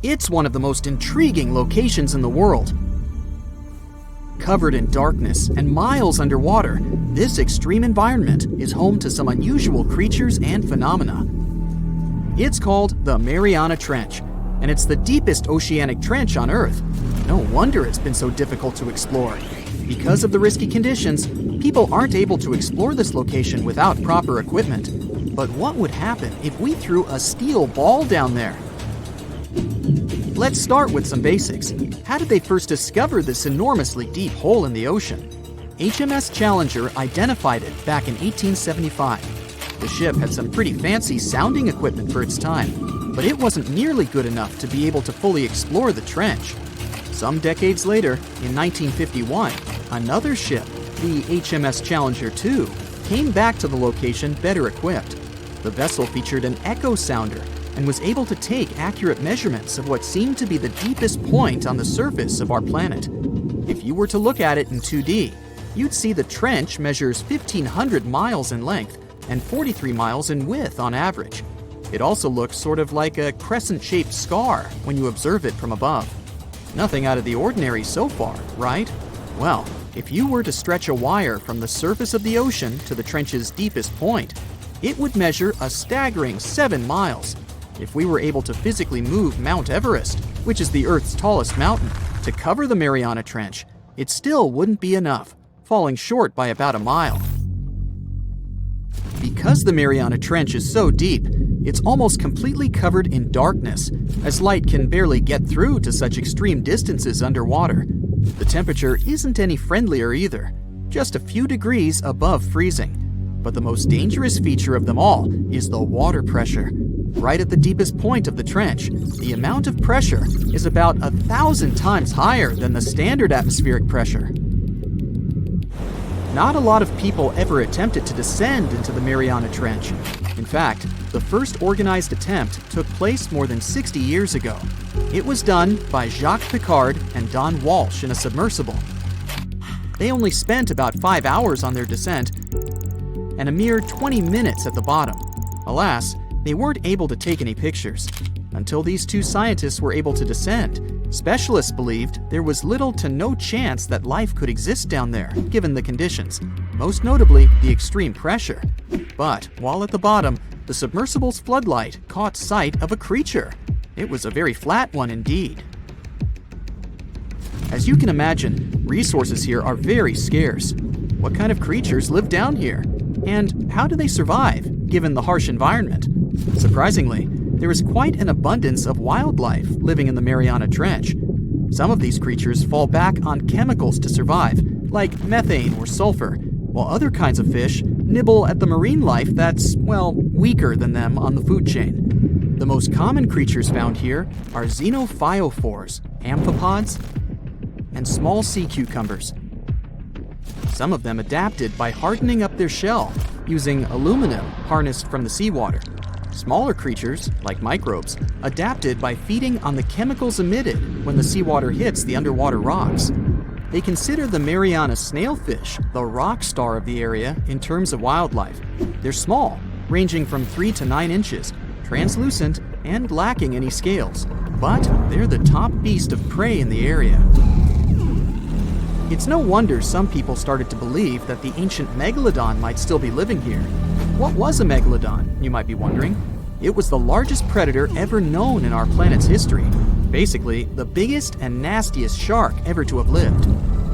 It's one of the most intriguing locations in the world. Covered in darkness and miles underwater, this extreme environment is home to some unusual creatures and phenomena. It's called the Mariana Trench, and it's the deepest oceanic trench on Earth. No wonder it's been so difficult to explore. Because of the risky conditions, people aren't able to explore this location without proper equipment. But what would happen if we threw a steel ball down there? Let's start with some basics. How did they first discover this enormously deep hole in the ocean? HMS Challenger identified it back in 1875. The ship had some pretty fancy sounding equipment for its time, but it wasn't nearly good enough to be able to fully explore the trench. Some decades later, in 1951, another ship, the HMS Challenger II, came back to the location better equipped. The vessel featured an echo sounder and was able to take accurate measurements of what seemed to be the deepest point on the surface of our planet. If you were to look at it in 2D, you'd see the trench measures 1,500 miles in length and 43 miles in width on average. It also looks sort of like a crescent-shaped scar when you observe it from above. Nothing out of the ordinary so far, right? Well, if you were to stretch a wire from the surface of the ocean to the trench's deepest point, it would measure a staggering 7 miles. If we were able to physically move Mount Everest, which is the Earth's tallest mountain, to cover the Mariana Trench, it still wouldn't be enough, falling short by about a mile. Because the Mariana Trench is so deep, it's almost completely covered in darkness, as light can barely get through to such extreme distances underwater. The temperature isn't any friendlier either, just a few degrees above freezing. But the most dangerous feature of them all is the water pressure. Right at the deepest point of the trench, the amount of pressure is about 1,000 times higher than the standard atmospheric pressure. Not a lot of people ever attempted to descend into the Mariana Trench. In fact, the first organized attempt took place more than 60 years ago. It was done by Jacques Piccard and Don Walsh in a submersible. They only spent about 5 hours on their descent and a mere 20 minutes at the bottom. Alas, they weren't able to take any pictures. Until these two scientists were able to descend, specialists believed there was little to no chance that life could exist down there, given the conditions, most notably the extreme pressure. But while at the bottom, the submersible's floodlight caught sight of a creature. It was a very flat one indeed. As you can imagine, resources here are very scarce. What kind of creatures live down here? And how do they survive, given the harsh environment? Surprisingly, there is quite an abundance of wildlife living in the Mariana Trench. Some of these creatures fall back on chemicals to survive, like methane or sulfur, while other kinds of fish nibble at the marine life that's, well, weaker than them on the food chain. The most common creatures found here are xenophyophores, amphipods, and small sea cucumbers. Some of them adapted by hardening up their shell using aluminum harnessed from the seawater. Smaller creatures, like microbes, adapted by feeding on the chemicals emitted when the seawater hits the underwater rocks. They consider the Mariana snailfish the rock star of the area in terms of wildlife. They're small, ranging from 3 to 9 inches, translucent, and lacking any scales. But they're the top beast of prey in the area. It's no wonder some people started to believe that the ancient megalodon might still be living here. What was a megalodon, you might be wondering? It was the largest predator ever known in our planet's history. Basically, the biggest and nastiest shark ever to have lived.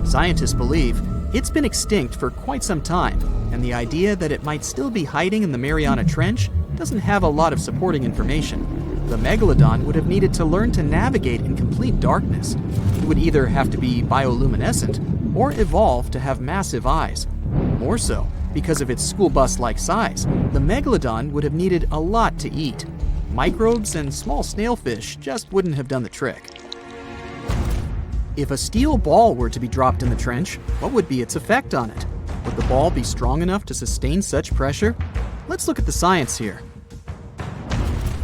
Scientists believe it's been extinct for quite some time, and the idea that it might still be hiding in the Mariana Trench doesn't have a lot of supporting information. The megalodon would have needed to learn to navigate in complete darkness. It would either have to be bioluminescent or evolve to have massive eyes. More so, because of its school bus-like size, the megalodon would have needed a lot to eat. Microbes and small snailfish just wouldn't have done the trick. If a steel ball were to be dropped in the trench, what would be its effect on it? Would the ball be strong enough to sustain such pressure? Let's look at the science here.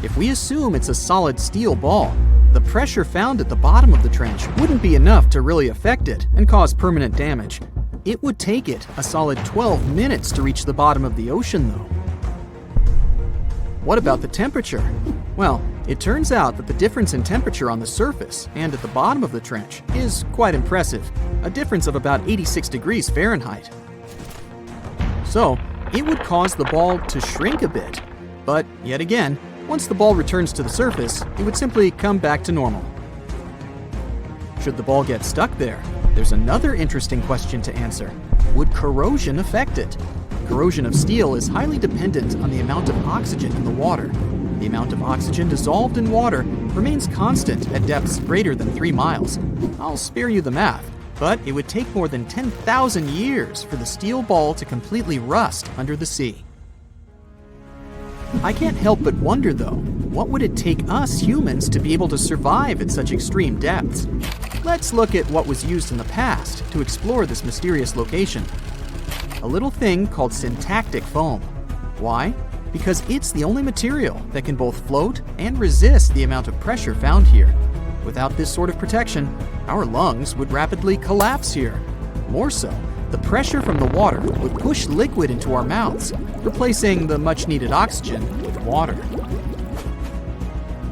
If we assume it's a solid steel ball, the pressure found at the bottom of the trench wouldn't be enough to really affect it and cause permanent damage. It would take it a solid 12 minutes to reach the bottom of the ocean, though. What about the temperature? Well, It turns out that the difference in temperature on the surface and at the bottom of the trench is quite impressive, a difference of about 86 degrees Fahrenheit. So, it would cause the ball to shrink a bit, but yet again, once the ball returns to the surface, it would simply come back to normal. Should the ball get stuck there, there's another interesting question to answer. Would corrosion affect it? Corrosion of steel is highly dependent on the amount of oxygen in the water. The amount of oxygen dissolved in water remains constant at depths greater than 3 miles. I'll spare you the math, but it would take more than 10,000 years for the steel ball to completely rust under the sea. I can't help but wonder though, what would it take us humans to be able to survive at such extreme depths? Let's look at what was used in the past to explore this mysterious location. A little thing called syntactic foam. Why? Because it's the only material that can both float and resist the amount of pressure found here. Without this sort of protection, our lungs would rapidly collapse here. More so, the pressure from the water would push liquid into our mouths, replacing the much-needed oxygen with water.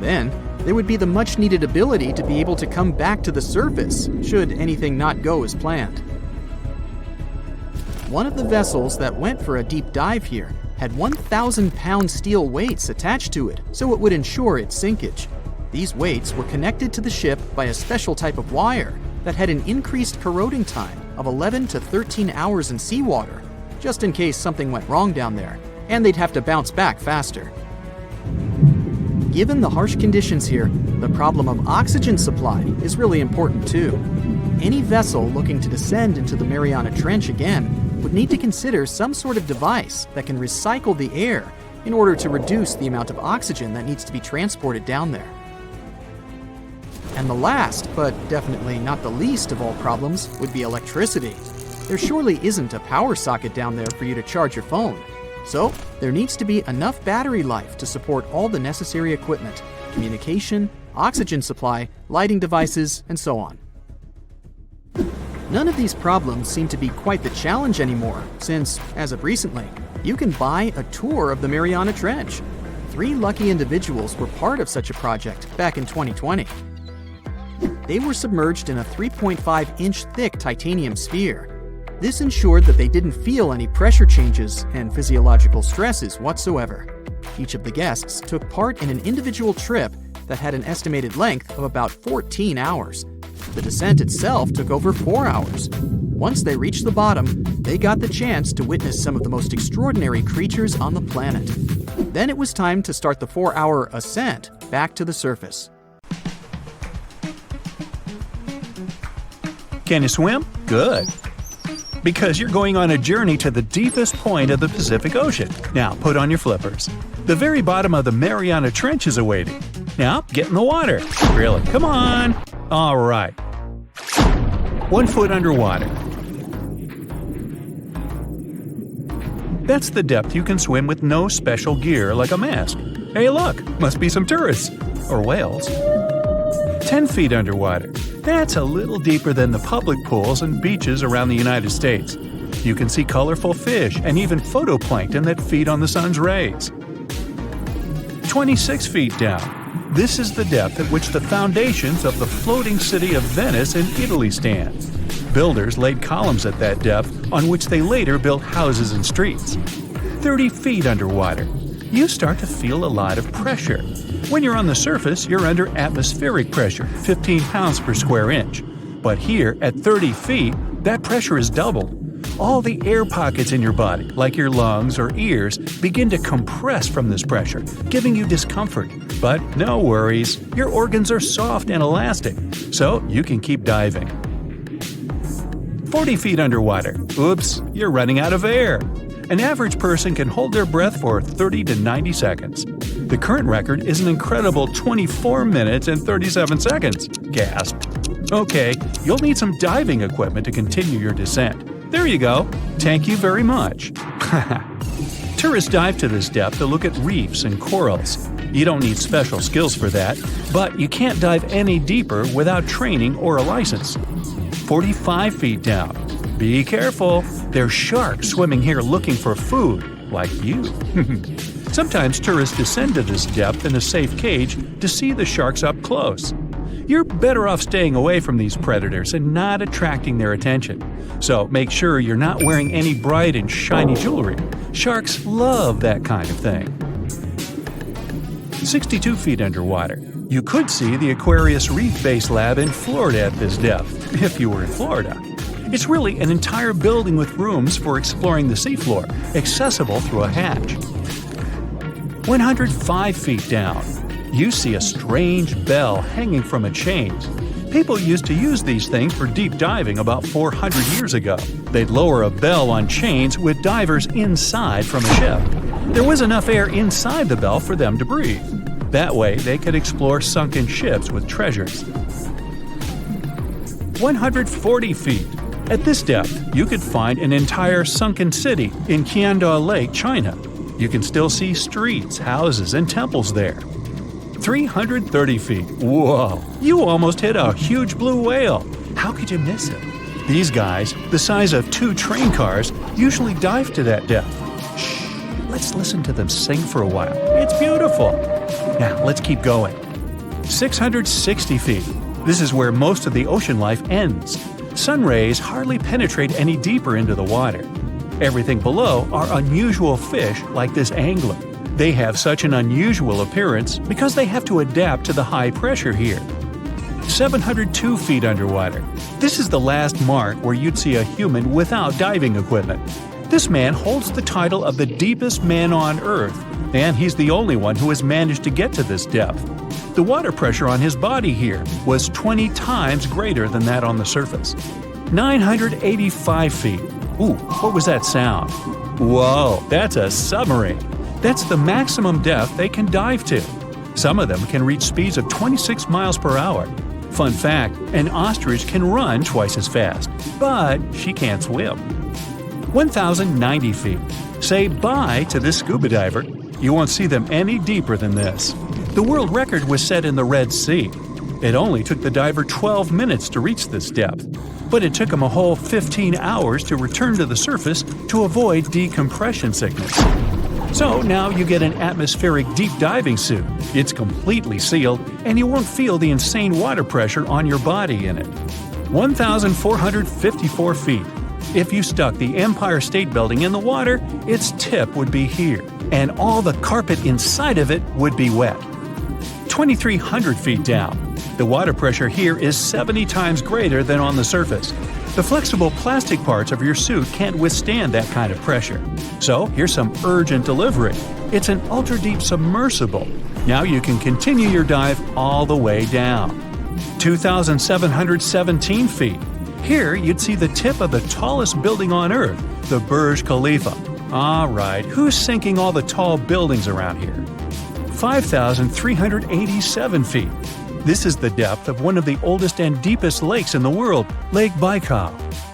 Then, there would be the much-needed ability to be able to come back to the surface should anything not go as planned. One of the vessels that went for a deep dive here had 1,000-pound steel weights attached to it, so it would ensure its sinkage. These weights were connected to the ship by a special type of wire that had an increased corroding time of 11 to 13 hours in seawater, just in case something went wrong down there, and they'd have to bounce back faster. Given the harsh conditions here, the problem of oxygen supply is really important too. Any vessel looking to descend into the Mariana Trench again would need to consider some sort of device that can recycle the air in order to reduce the amount of oxygen that needs to be transported down there. And the last, but definitely not the least of all problems, would be electricity. There surely isn't a power socket down there for you to charge your phone. So, there needs to be enough battery life to support all the necessary equipment, communication, oxygen supply, lighting devices, and so on. None of these problems seem to be quite the challenge anymore, since, as of recently, you can buy a tour of the Mariana Trench. 3 lucky individuals were part of such a project back in 2020. They were submerged in a 3.5-inch thick titanium sphere. This ensured that they didn't feel any pressure changes and physiological stresses whatsoever. Each of the guests took part in an individual trip that had an estimated length of about 14 hours. The descent itself took over 4 hours. Once they reached the bottom, they got the chance to witness some of the most extraordinary creatures on the planet. Then it was time to start the 4-hour ascent back to the surface. Can you swim? Good. Because you're going on a journey to the deepest point of the Pacific Ocean. Now, put on your flippers. The very bottom of the Mariana Trench is awaiting. Now, get in the water. Really, come on. All right. 1 foot underwater. That's the depth you can swim with no special gear like a mask. Hey look, must be some tourists. Or whales. 10 feet underwater. That's a little deeper than the public pools and beaches around the United States. You can see colorful fish and even phytoplankton that feed on the sun's rays. 26 feet down. This is the depth at which the foundations of the floating city of Venice in Italy stand. Builders laid columns at that depth on which they later built houses and streets. 30 feet underwater. You start to feel a lot of pressure. When you're on the surface, you're under atmospheric pressure, 15 pounds per square inch. But here, at 30 feet, that pressure is doubled. All the air pockets in your body, like your lungs or ears, begin to compress from this pressure, giving you discomfort. But no worries, your organs are soft and elastic, so you can keep diving. 40 feet underwater. Oops, you're running out of air. An average person can hold their breath for 30 to 90 seconds. The current record is an incredible 24 minutes and 37 seconds. Gasp. Okay, you'll need some diving equipment to continue your descent. There you go. Thank you very much. Tourists dive to this depth to look at reefs and corals. You don't need special skills for that, but you can't dive any deeper without training or a license. 45 feet down. Be careful. There's sharks swimming here looking for food, like you. Sometimes tourists descend to this depth in a safe cage to see the sharks up close. You're better off staying away from these predators and not attracting their attention. So make sure you're not wearing any bright and shiny jewelry. Sharks love that kind of thing. 62 feet underwater. You could see the Aquarius Reef Base Lab in Florida at this depth, if you were in Florida. It's really an entire building with rooms for exploring the seafloor, accessible through a hatch. 105 feet down. You see a strange bell hanging from a chain. People used to use these things for deep diving about 400 years ago. They'd lower a bell on chains with divers inside from a ship. There was enough air inside the bell for them to breathe. That way, they could explore sunken ships with treasures. 140 feet. At this depth, you could find an entire sunken city in Qianda Lake, China. You can still see streets, houses, and temples there. 330 feet. Whoa! You almost hit a huge blue whale. How could you miss it? These guys, the size of 2 train cars, usually dive to that depth. Shh! Let's listen to them sing for a while. It's beautiful. Now, let's keep going. 660 feet. This is where most of the ocean life ends. Sun rays hardly penetrate any deeper into the water. Everything below are unusual fish like this angler. They have such an unusual appearance because they have to adapt to the high pressure here. 702 feet underwater. This is the last mark where you'd see a human without diving equipment. This man holds the title of the deepest man on Earth, and he's the only one who has managed to get to this depth. The water pressure on his body here was 20 times greater than that on the surface. 985 feet. Ooh, what was that sound? Whoa, that's a submarine. That's the maximum depth they can dive to. Some of them can reach speeds of 26 miles per hour. Fun fact, an ostrich can run twice as fast, but she can't swim. 1,090 feet. Say bye to this scuba diver. You won't see them any deeper than this. The world record was set in the Red Sea. It only took the diver 12 minutes to reach this depth, but it took him a whole 15 hours to return to the surface to avoid decompression sickness. So now you get an atmospheric deep diving suit. It's completely sealed, and you won't feel the insane water pressure on your body in it. 1,454 feet. If you stuck the Empire State Building in the water, its tip would be here, and all the carpet inside of it would be wet. 2,300 feet down. The water pressure here is 70 times greater than on the surface. The flexible plastic parts of your suit can't withstand that kind of pressure. So here's some urgent delivery. It's an ultra-deep submersible. Now you can continue your dive all the way down. 2,717 feet. Here you'd see the tip of the tallest building on Earth, the Burj Khalifa. Alright, who's sinking all the tall buildings around here? 5,387 feet. This is the depth of one of the oldest and deepest lakes in the world, Lake Baikal.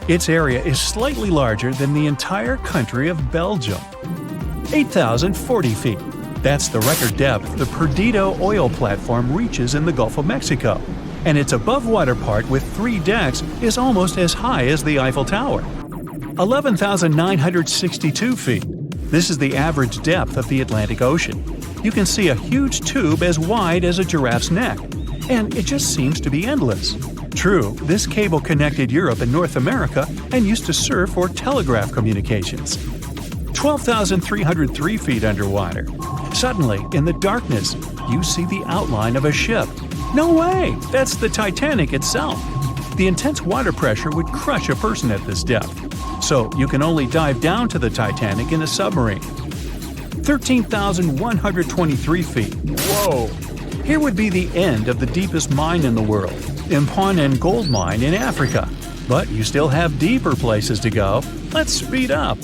Its area is slightly larger than the entire country of Belgium. 8,040 feet. That's the record depth the Perdido oil platform reaches in the Gulf of Mexico, and its above-water part with 3 decks is almost as high as the Eiffel Tower. 11,962 feet. This is the average depth of the Atlantic Ocean. You can see a huge tube as wide as a giraffe's neck, and it just seems to be endless. True, this cable connected Europe and North America and used to serve for telegraph communications. 12,303 feet underwater. Suddenly, in the darkness, you see the outline of a ship. No way! That's the Titanic itself. The intense water pressure would crush a person at this depth, so you can only dive down to the Titanic in a submarine. 13,123 feet. Whoa! Here would be the end of the deepest mine in the world, Imponen Gold Mine in Africa. But you still have deeper places to go. Let's speed up.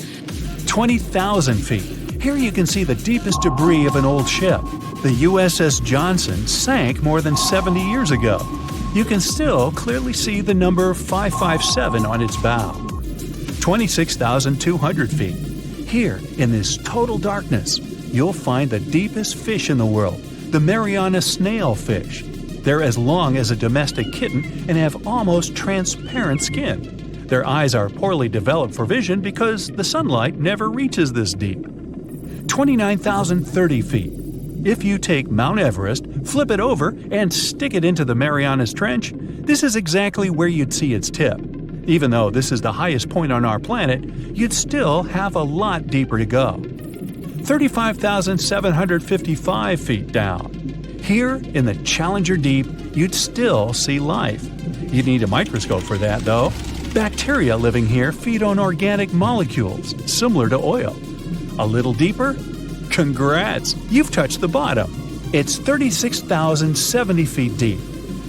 20,000 feet. Here you can see the deepest debris of an old ship. The USS Johnson sank more than 70 years ago. You can still clearly see the number 557 on its bow. 26,200 feet. Here, in this total darkness, you'll find the deepest fish in the world, the Mariana snailfish. They're as long as a domestic kitten and have almost transparent skin. Their eyes are poorly developed for vision because the sunlight never reaches this deep. 29,030 feet. If you take Mount Everest, flip it over, and stick it into the Marianas Trench, this is exactly where you'd see its tip. Even though this is the highest point on our planet, you'd still have a lot deeper to go. 35,755 feet down. Here, in the Challenger Deep, you'd still see life. You'd need a microscope for that, though. Bacteria living here feed on organic molecules, similar to oil. A little deeper? Congrats! You've touched the bottom. It's 36,070 feet deep.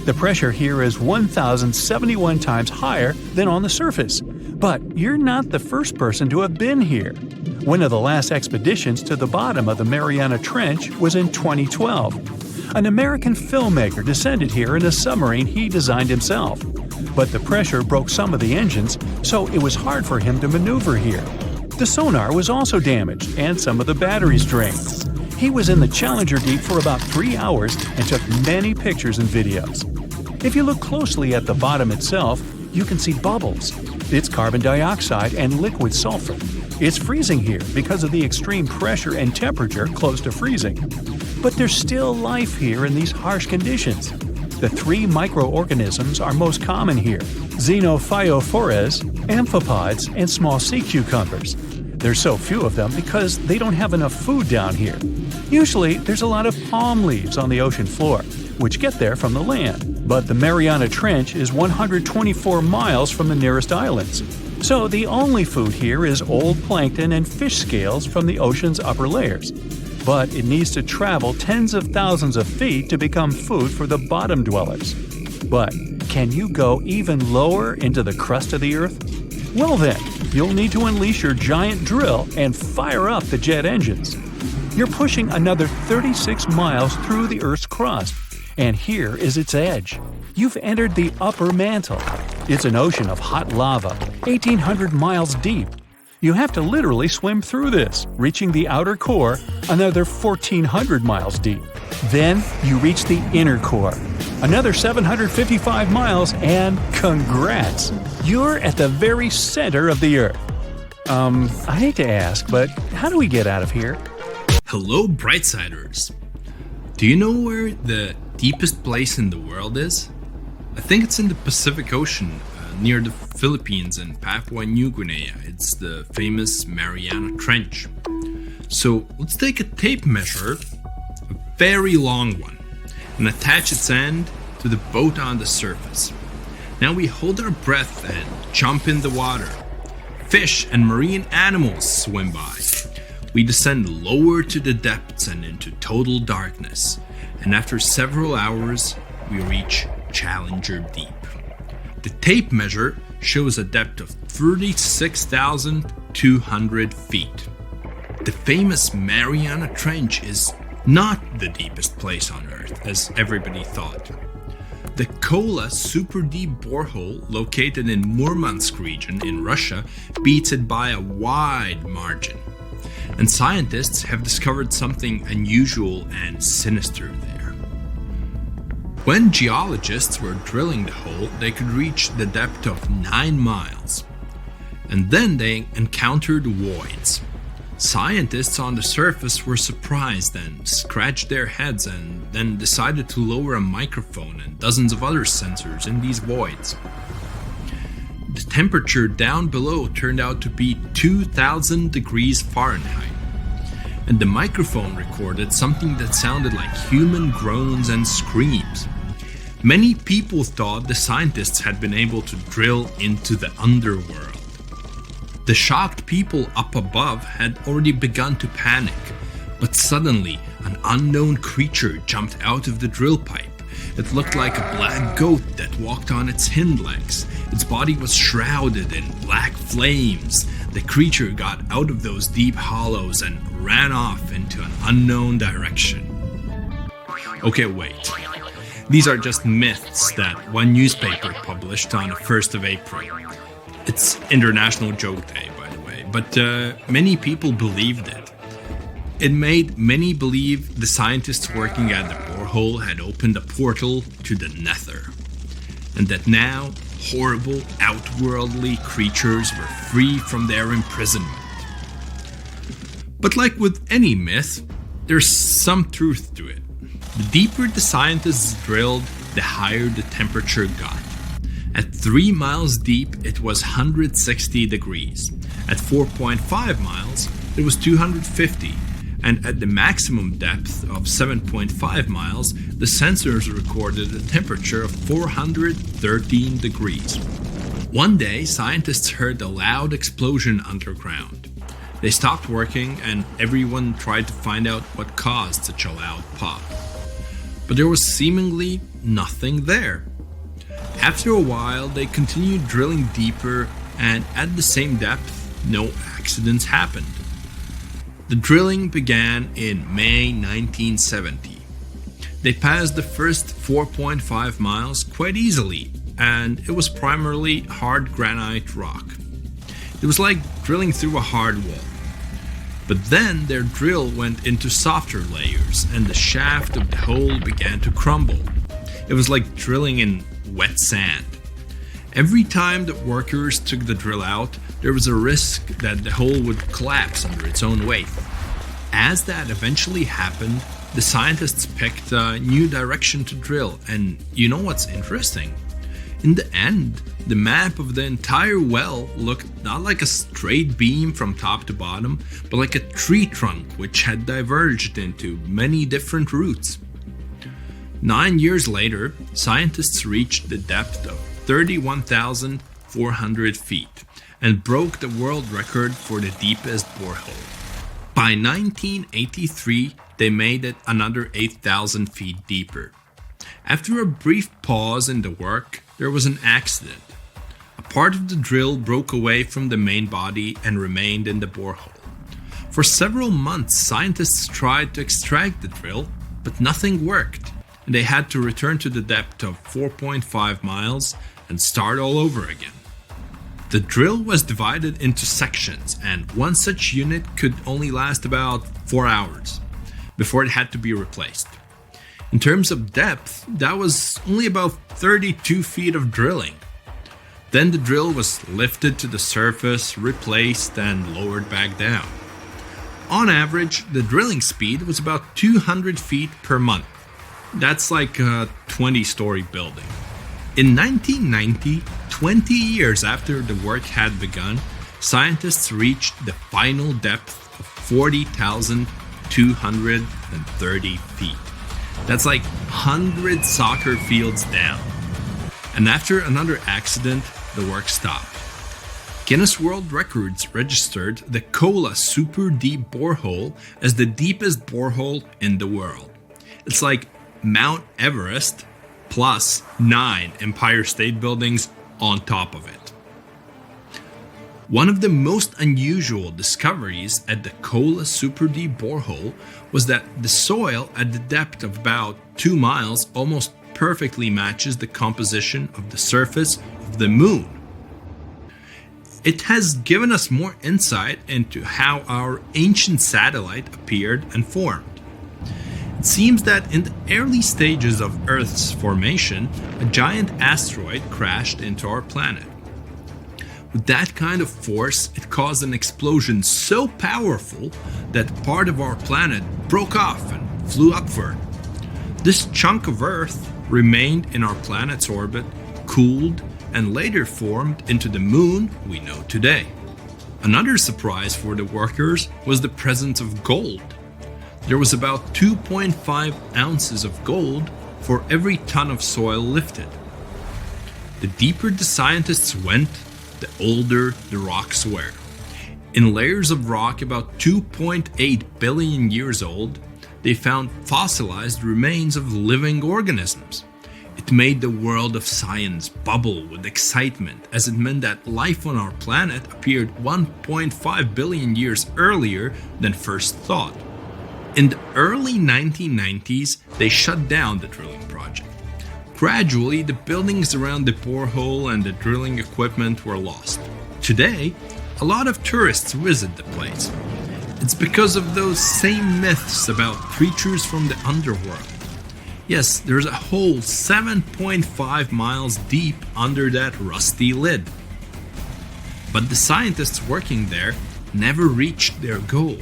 The pressure here is 1,071 times higher than on the surface. But you're not the first person to have been here. One of the last expeditions to the bottom of the Mariana Trench was in 2012. An American filmmaker descended here in a submarine he designed himself. But the pressure broke some of the engines, so it was hard for him to maneuver here. The sonar was also damaged, and some of the batteries drained. He was in the Challenger Deep for about 3 hours and took many pictures and videos. If you look closely at the bottom itself, you can see bubbles. It's carbon dioxide and liquid sulfur. It's freezing here because of the extreme pressure and temperature close to freezing. But there's still life here in these harsh conditions. The 3 microorganisms are most common here: xenophytophores, amphipods, and small sea cucumbers. There's so few of them because they don't have enough food down here. Usually, there's a lot of palm leaves on the ocean floor, which get there from the land. But the Mariana Trench is 124 miles from the nearest islands. So the only food here is old plankton and fish scales from the ocean's upper layers. But it needs to travel tens of thousands of feet to become food for the bottom dwellers. But can you go even lower into the crust of the Earth? Well then, you'll need to unleash your giant drill and fire up the jet engines. You're pushing another 36 miles through the Earth's crust, and here is its edge. You've entered the upper mantle. It's an ocean of hot lava, 1,800 miles deep. You have to literally swim through this, reaching the outer core, another 1,400 miles deep. Then you reach the inner core, another 755 miles, and congrats! You're at the very center of the Earth. I hate to ask, but how do we get out of here? Hello, Brightsiders! Do you know where the deepest place in the world is? I think it's in the Pacific Ocean, near the Philippines and Papua New Guinea. It's the famous Mariana Trench. So let's take a tape measure, a very long one, and attach its end to the boat on the surface. Now we hold our breath and jump in the water. Fish and marine animals swim by. We descend lower to the depths and into total darkness. And after several hours, we reach Challenger Deep. The tape measure shows a depth of 36,200 feet. The famous Mariana Trench is not the deepest place on Earth, as everybody thought. The Kola super deep borehole located in Murmansk region in Russia beats it by a wide margin. And scientists have discovered something unusual and sinister there. When geologists were drilling the hole, they could reach the depth of 9 miles. And then they encountered voids. Scientists on the surface were surprised and scratched their heads and then decided to lower a microphone and dozens of other sensors in these voids. The temperature down below turned out to be 2,000 degrees Fahrenheit. And the microphone recorded something that sounded like human groans and screams. Many people thought the scientists had been able to drill into the underworld. The shocked people up above had already begun to panic, but suddenly an unknown creature jumped out of the drill pipe. It looked like a black goat that walked on its hind legs. Its body was shrouded in black flames. The creature got out of those deep hollows and ran off into an unknown direction. Okay, wait. These are just myths that one newspaper published on the 1st of April. It's International Joke Day, by the way, but many people believed it. It made many believe the scientists working at the borehole had opened a portal to the nether, and that now horrible outworldly creatures were free from their imprisonment. But like with any myth, there's some truth to it. The deeper the scientists drilled, the higher the temperature got. At 3 miles deep, it was 160 degrees. At 4.5 miles, it was 250. And at the maximum depth of 7.5 miles, the sensors recorded a temperature of 413 degrees. One day, scientists heard a loud explosion underground. They stopped working and everyone tried to find out what caused such a loud pop. But there was seemingly nothing there. After a while, they continued drilling deeper, and at the same depth, no accidents happened. The drilling began in May 1970. They passed the first 4.5 miles quite easily, and it was primarily hard granite rock. It was like drilling through a hard wall. But then their drill went into softer layers, and the shaft of the hole began to crumble. It was like drilling in wet sand. Every time the workers took the drill out, there was a risk that the hole would collapse under its own weight. As that eventually happened, the scientists picked a new direction to drill, and you know what's interesting? In the end, the map of the entire well looked not like a straight beam from top to bottom, but like a tree trunk which had diverged into many different routes. 9 years later, scientists reached the depth of 31,400 feet and broke the world record for the deepest borehole. By 1983, they made it another 8,000 feet deeper. After a brief pause in the work, there was an accident. A part of the drill broke away from the main body and remained in the borehole. For several months, scientists tried to extract the drill, but nothing worked, and they had to return to the depth of 4.5 miles and start all over again. The drill was divided into sections, and one such unit could only last about 4 hours before it had to be replaced. In terms of depth, that was only about 32 feet of drilling. Then the drill was lifted to the surface, replaced, and lowered back down. On average, the drilling speed was about 200 feet per month. That's like a 20-story building. In 1990, 20 years after the work had begun, scientists reached the final depth of 40,230 feet. That's like 100 soccer fields down. And after another accident, the work stopped. Guinness World Records registered the Kola Super Deep Borehole as the deepest borehole in the world. It's like Mount Everest plus 9 Empire State Buildings on top of it. One of the most unusual discoveries at the Kola Super Deep Borehole was that the soil at the depth of about 2 miles almost perfectly matches the composition of the surface of the moon. It has given us more insight into how our ancient satellite appeared and formed. It seems that in the early stages of Earth's formation, a giant asteroid crashed into our planet. With that kind of force, it caused an explosion so powerful that part of our planet broke off and flew upward. This chunk of Earth remained in our planet's orbit, cooled, and later formed into the moon we know today. Another surprise for the workers was the presence of gold. There was about 2.5 ounces of gold for every ton of soil lifted. The deeper the scientists went, the older the rocks were. In layers of rock about 2.8 billion years old, they found fossilized remains of living organisms. It made the world of science bubble with excitement, as it meant that life on our planet appeared 1.5 billion years earlier than first thought. In the early 1990s, they shut down the drilling project. Gradually, the buildings around the borehole and the drilling equipment were lost. Today, a lot of tourists visit the place. It's because of those same myths about creatures from the underworld. Yes, there's a hole 7.5 miles deep under that rusty lid. But the scientists working there never reached their goal.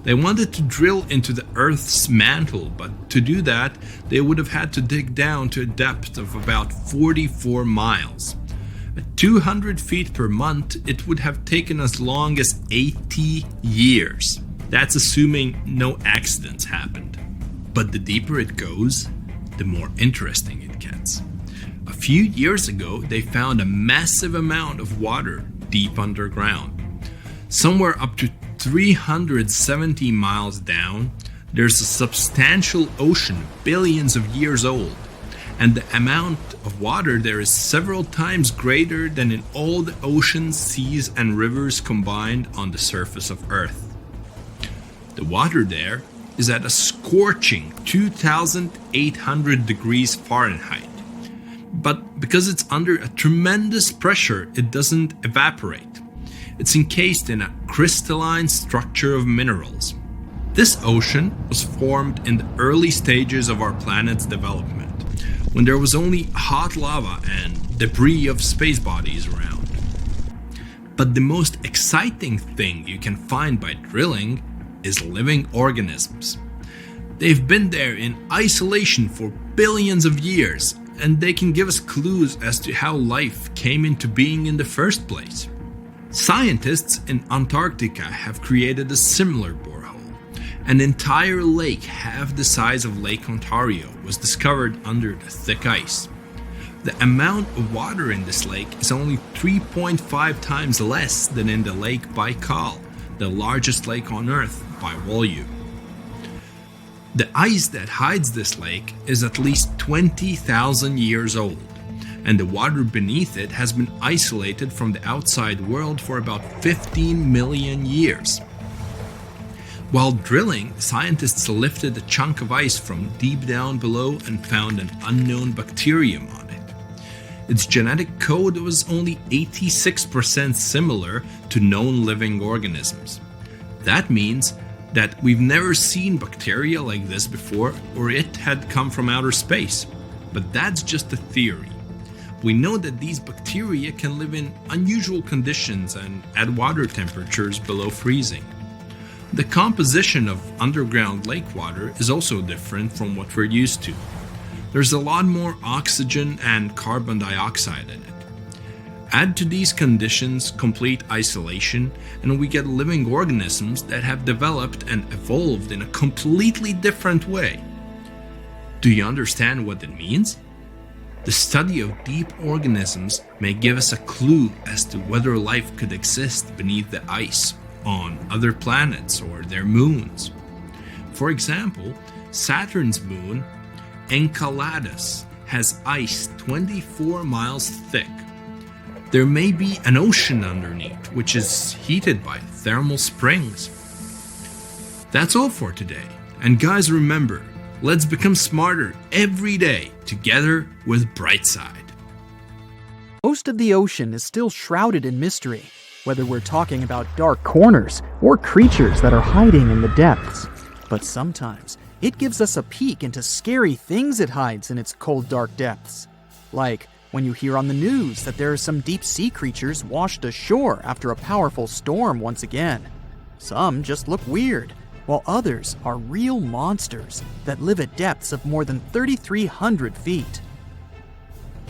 They wanted to drill into the Earth's mantle, but to do that, they would have had to dig down to a depth of about 44 miles. At 200 feet per month, it would have taken as long as 80 years. That's assuming no accidents happened. But the deeper it goes, the more interesting it gets. A few years ago, they found a massive amount of water deep underground. Somewhere up to 370 miles down, there's a substantial ocean billions of years old, and the amount of water there is several times greater than in all the oceans, seas, and rivers combined on the surface of Earth. The water there is at a scorching 2,800 degrees Fahrenheit, but because it's under a tremendous pressure, it doesn't evaporate. It's encased in a crystalline structure of minerals. This ocean was formed in the early stages of our planet's development, when there was only hot lava and debris of space bodies around. But the most exciting thing you can find by drilling is living organisms. They've been there in isolation for billions of years, and they can give us clues as to how life came into being in the first place. Scientists in Antarctica have created a similar borehole. An entire lake half the size of Lake Ontario was discovered under the thick ice. The amount of water in this lake is only 3.5 times less than in the Lake Baikal, the largest lake on Earth by volume. The ice that hides this lake is at least 20,000 years old, and the water beneath it has been isolated from the outside world for about 15 million years. While drilling, scientists lifted a chunk of ice from deep down below and found an unknown bacterium on it. Its genetic code was only 86% similar to known living organisms. That means that we've never seen bacteria like this before, or it had come from outer space. But that's just a theory. We know that these bacteria can live in unusual conditions and at water temperatures below freezing. The composition of underground lake water is also different from what we're used to. There's a lot more oxygen and carbon dioxide in it. Add to these conditions complete isolation, and we get living organisms that have developed and evolved in a completely different way. Do you understand what it means? The study of deep organisms may give us a clue as to whether life could exist beneath the ice on other planets or their moons. For example, Saturn's moon, Enceladus, has ice 24 miles thick. There may be an ocean underneath, which is heated by thermal springs. That's all for today. And guys, remember, let's become smarter every day together with Brightside. Most of the ocean is still shrouded in mystery, whether we're talking about dark corners or creatures that are hiding in the depths. But sometimes it gives us a peek into scary things it hides in its cold, dark depths. Like when you hear on the news that there are some deep sea creatures washed ashore after a powerful storm once again. Some just look weird, while others are real monsters that live at depths of more than 3,300 feet.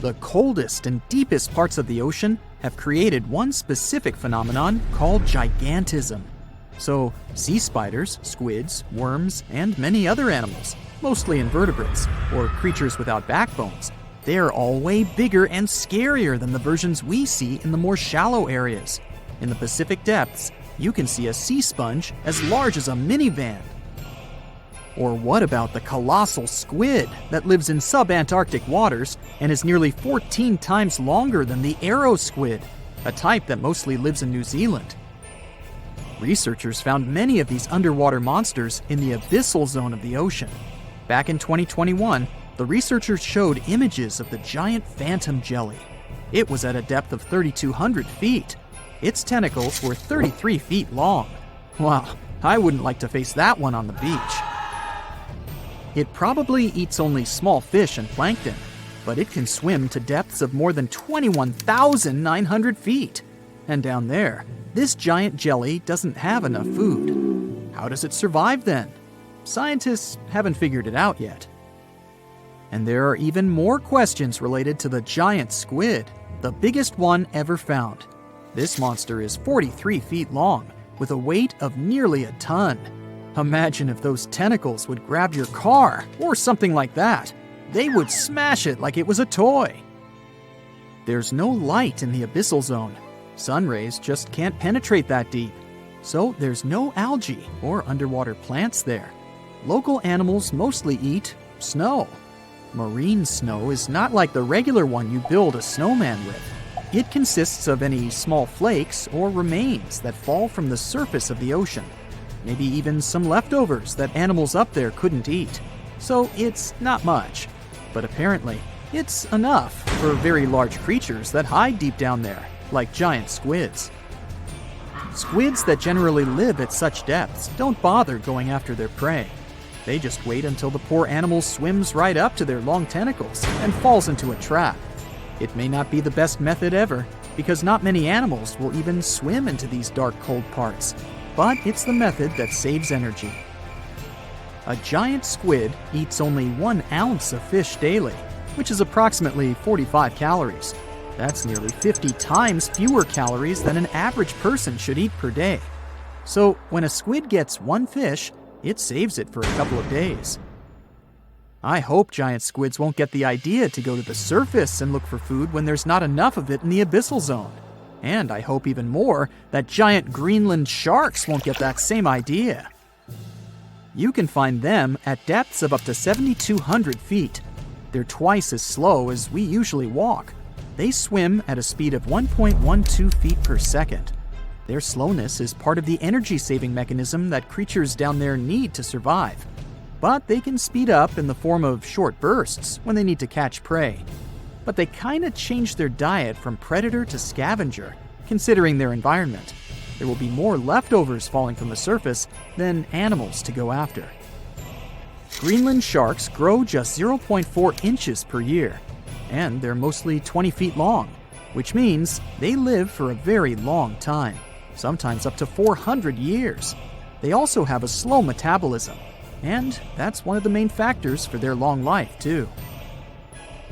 The coldest and deepest parts of the ocean have created one specific phenomenon called gigantism. So, sea spiders, squids, worms, and many other animals, mostly invertebrates, or creatures without backbones, they're all way bigger and scarier than the versions we see in the more shallow areas. In the Pacific depths, you can see a sea sponge as large as a minivan. Or what about the colossal squid that lives in subantarctic waters and is nearly 14 times longer than the arrow squid, a type that mostly lives in New Zealand? Researchers found many of these underwater monsters in the abyssal zone of the ocean. Back in 2021, the researchers showed images of the giant phantom jelly. It was at a depth of 3,200 feet. Its tentacles were 33 feet long. Wow, I wouldn't like to face that one on the beach. It probably eats only small fish and plankton, but it can swim to depths of more than 21,900 feet. And down there, this giant jelly doesn't have enough food. how does it survive then? Scientists haven't figured it out yet. And there are even more questions related to the giant squid, the biggest one ever found. This monster is 43 feet long, with a weight of nearly a ton. Imagine if those tentacles would grab your car, or something like that. They would smash it like it was a toy. There's no light in the abyssal zone. Sun rays just can't penetrate that deep. So there's no algae or underwater plants there. Local animals mostly eat snow. Marine snow is not like the regular one you build a snowman with. It consists of any small flakes or remains that fall from the surface of the ocean. Maybe even some leftovers that animals up there couldn't eat. So it's not much. But apparently, it's enough for very large creatures that hide deep down there, like giant squids. Squids that generally live at such depths don't bother going after their prey. They just wait until the poor animal swims right up to their long tentacles and falls into a trap. It may not be the best method ever, because not many animals will even swim into these dark, cold parts. But it's the method that saves energy. A giant squid eats only 1 ounce of fish daily, which is approximately 45 calories. That's nearly 50 times fewer calories than an average person should eat per day. So when a squid gets 1 fish, it saves it for a couple of days. I hope giant squids won't get the idea to go to the surface and look for food when there's not enough of it in the abyssal zone. And I hope even more that giant Greenland sharks won't get that same idea. You can find them at depths of up to 7,200 feet. They're twice as slow as we usually walk. They swim at a speed of 1.12 feet per second. Their slowness is part of the energy-saving mechanism that creatures down there need to survive. But they can speed up in the form of short bursts when they need to catch prey. But they kinda change their diet from predator to scavenger, considering their environment. There will be more leftovers falling from the surface than animals to go after. Greenland sharks grow just 0.4 inches per year, and they're mostly 20 feet long, which means they live for a very long time, sometimes up to 400 years. They also have a slow metabolism, and that's one of the main factors for their long life, too.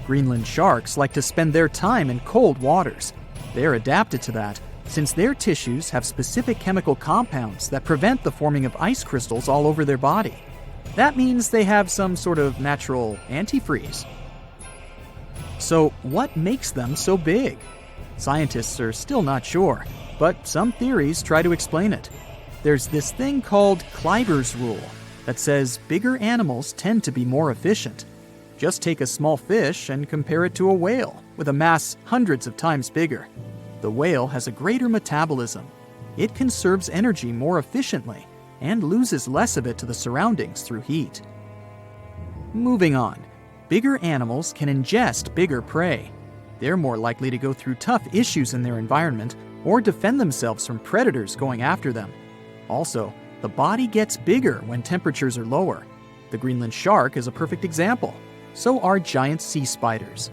Greenland sharks like to spend their time in cold waters. They're adapted to that, since their tissues have specific chemical compounds that prevent the forming of ice crystals all over their body. That means they have some sort of natural antifreeze. So what makes them so big? Scientists are still not sure, but some theories try to explain it. There's this thing called Kleiber's rule that says bigger animals tend to be more efficient. Just take a small fish and compare it to a whale with a mass hundreds of times bigger. The whale has a greater metabolism. It conserves energy more efficiently and loses less of it to the surroundings through heat. Moving on, bigger animals can ingest bigger prey. They're more likely to go through tough issues in their environment or defend themselves from predators going after them. Also, the body gets bigger when temperatures are lower. The Greenland shark is a perfect example. So are giant sea spiders.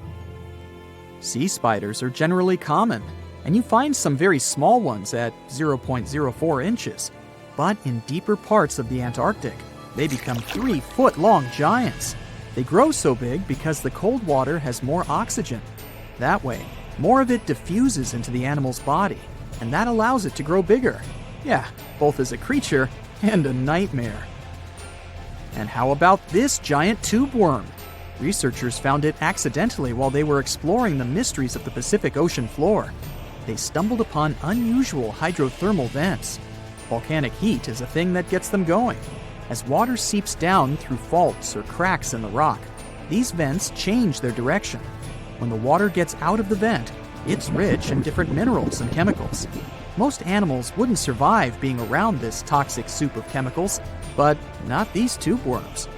Sea spiders are generally common, and you find some very small ones at 0.04 inches. But in deeper parts of the Antarctic, they become 3-foot-long giants. They grow so big because the cold water has more oxygen. That way, more of it diffuses into the animal's body, and that allows it to grow bigger. Yeah, both as a creature and a nightmare. And how about this giant tube worm? Researchers found it accidentally while they were exploring the mysteries of the Pacific Ocean floor. They stumbled upon unusual hydrothermal vents. Volcanic heat is a thing that gets them going. As water seeps down through faults or cracks in the rock, these vents change their direction. When the water gets out of the vent, it's rich in different minerals and chemicals. Most animals wouldn't survive being around this toxic soup of chemicals, but not these tube worms.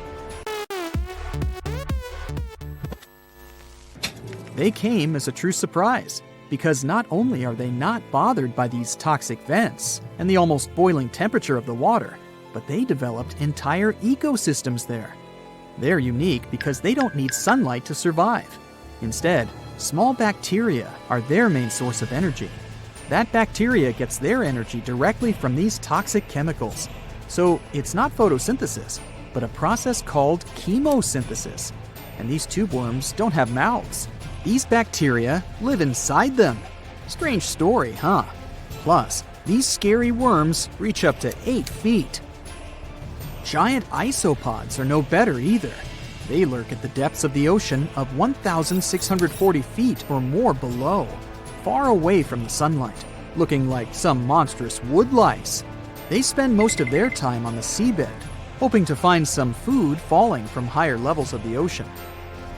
They came as a true surprise, because not only are they not bothered by these toxic vents and the almost boiling temperature of the water, but they developed entire ecosystems there. They're unique because they don't need sunlight to survive. Instead, small bacteria are their main source of energy. That bacteria gets their energy directly from these toxic chemicals. So it's not photosynthesis, but a process called chemosynthesis. And these tube worms don't have mouths. These bacteria live inside them. Strange story, huh? Plus, these scary worms reach up to 8 feet. Giant isopods are no better either. They lurk at the depths of the ocean of 1,640 feet or more below, far away from the sunlight, looking like some monstrous wood lice. They spend most of their time on the seabed, hoping to find some food falling from higher levels of the ocean.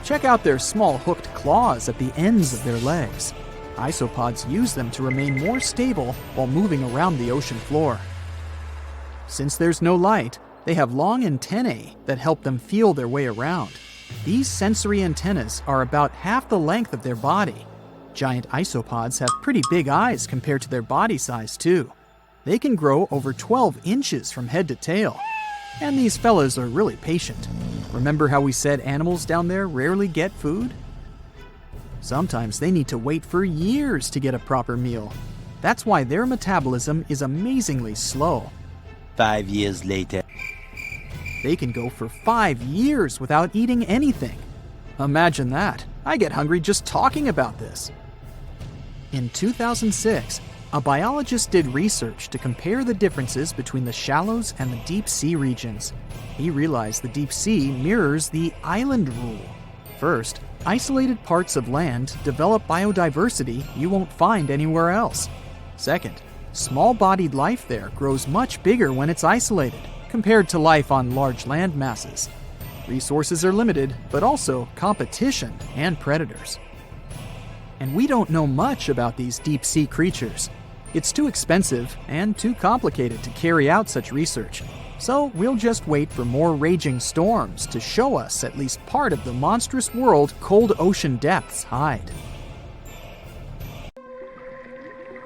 Check out their small hooked claws at the ends of their legs. Isopods use them to remain more stable while moving around the ocean floor. Since there's no light, they have long antennae that help them feel their way around. These sensory antennas are about half the length of their body. Giant isopods have pretty big eyes compared to their body size, too. They can grow over 12 inches from head to tail. And these fellas are really patient. Remember how we said animals down there rarely get food? Sometimes they need to wait for years to get a proper meal. That's why their metabolism is amazingly slow. 5 years later. They can go for 5 years without eating anything. Imagine that. I get hungry just talking about this. In 2006, a biologist did research to compare the differences between the shallows and the deep sea regions. He realized the deep sea mirrors the island rule. First, isolated parts of land develop biodiversity you won't find anywhere else. Second, small-bodied life there grows much bigger when it's isolated, compared to life on large land masses. Resources are limited, but also competition and predators. And we don't know much about these deep-sea creatures. It's too expensive and too complicated to carry out such research. So we'll just wait for more raging storms to show us at least part of the monstrous world cold ocean depths hide.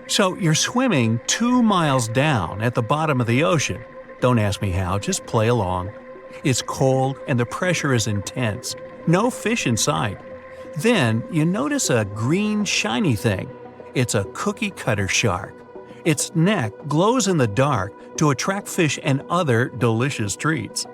So you're swimming 2 miles down at the bottom of the ocean. Don't ask me how, just play along. It's cold and the pressure is intense. No fish in sight. Then you notice a green shiny thing. It's a cookie cutter shark. Its neck glows in the dark to attract fish and other delicious treats.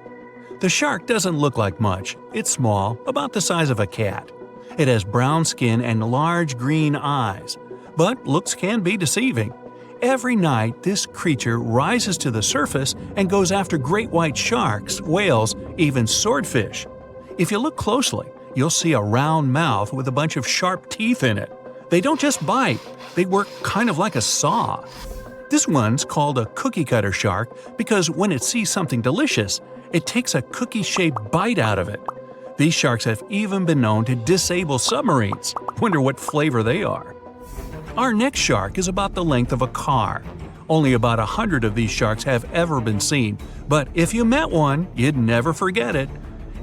The shark doesn't look like much. It's small, about the size of a cat. It has brown skin and large green eyes. But looks can be deceiving. Every night, this creature rises to the surface and goes after great white sharks, whales, even swordfish. If you look closely, you'll see a round mouth with a bunch of sharp teeth in it. They don't just bite, they work kind of like a saw. This one's called a cookie cutter shark because when it sees something delicious, it takes a cookie-shaped bite out of it. These sharks have even been known to disable submarines. Wonder what flavor they are. Our next shark is about the length of a car. Only about 100 of these sharks have ever been seen, but if you met one, you'd never forget it.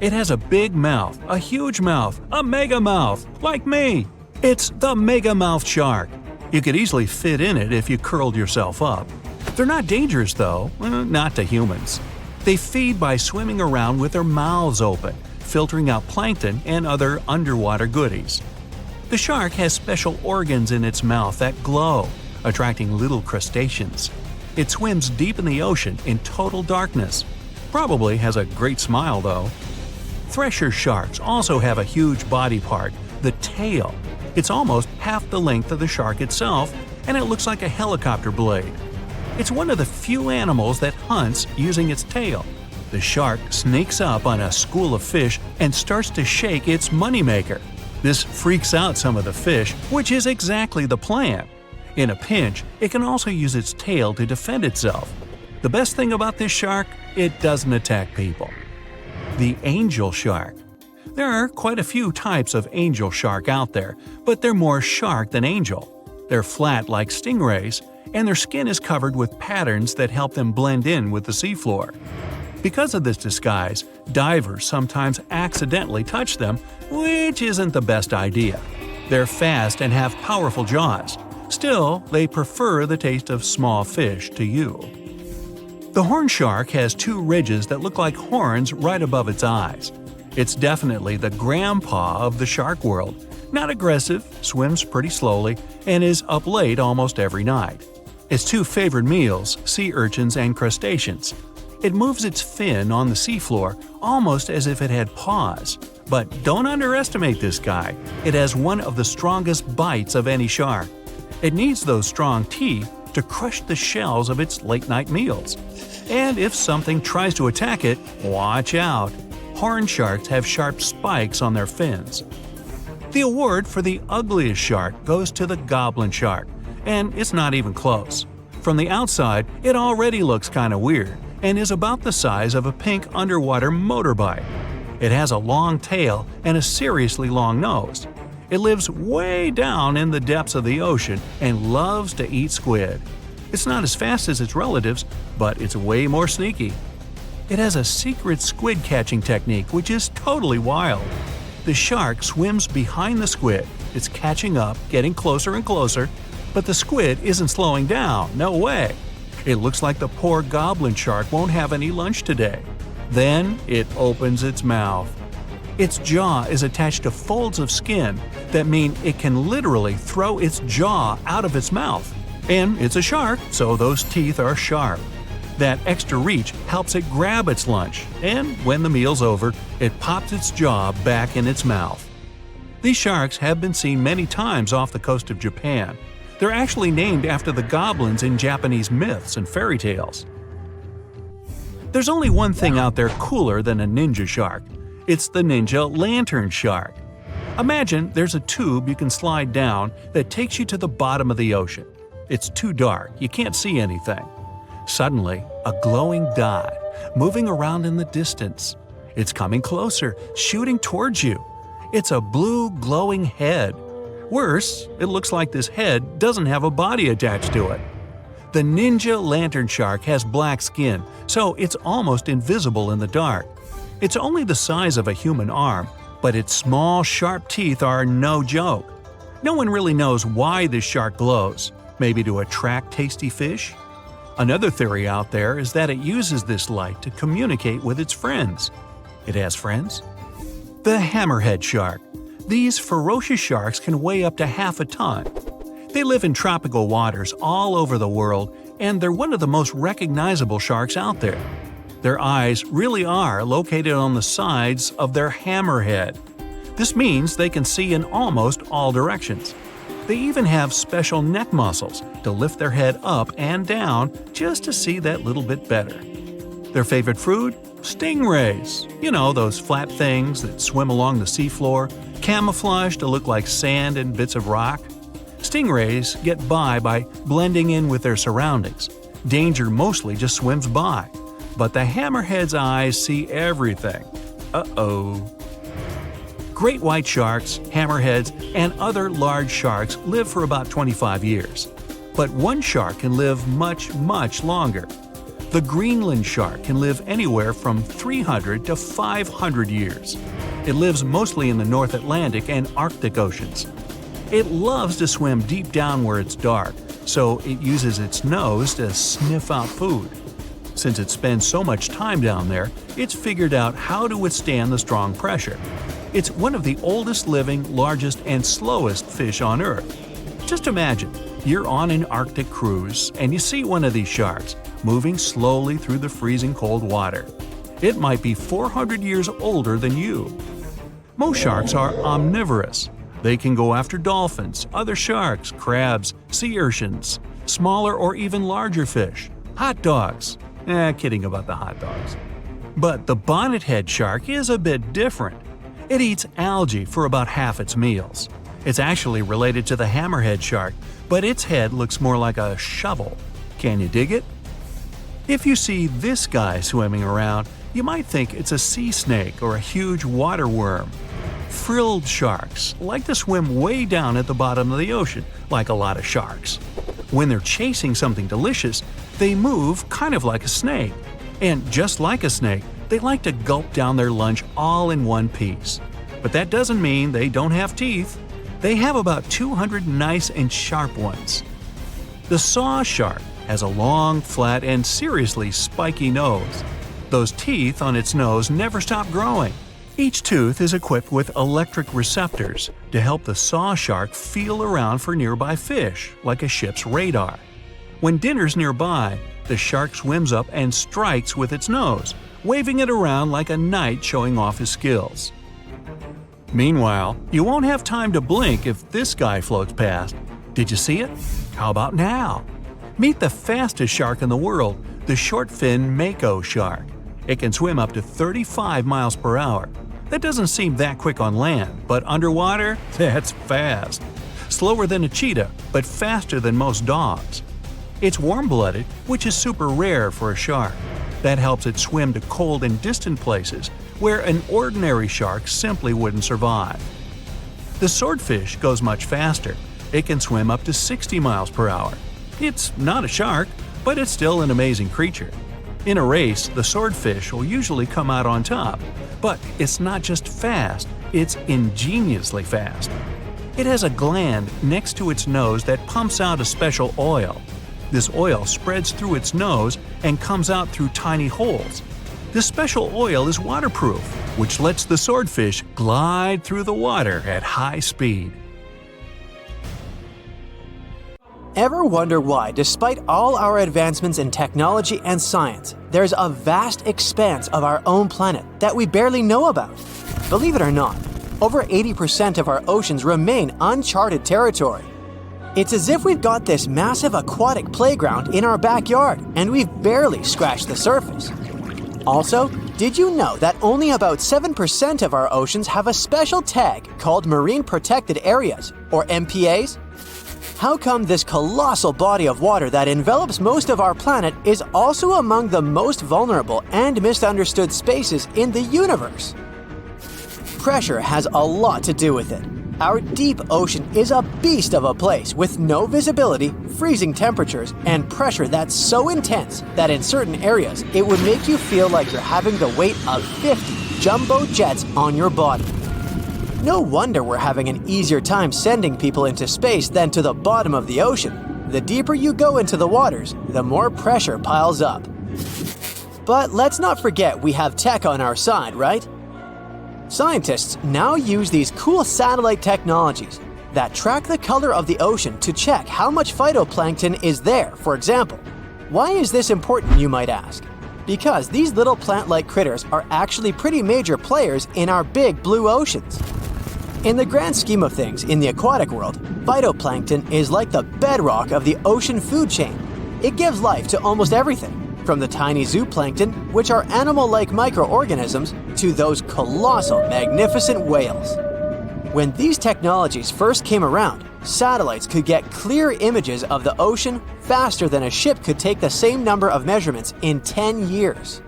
It has a big mouth, a huge mouth, a mega mouth, like me. It's the mega mouth shark. You could easily fit in it if you curled yourself up. They're not dangerous though, not to humans. They feed by swimming around with their mouths open, filtering out plankton and other underwater goodies. The shark has special organs in its mouth that glow, attracting little crustaceans. It swims deep in the ocean in total darkness. Probably has a great smile though. Thresher sharks also have a huge body part, the tail. It's almost half the length of the shark itself, and it looks like a helicopter blade. It's one of the few animals that hunts using its tail. The shark sneaks up on a school of fish and starts to shake its moneymaker. This freaks out some of the fish, which is exactly the plan. In a pinch, it can also use its tail to defend itself. The best thing about this shark, it doesn't attack people. The angel shark. There are quite a few types of angel shark out there, but they're more shark than angel. They're flat like stingrays, and their skin is covered with patterns that help them blend in with the seafloor. Because of this disguise, divers sometimes accidentally touch them, which isn't the best idea. They're fast and have powerful jaws. Still, they prefer the taste of small fish to you. The horn shark has 2 ridges that look like horns right above its eyes. It's definitely the grandpa of the shark world. Not aggressive, swims pretty slowly, and is up late almost every night. Its 2 favorite meals, sea urchins and crustaceans. It moves its fin on the seafloor almost as if it had paws. But don't underestimate this guy. It has one of the strongest bites of any shark. It needs those strong teeth to crush the shells of its late-night meals. And if something tries to attack it, watch out. Horned sharks have sharp spikes on their fins. The award for the ugliest shark goes to the goblin shark, and it's not even close. From the outside, it already looks kinda weird and is about the size of a pink underwater motorbike. It has a long tail and a seriously long nose. It lives way down in the depths of the ocean and loves to eat squid. It's not as fast as its relatives, but it's way more sneaky. It has a secret squid catching technique which is totally wild. The shark swims behind the squid. It's catching up, getting closer and closer, but the squid isn't slowing down, no way. It looks like the poor goblin shark won't have any lunch today. Then it opens its mouth. Its jaw is attached to folds of skin that mean it can literally throw its jaw out of its mouth. And it's a shark, so those teeth are sharp. That extra reach helps it grab its lunch, and when the meal's over, it pops its jaw back in its mouth. These sharks have been seen many times off the coast of Japan. They're actually named after the goblins in Japanese myths and fairy tales. There's only one thing out there cooler than a ninja shark. It's the ninja lantern shark. Imagine there's a tube you can slide down that takes you to the bottom of the ocean. It's too dark, you can't see anything. Suddenly, a glowing dot, moving around in the distance. It's coming closer, shooting towards you. It's a blue glowing head. Worse, it looks like this head doesn't have a body attached to it. The ninja lantern shark has black skin, so it's almost invisible in the dark. It's only the size of a human arm, but its small, sharp teeth are no joke. No one really knows why this shark glows. Maybe to attract tasty fish? Another theory out there is that it uses this light to communicate with its friends. It has friends? The hammerhead shark. These ferocious sharks can weigh up to half a ton. They live in tropical waters all over the world, and they're one of the most recognizable sharks out there. Their eyes really are located on the sides of their hammerhead. This means they can see in almost all directions. They even have special neck muscles to lift their head up and down just to see that little bit better. Their favorite food? Stingrays. You know, those flat things that swim along the seafloor, camouflaged to look like sand and bits of rock. Stingrays get by blending in with their surroundings. Danger mostly just swims by. But the hammerhead's eyes see everything. Uh-oh. Great white sharks, hammerheads, and other large sharks live for about 25 years. But one shark can live much, much longer. The Greenland shark can live anywhere from 300 to 500 years. It lives mostly in the North Atlantic and Arctic oceans. It loves to swim deep down where it's dark, so it uses its nose to sniff out food. Since it spends so much time down there, it's figured out how to withstand the strong pressure. It's one of the oldest living, largest, and slowest fish on Earth. Just imagine, you're on an Arctic cruise and you see one of these sharks moving slowly through the freezing cold water. It might be 400 years older than you. Most sharks are omnivorous. They can go after dolphins, other sharks, crabs, sea urchins, smaller or even larger fish, hot dogs. Kidding about the hot dogs. But the bonnethead shark is a bit different. It eats algae for about half its meals. It's actually related to the hammerhead shark, but its head looks more like a shovel. Can you dig it? If you see this guy swimming around, you might think it's a sea snake or a huge water worm. Frilled sharks like to swim way down at the bottom of the ocean, like a lot of sharks. When they're chasing something delicious, they move kind of like a snake. And just like a snake, they like to gulp down their lunch all in one piece. But that doesn't mean they don't have teeth. They have about 200 nice and sharp ones. The saw shark has a long, flat, and seriously spiky nose. Those teeth on its nose never stop growing. Each tooth is equipped with electric receptors to help the saw shark feel around for nearby fish, like a ship's radar. When dinner's nearby, the shark swims up and strikes with its nose, waving it around like a knight showing off his skills. Meanwhile, you won't have time to blink if this guy floats past. Did you see it? How about now? Meet the fastest shark in the world, the short-fin mako shark. It can swim up to 35 miles per hour. That doesn't seem that quick on land, but underwater, that's fast. Slower than a cheetah, but faster than most dogs. It's warm-blooded, which is super rare for a shark. That helps it swim to cold and distant places where an ordinary shark simply wouldn't survive. The swordfish goes much faster. It can swim up to 60 miles per hour. It's not a shark, but it's still an amazing creature. In a race, the swordfish will usually come out on top, but it's not just fast, it's ingeniously fast. It has a gland next to its nose that pumps out a special oil. This oil spreads through its nose and comes out through tiny holes. This special oil is waterproof, which lets the swordfish glide through the water at high speed. Ever wonder why, despite all our advancements in technology and science, there's a vast expanse of our own planet that we barely know about? Believe it or not, over 80% of our oceans remain uncharted territory. It's as if we've got this massive aquatic playground in our backyard and we've barely scratched the surface. Also, did you know that only about 7% of our oceans have a special tag called Marine Protected Areas, or MPAs? How come this colossal body of water that envelops most of our planet is also among the most vulnerable and misunderstood spaces in the universe? Pressure has a lot to do with it. Our deep ocean is a beast of a place with no visibility, freezing temperatures, and pressure that's so intense that in certain areas it would make you feel like you're having the weight of 50 jumbo jets on your body. No wonder we're having an easier time sending people into space than to the bottom of the ocean. The deeper you go into the waters, the more pressure piles up. But let's not forget we have tech on our side, right? Scientists now use these cool satellite technologies that track the color of the ocean to check how much phytoplankton is there, for example. Why is this important, you might ask? Because these little plant-like critters are actually pretty major players in our big blue oceans. In the grand scheme of things in the aquatic world, phytoplankton is like the bedrock of the ocean food chain. It gives life to almost everything, from the tiny zooplankton, which are animal-like microorganisms, to those colossal, magnificent whales. When these technologies first came around, satellites could get clear images of the ocean faster than a ship could take the same number of measurements in 10 years.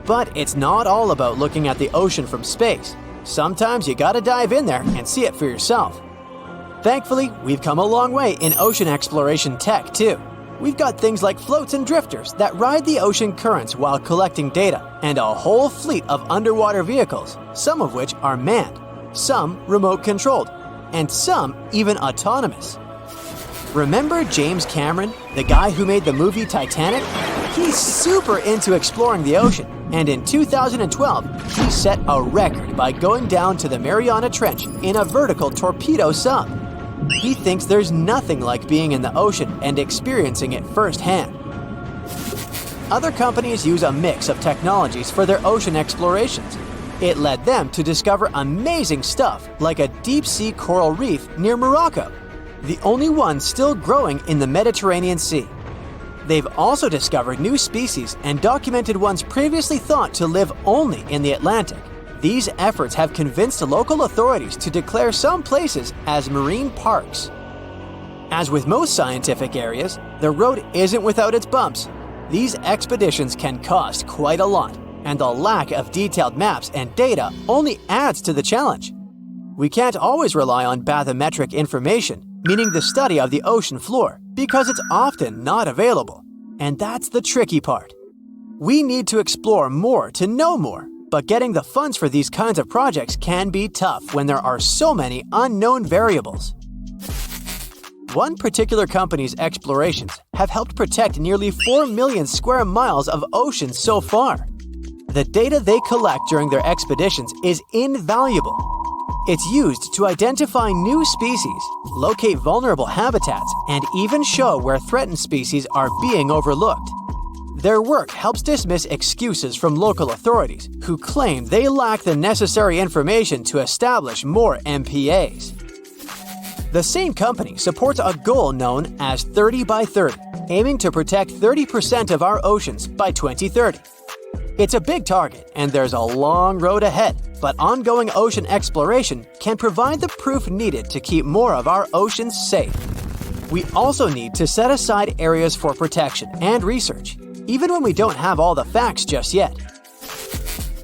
But it's not all about looking at the ocean from space. Sometimes you gotta dive in there and see it for yourself. Thankfully, we've come a long way in ocean exploration tech too. We've got things like floats and drifters that ride the ocean currents while collecting data, and a whole fleet of underwater vehicles, some of which are manned, some remote-controlled, and some even autonomous. Remember James Cameron, the guy who made the movie Titanic? He's super into exploring the ocean, and in 2012, he set a record by going down to the Mariana Trench in a vertical torpedo sub. He thinks there's nothing like being in the ocean and experiencing it firsthand. Other companies use a mix of technologies for their ocean explorations. It led them to discover amazing stuff like a deep-sea coral reef near Morocco, the only one still growing in the Mediterranean Sea. They've also discovered new species and documented ones previously thought to live only in the Atlantic. These efforts have convinced local authorities to declare some places as marine parks. As with most scientific areas, the road isn't without its bumps. These expeditions can cost quite a lot, and the lack of detailed maps and data only adds to the challenge. We can't always rely on bathymetric information, meaning the study of the ocean floor, because it's often not available. And that's the tricky part. We need to explore more to know more. But getting the funds for these kinds of projects can be tough when there are so many unknown variables. One particular company's explorations have helped protect nearly 4 million square miles of ocean so far. The data they collect during their expeditions is invaluable. It's used to identify new species, locate vulnerable habitats, and even show where threatened species are being overlooked. Their work helps dismiss excuses from local authorities who claim they lack the necessary information to establish more MPAs. The same company supports a goal known as 30 by 30, aiming to protect 30% of our oceans by 2030. It's a big target, and there's a long road ahead, but ongoing ocean exploration can provide the proof needed to keep more of our oceans safe. We also need to set aside areas for protection and research, even when we don't have all the facts just yet.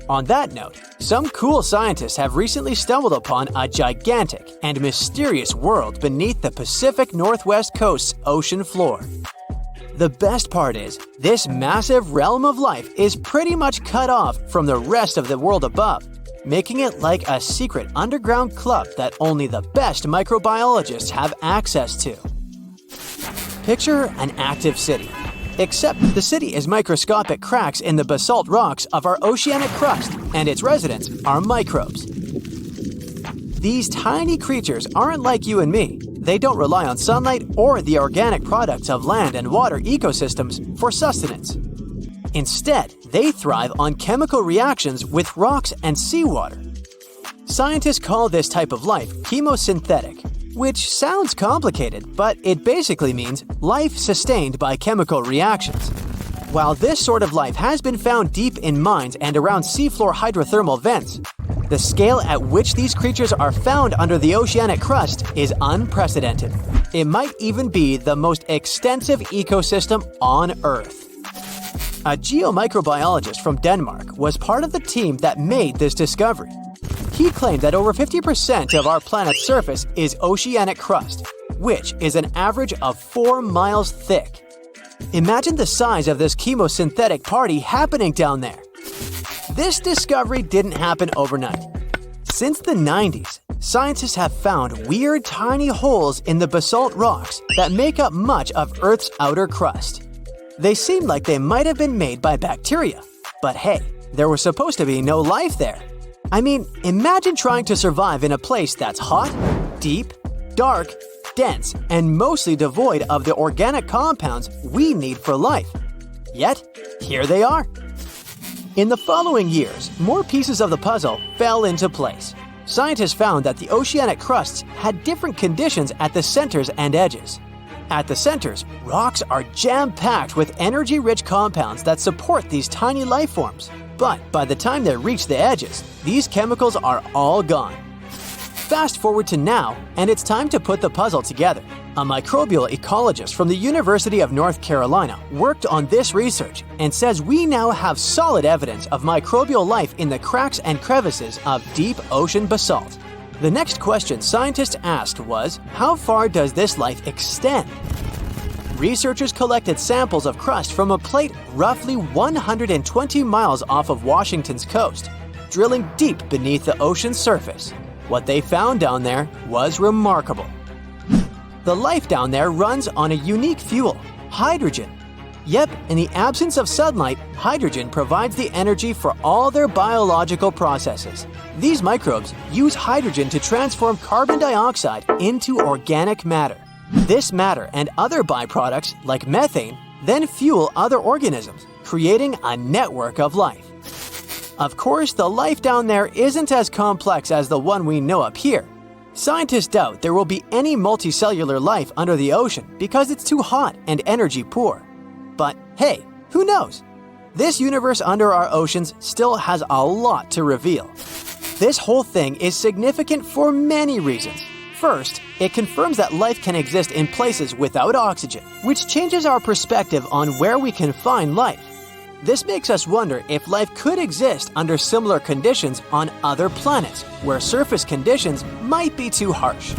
On that note, some cool scientists have recently stumbled upon a gigantic and mysterious world beneath the Pacific Northwest coast's ocean floor. The best part is, this massive realm of life is pretty much cut off from the rest of the world above, making it like a secret underground club that only the best microbiologists have access to. Picture an active city, except the city is microscopic cracks in the basalt rocks of our oceanic crust, and its residents are microbes. These tiny creatures aren't like you and me. They don't rely on sunlight or the organic products of land and water ecosystems for sustenance. Instead, they thrive on chemical reactions with rocks and seawater. Scientists call this type of life chemosynthetic, which sounds complicated, but it basically means life sustained by chemical reactions. While this sort of life has been found deep in mines and around seafloor hydrothermal vents, the scale at which these creatures are found under the oceanic crust is unprecedented. It might even be the most extensive ecosystem on Earth. A geomicrobiologist from Denmark was part of the team that made this discovery. He claimed that over 50% of our planet's surface is oceanic crust, which is an average of 4 miles thick. Imagine the size of this chemosynthetic party happening down there. This discovery didn't happen overnight. Since the 90s, scientists have found weird tiny holes in the basalt rocks that make up much of Earth's outer crust. They seem like they might have been made by bacteria, but hey, there was supposed to be no life there. I mean, imagine trying to survive in a place that's hot, deep, dark, dense, and mostly devoid of the organic compounds we need for life. Yet, here they are. In the following years, more pieces of the puzzle fell into place. Scientists found that the oceanic crusts had different conditions at the centers and edges. At the centers, rocks are jam-packed with energy-rich compounds that support these tiny life forms. But by the time they reach the edges, these chemicals are all gone. Fast forward to now, and it's time to put the puzzle together. A microbial ecologist from the University of North Carolina worked on this research and says we now have solid evidence of microbial life in the cracks and crevices of deep ocean basalt. The next question scientists asked was, how far does this life extend? Researchers collected samples of crust from a plate roughly 120 miles off of Washington's coast, drilling deep beneath the ocean's surface. What they found down there was remarkable. The life down there runs on a unique fuel, hydrogen. Yep, in the absence of sunlight, hydrogen provides the energy for all their biological processes. These microbes use hydrogen to transform carbon dioxide into organic matter. This matter and other byproducts, like methane, then fuel other organisms, creating a network of life. Of course, the life down there isn't as complex as the one we know up here. Scientists doubt there will be any multicellular life under the ocean because it's too hot and energy poor. But hey, who knows? This universe under our oceans still has a lot to reveal. This whole thing is significant for many reasons. First, it confirms that life can exist in places without oxygen, which changes our perspective on where we can find life. This makes us wonder if life could exist under similar conditions on other planets, where surface conditions might be too harsh.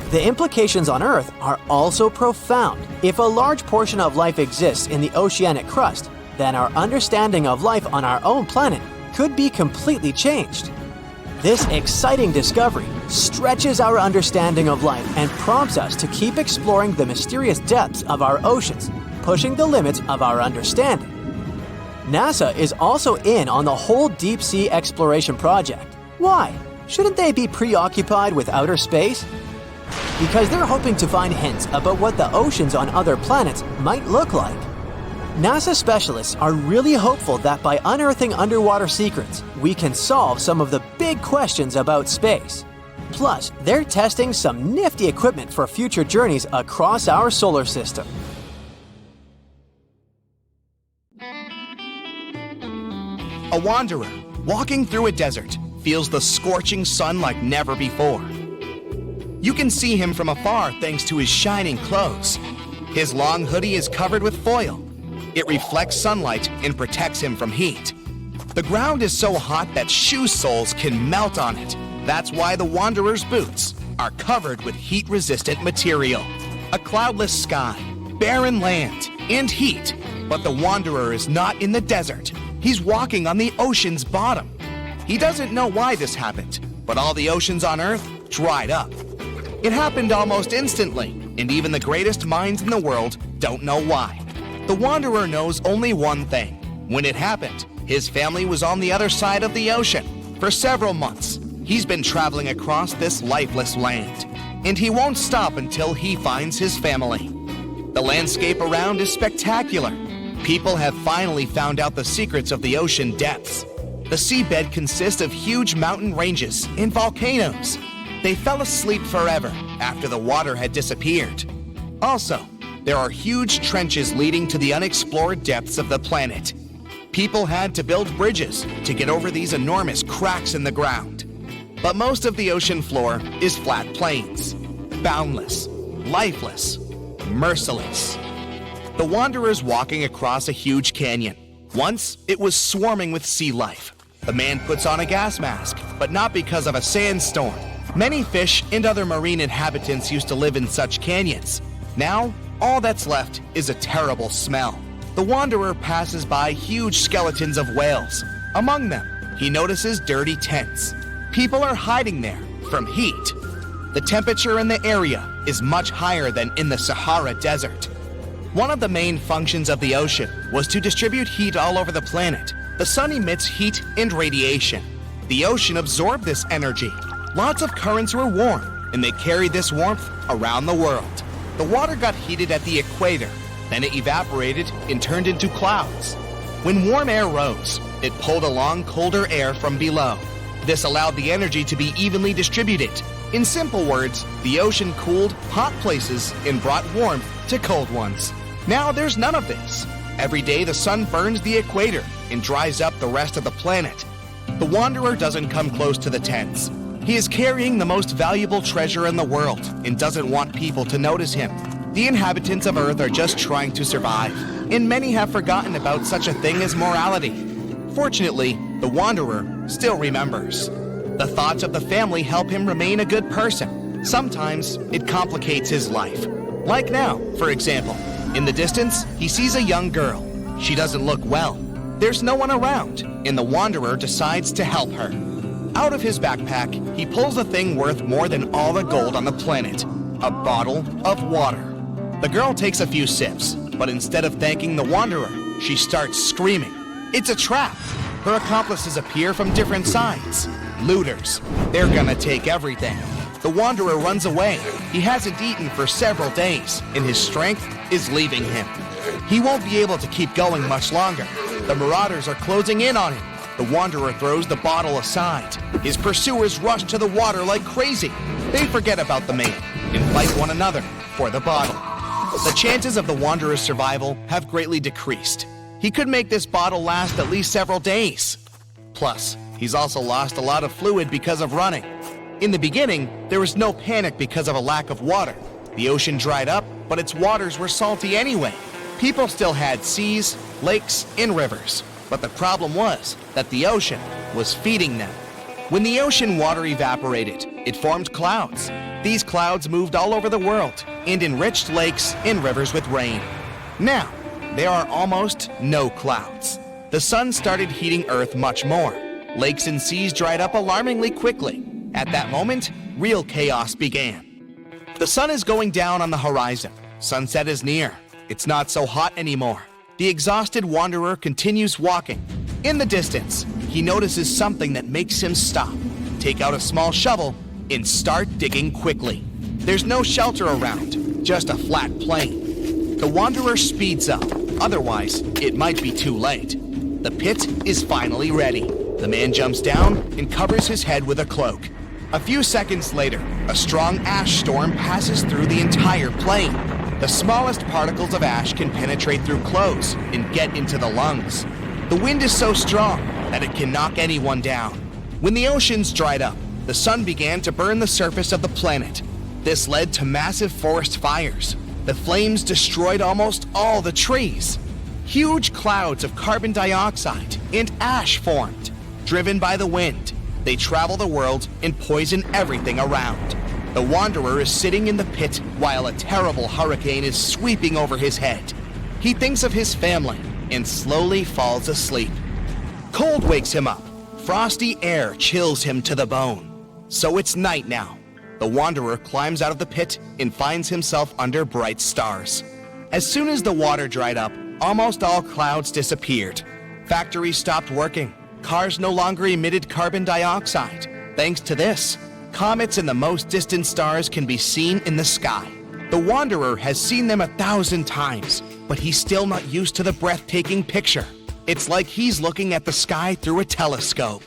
The implications on Earth are also profound. If a large portion of life exists in the oceanic crust, then our understanding of life on our own planet could be completely changed. This exciting discovery stretches our understanding of life and prompts us to keep exploring the mysterious depths of our oceans, pushing the limits of our understanding. NASA is also in on the whole deep sea exploration project. Why? Shouldn't they be preoccupied with outer space? Because they're hoping to find hints about what the oceans on other planets might look like. NASA specialists are really hopeful that by unearthing underwater secrets, we can solve some of the big questions about space. Plus, they're testing some nifty equipment for future journeys across our solar system. A wanderer walking through a desert feels the scorching sun like never before. You can see him from afar thanks to his shining clothes. His long hoodie is covered with foil. It reflects sunlight and protects him from heat. The ground is so hot that shoe soles can melt on it. That's why the wanderer's boots are covered with heat-resistant material. A cloudless sky, barren land, and heat. But the wanderer is not in the desert. He's walking on the ocean's bottom. He doesn't know why this happened, but all the oceans on Earth dried up. It happened almost instantly, and even the greatest minds in the world don't know why. The wanderer knows only one thing. When it happened, his family was on the other side of the ocean. For several months, he's been traveling across this lifeless land, and he won't stop until he finds his family. The landscape around is spectacular. People have finally found out the secrets of the ocean depths. The seabed consists of huge mountain ranges and volcanoes. They fell asleep forever after the water had disappeared. Also, there are huge trenches leading to the unexplored depths of the planet. People had to build bridges to get over these enormous cracks in the ground. But most of the ocean floor is flat plains, boundless, lifeless, merciless. The wanderer's walking across a huge canyon. Once, it was swarming with sea life. The man puts on a gas mask, but not because of a sandstorm. Many fish and other marine inhabitants used to live in such canyons. Now, all that's left is a terrible smell. The wanderer passes by huge skeletons of whales. Among them, he notices dirty tents. People are hiding there from heat. The temperature in the area is much higher than in the Sahara Desert. One of the main functions of the ocean was to distribute heat all over the planet. The sun emits heat and radiation. The ocean absorbed this energy. Lots of currents were warm, and they carried this warmth around the world. The water got heated at the equator, then it evaporated and turned into clouds. When warm air rose, it pulled along colder air from below. This allowed the energy to be evenly distributed. In simple words, the ocean cooled hot places and brought warmth to cold ones. Now there's none of this. Every day the sun burns the equator and dries up the rest of the planet. The wanderer doesn't come close to the tents. He is carrying the most valuable treasure in the world and doesn't want people to notice him. The inhabitants of Earth are just trying to survive, and many have forgotten about such a thing as morality. Fortunately, the wanderer still remembers. The thoughts of the family help him remain a good person. Sometimes it complicates his life. Like now, for example. In the distance, he sees a young girl. She doesn't look well. There's no one around, and the wanderer decides to help her. Out of his backpack, he pulls a thing worth more than all the gold on the planet, a bottle of water. The girl takes a few sips, but instead of thanking the wanderer, she starts screaming. It's a trap. Her accomplices appear from different sides. Looters. They're gonna take everything. The wanderer runs away. He hasn't eaten for several days, and his strength is leaving him. He won't be able to keep going much longer. The marauders are closing in on him. The wanderer throws the bottle aside. His pursuers rush to the water like crazy. They forget about the man and fight one another for the bottle. The chances of the wanderer's survival have greatly decreased. He could make this bottle last at least several days. Plus, he's also lost a lot of fluid because of running. In the beginning, there was no panic because of a lack of water. The ocean dried up, but its waters were salty anyway. People still had seas, lakes, and rivers. But the problem was that the ocean was feeding them. When the ocean water evaporated, it formed clouds. These clouds moved all over the world and enriched lakes and rivers with rain. Now, there are almost no clouds. The sun started heating Earth much more. Lakes and seas dried up alarmingly quickly. At that moment, real chaos began. The sun is going down on the horizon. Sunset is near. It's not so hot anymore. The exhausted wanderer continues walking. In the distance, he notices something that makes him stop. take out a small shovel, and start digging quickly. There's no shelter around, just a flat plain. The wanderer speeds up, otherwise it might be too late. The pit is finally ready. The man jumps down and covers his head with a cloak. A few seconds later, a strong ash storm passes through the entire plain. The smallest particles of ash can penetrate through clothes and get into the lungs. The wind is so strong that it can knock anyone down. When the oceans dried up, the sun began to burn the surface of the planet. This led to massive forest fires. The flames destroyed almost all the trees. Huge clouds of carbon dioxide and ash formed. Driven by the wind, they travel the world and poison everything around. The wanderer is sitting in the pit while a terrible hurricane is sweeping over his head. He thinks of his family and slowly falls asleep. Cold wakes him up. Frosty air chills him to the bone. So it's night now. The wanderer climbs out of the pit and finds himself under bright stars. As soon as the water dried up, almost all clouds disappeared. Factories stopped working. Cars no longer emitted carbon dioxide. Thanks to this, comets and the most distant stars can be seen in the sky. The wanderer has seen them 1,000 times, but he's still not used to the breathtaking picture. It's like he's looking at the sky through a telescope.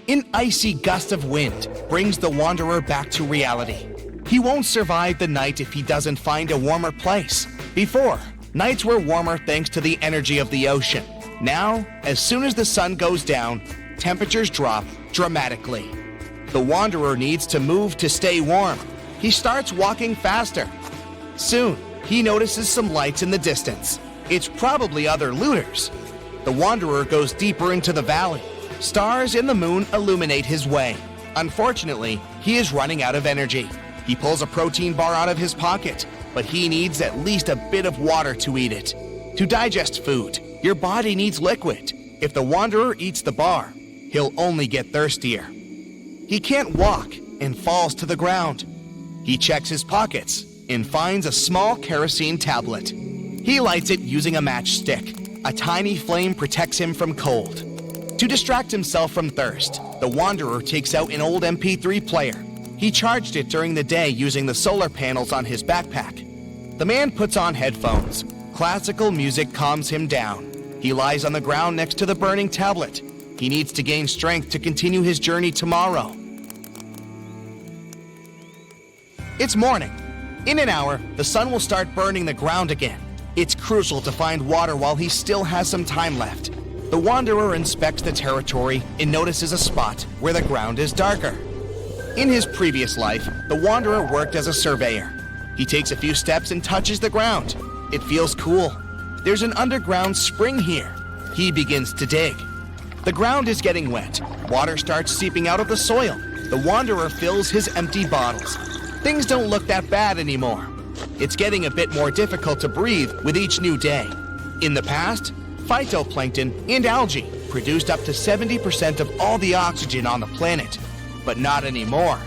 An icy gust of wind brings the wanderer back to reality. He won't survive the night if he doesn't find a warmer place. Before, nights were warmer thanks to the energy of the ocean. Now, as soon as the sun goes down, temperatures drop dramatically. The wanderer needs to move to stay warm. He starts walking faster. Soon, he notices some lights in the distance. It's probably other looters. The wanderer goes deeper into the valley. Stars and the moon illuminate his way. Unfortunately, he is running out of energy. He pulls a protein bar out of his pocket, but he needs at least a bit of water to eat it. To digest food, your body needs liquid. If the wanderer eats the bar, he'll only get thirstier. He can't walk and falls to the ground. He checks his pockets and finds a small kerosene tablet. He lights it using a matchstick. A tiny flame protects him from cold. To distract himself from thirst, the wanderer takes out an old MP3 player. He charged it during the day using the solar panels on his backpack. The man puts on headphones. Classical music calms him down. He lies on the ground next to the burning tablet. He needs to gain strength to continue his journey tomorrow. It's morning. In an hour, the sun will start burning the ground again. It's crucial to find water while he still has some time left. The wanderer inspects the territory and notices a spot where the ground is darker. In his previous life, the wanderer worked as a surveyor. He takes a few steps and touches the ground. It feels cool. There's an underground spring here. He begins to dig. The ground is getting wet. Water starts seeping out of the soil. The wanderer fills his empty bottles. Things don't look that bad anymore. It's getting a bit more difficult to breathe with each new day. In the past, phytoplankton and algae produced up to 70% of all the oxygen on the planet, but not anymore.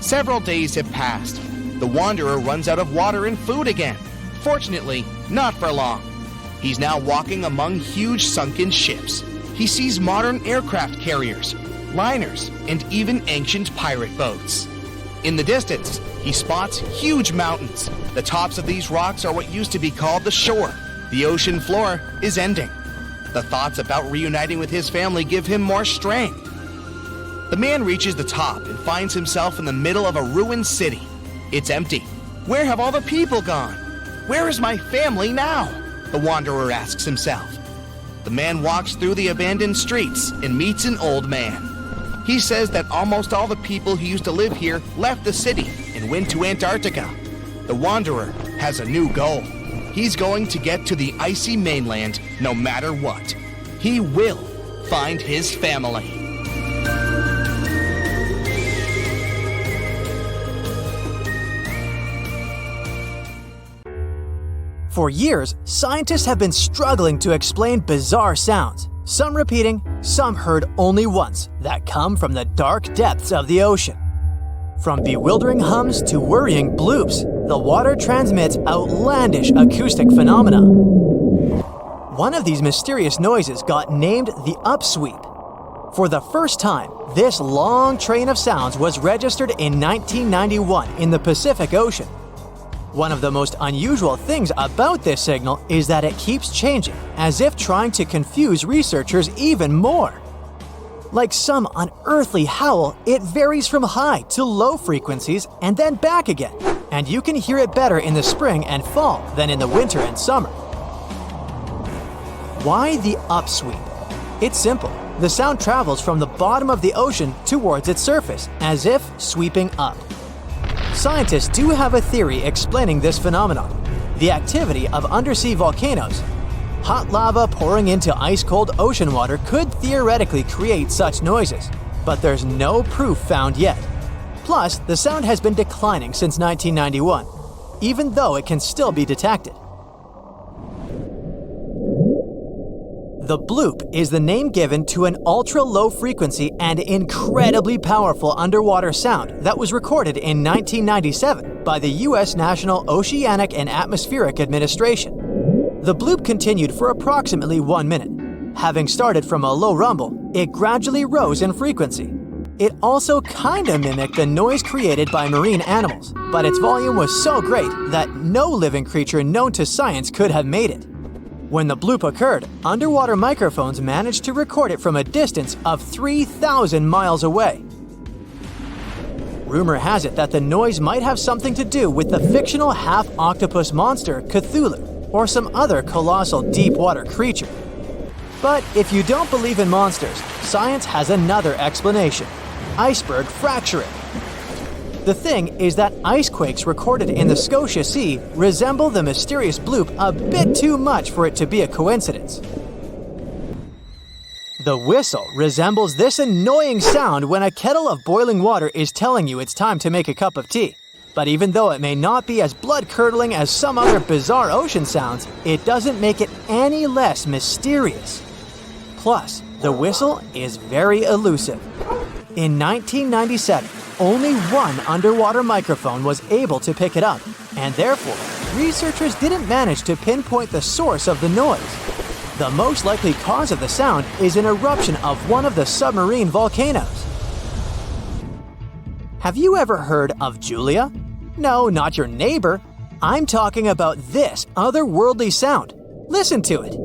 Several days have passed. The wanderer runs out of water and food again. Fortunately, not for long. He's now walking among huge sunken ships. He sees modern aircraft carriers, liners, and even ancient pirate boats. In the distance, he spots huge mountains. The tops of these rocks are what used to be called the shore. The ocean floor is ending. The thoughts about reuniting with his family give him more strength. The man reaches the top and finds himself in the middle of a ruined city. It's empty. Where have all the people gone? Where is my family now? The wanderer asks himself. The man walks through the abandoned streets and meets an old man. He says that almost all the people who used to live here left the city and went to Antarctica. The wanderer has a new goal. He's going to get to the icy mainland no matter what. He will find his family. For years, scientists have been struggling to explain bizarre sounds, some repeating, some heard only once, that come from the dark depths of the ocean. From bewildering hums to worrying bloops, the water transmits outlandish acoustic phenomena. One of these mysterious noises got named the upsweep. For the first time, this long train of sounds was registered in 1991 in the Pacific Ocean. One of the most unusual things about this signal is that it keeps changing, as if trying to confuse researchers even more. Like some unearthly howl, it varies from high to low frequencies and then back again, and you can hear it better in the spring and fall than in the winter and summer. Why the upsweep? It's simple. The sound travels from the bottom of the ocean towards its surface, as if sweeping up. Scientists do have a theory explaining this phenomenon: the activity of undersea volcanoes. Hot lava pouring into ice-cold ocean water could theoretically create such noises, but there's no proof found yet. Plus, the sound has been declining since 1991, even though it can still be detected. The bloop is the name given to an ultra-low frequency and incredibly powerful underwater sound that was recorded in 1997 by the U.S. National Oceanic and Atmospheric Administration. The bloop continued for approximately 1 minute. Having started from a low rumble, it gradually rose in frequency. It also kinda mimicked the noise created by marine animals, but its volume was so great that no living creature known to science could have made it. When the bloop occurred, underwater microphones managed to record it from a distance of 3,000 miles away. Rumor has it that the noise might have something to do with the fictional half-octopus monster Cthulhu, or some other colossal deep-water creature. But if you don't believe in monsters, science has another explanation: iceberg fracturing. The thing is that ice quakes recorded in the Scotia Sea resemble the mysterious bloop a bit too much for it to be a coincidence. The whistle resembles this annoying sound when a kettle of boiling water is telling you it's time to make a cup of tea. But even though it may not be as blood-curdling as some other bizarre ocean sounds, it doesn't make it any less mysterious. Plus, the whistle is very elusive. In 1997, only one underwater microphone was able to pick it up, and therefore, researchers didn't manage to pinpoint the source of the noise. The most likely cause of the sound is an eruption of one of the submarine volcanoes. Have you ever heard of Julia? No, not your neighbor. I'm talking about this otherworldly sound. Listen to it.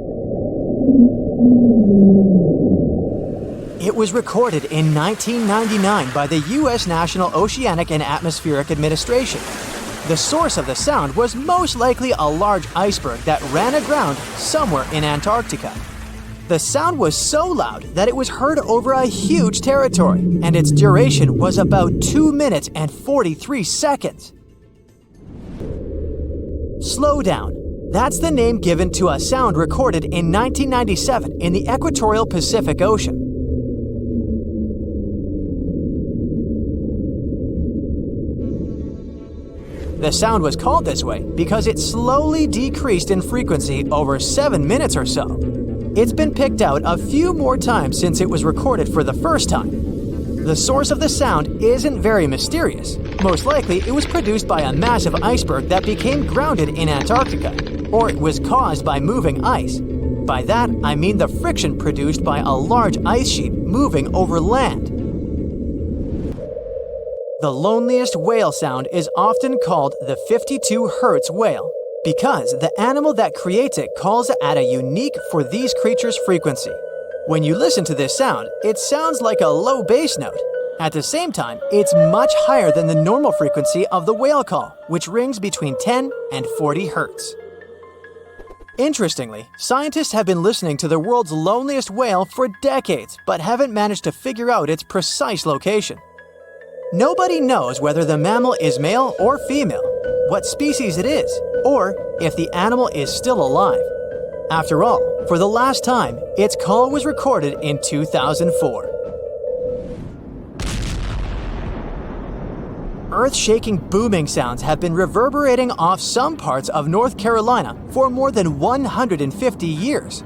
It was recorded in 1999 by the U.S. National Oceanic and Atmospheric Administration. The source of the sound was most likely a large iceberg that ran aground somewhere in Antarctica. The sound was so loud that it was heard over a huge territory, and its duration was about 2 minutes and 43 seconds. Slow down. That's the name given to a sound recorded in 1997 in the equatorial Pacific Ocean. The sound was called this way because it slowly decreased in frequency over 7 minutes or so. It's been picked out a few more times since it was recorded for the first time. The source of the sound isn't very mysterious. Most likely, it was produced by a massive iceberg that became grounded in Antarctica, or it was caused by moving ice. By that, I mean the friction produced by a large ice sheet moving over land. The loneliest whale sound is often called the 52 Hz whale because the animal that creates it calls at a unique for these creatures frequency. When you listen to this sound, it sounds like a low bass note. At the same time, it's much higher than the normal frequency of the whale call, which rings between 10 and 40 Hz. Interestingly, scientists have been listening to the world's loneliest whale for decades, but haven't managed to figure out its precise location. Nobody knows whether the mammal is male or female, what species it is, or if the animal is still alive. After all, for the last time, its call was recorded in 2004. Earth-shaking booming sounds have been reverberating off some parts of North Carolina for more than 150 years.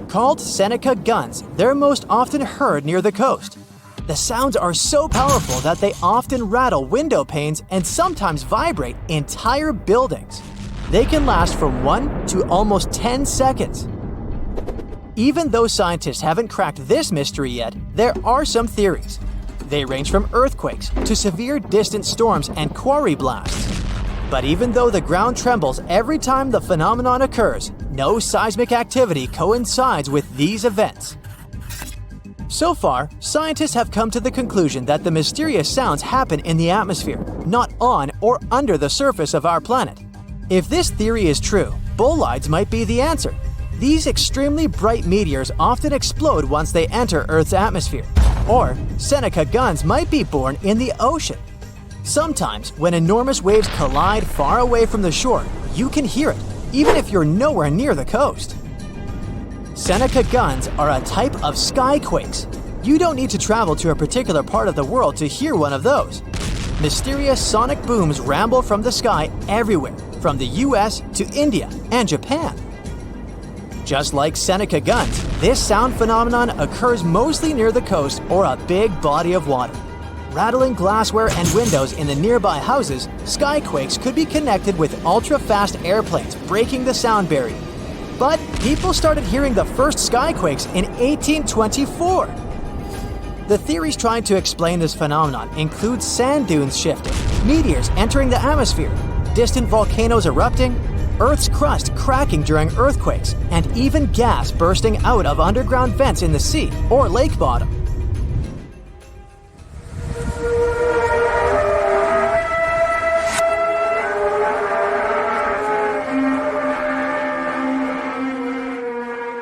Called Seneca guns, they're most often heard near the coast. The sounds are so powerful that they often rattle window panes and sometimes vibrate entire buildings. They can last from 1 to almost 10 seconds. Even though scientists haven't cracked this mystery yet, there are some theories. They range from earthquakes to severe distant storms and quarry blasts. But even though the ground trembles every time the phenomenon occurs, no seismic activity coincides with these events. So far, scientists have come to the conclusion that the mysterious sounds happen in the atmosphere, not on or under the surface of our planet. If this theory is true, bolides might be the answer. These extremely bright meteors often explode once they enter Earth's atmosphere. Or Seneca guns might be born in the ocean. Sometimes, when enormous waves collide far away from the shore, you can hear it, even if you're nowhere near the coast. Seneca guns are a type of skyquakes. You don't need to travel to a particular part of the world to hear one of those. Mysterious sonic booms ramble from the sky everywhere, from the US to India and Japan. Just like Seneca guns, this sound phenomenon occurs mostly near the coast or a big body of water. Rattling glassware and windows in the nearby houses, skyquakes could be connected with ultra-fast airplanes breaking the sound barrier. But people started hearing the first skyquakes in 1824. The theories trying to explain this phenomenon include sand dunes shifting, meteors entering the atmosphere, distant volcanoes erupting, Earth's crust cracking during earthquakes, and even gas bursting out of underground vents in the sea or lake bottom.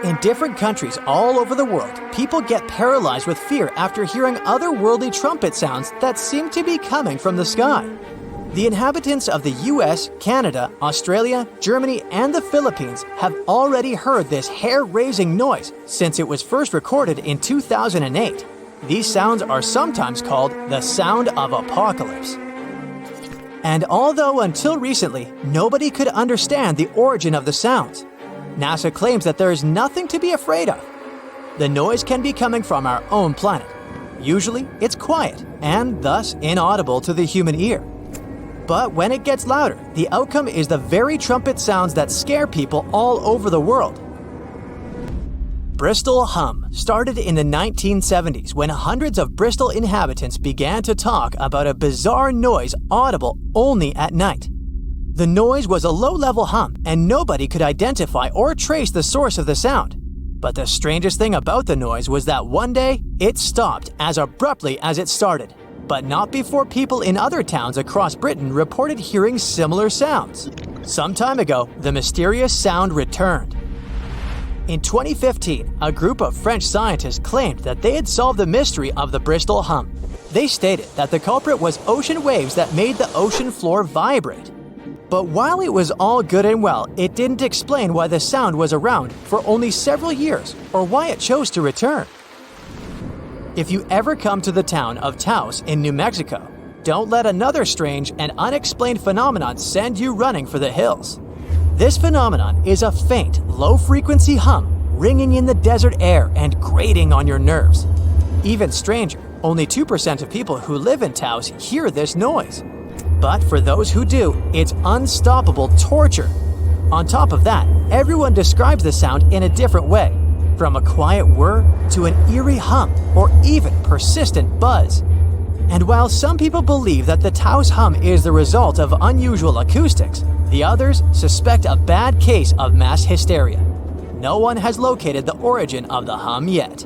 In different countries all over the world, people get paralyzed with fear after hearing otherworldly trumpet sounds that seem to be coming from the sky. The inhabitants of the US, Canada, Australia, Germany, and the Philippines have already heard this hair-raising noise since it was first recorded in 2008. These sounds are sometimes called the sound of apocalypse. And although until recently, nobody could understand the origin of the sounds, NASA claims that there is nothing to be afraid of. The noise can be coming from our own planet. Usually, it's quiet and thus inaudible to the human ear. But when it gets louder, the outcome is the very trumpet sounds that scare people all over the world. Bristol Hum started in the 1970s when hundreds of Bristol inhabitants began to talk about a bizarre noise audible only at night. The noise was a low-level hum, and nobody could identify or trace the source of the sound. But the strangest thing about the noise was that one day, it stopped as abruptly as it started. But not before people in other towns across Britain reported hearing similar sounds. Some time ago, the mysterious sound returned. In 2015, a group of French scientists claimed that they had solved the mystery of the Bristol Hum. They stated that the culprit was ocean waves that made the ocean floor vibrate. But while it was all good and well, it didn't explain why the sound was around for only several years or why it chose to return. If you ever come to the town of Taos in New Mexico, don't let another strange and unexplained phenomenon send you running for the hills. This phenomenon is a faint, low-frequency hum ringing in the desert air and grating on your nerves. Even stranger, only 2% of people who live in Taos hear this noise. But for those who do, it's unstoppable torture. On top of that, everyone describes the sound in a different way, from a quiet whir to an eerie hum or even persistent buzz. And while some people believe that the Taos hum is the result of unusual acoustics, the others suspect a bad case of mass hysteria. No one has located the origin of the hum yet.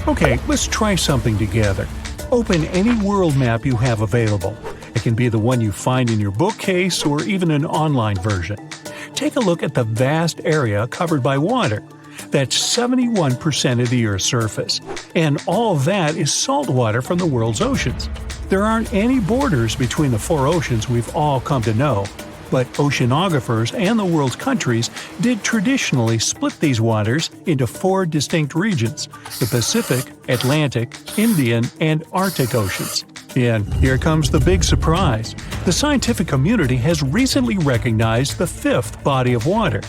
Okay, let's try something together. Open any world map you have available. It can be the one you find in your bookcase or even an online version. Take a look at the vast area covered by water. That's 71% of the Earth's surface. And all that is salt water from the world's oceans. There aren't any borders between the four oceans we've all come to know. But oceanographers and the world's countries did traditionally split these waters into four distinct regions: the Pacific, Atlantic, Indian, and Arctic Oceans. And here comes the big surprise. The scientific community has recently recognized the fifth body of water.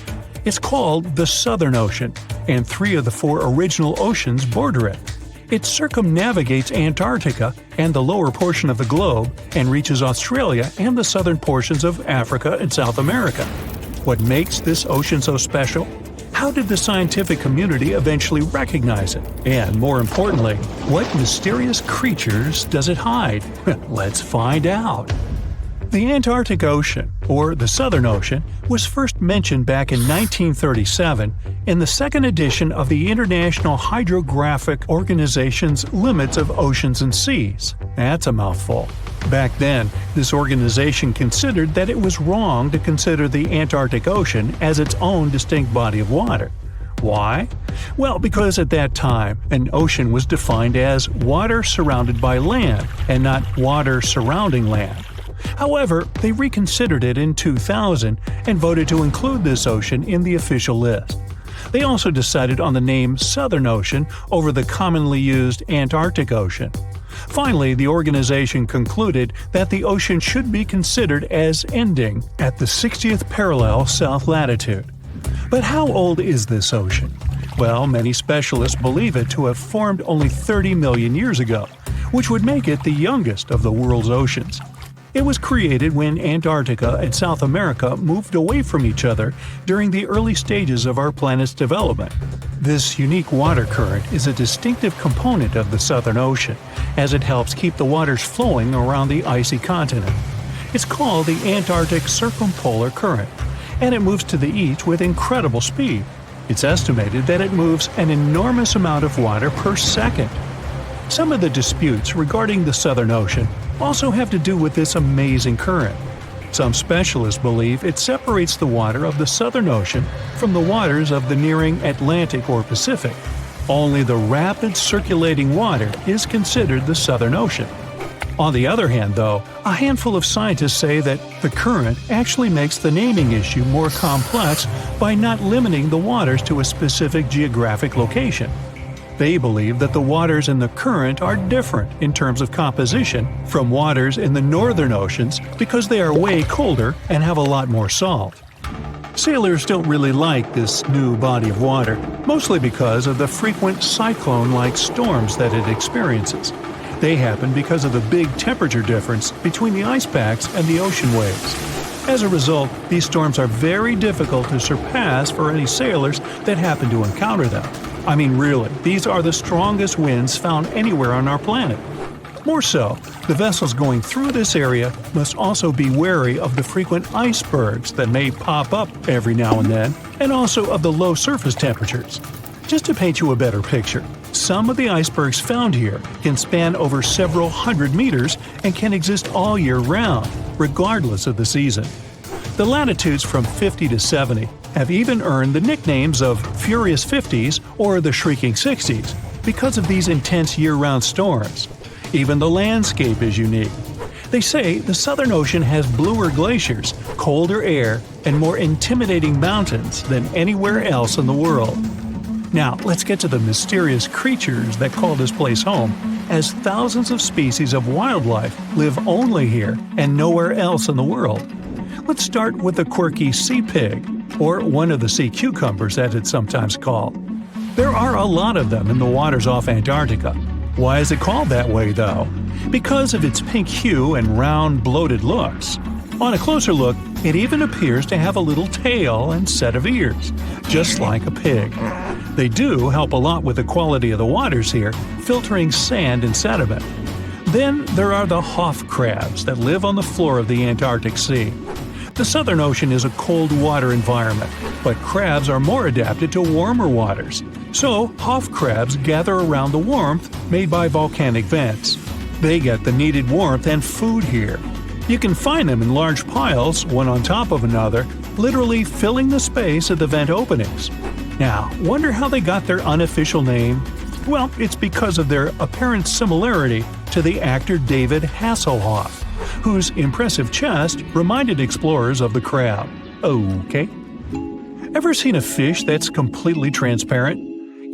It's called the Southern Ocean, and 3 of the 4 original oceans border it. It circumnavigates Antarctica and the lower portion of the globe and reaches Australia and the southern portions of Africa and South America. What makes this ocean so special? How did the scientific community eventually recognize it? And more importantly, what mysterious creatures does it hide? Let's find out. The Antarctic Ocean, or the Southern Ocean, was first mentioned back in 1937 in the second edition of the International Hydrographic Organization's Limits of Oceans and Seas. That's a mouthful. Back then, this organization considered that it was wrong to consider the Antarctic Ocean as its own distinct body of water. Why? Well, because at that time, an ocean was defined as water surrounded by land, and not water surrounding land. However, they reconsidered it in 2000 and voted to include this ocean in the official list. They also decided on the name Southern Ocean over the commonly used Antarctic Ocean. Finally, the organization concluded that the ocean should be considered as ending at the 60th parallel south latitude. But how old is this ocean? Well, many specialists believe it to have formed only 30 million years ago, which would make it the youngest of the world's oceans. It was created when Antarctica and South America moved away from each other during the early stages of our planet's development. This unique water current is a distinctive component of the Southern Ocean, as it helps keep the waters flowing around the icy continent. It's called the Antarctic Circumpolar Current, and it moves to the east with incredible speed. It's estimated that it moves an enormous amount of water per second. Some of the disputes regarding the Southern Ocean also have to do with this amazing current. Some specialists believe it separates the water of the Southern Ocean from the waters of the nearing Atlantic or Pacific. Only the rapid circulating water is considered the Southern Ocean. On the other hand, though, a handful of scientists say that the current actually makes the naming issue more complex by not limiting the waters to a specific geographic location. They believe that the waters in the current are different in terms of composition from waters in the northern oceans because they are way colder and have a lot more salt. Sailors don't really like this new body of water, mostly because of the frequent cyclone-like storms that it experiences. They happen because of the big temperature difference between the ice packs and the ocean waves. As a result, these storms are very difficult to surpass for any sailors that happen to encounter them. I mean, really, these are the strongest winds found anywhere on our planet. More so, the vessels going through this area must also be wary of the frequent icebergs that may pop up every now and then, and also of the low surface temperatures. Just to paint you a better picture, some of the icebergs found here can span over several hundred meters and can exist all year round, regardless of the season. The latitudes from 50 to 70 have even earned the nicknames of Furious 50s or the Shrieking 60s because of these intense year-round storms. Even the landscape is unique. They say the Southern Ocean has bluer glaciers, colder air, and more intimidating mountains than anywhere else in the world. Now, let's get to the mysterious creatures that call this place home, as thousands of species of wildlife live only here and nowhere else in the world. Let's start with the quirky sea pig, or one of the sea cucumbers as it's sometimes called. There are a lot of them in the waters off Antarctica. Why is it called that way, though? Because of its pink hue and round, bloated looks. On a closer look, it even appears to have a little tail and set of ears, just like a pig. They do help a lot with the quality of the waters here, filtering sand and sediment. Then there are the Hoff crabs that live on the floor of the Antarctic Sea. The Southern Ocean is a cold water environment, but crabs are more adapted to warmer waters. So, Hoff crabs gather around the warmth made by volcanic vents. They get the needed warmth and food here. You can find them in large piles, one on top of another, literally filling the space at the vent openings. Now, wonder how they got their unofficial name? Well, it's because of their apparent similarity to the actor David Hasselhoff, whose impressive chest reminded explorers of the crab. Okay. Ever seen a fish that's completely transparent?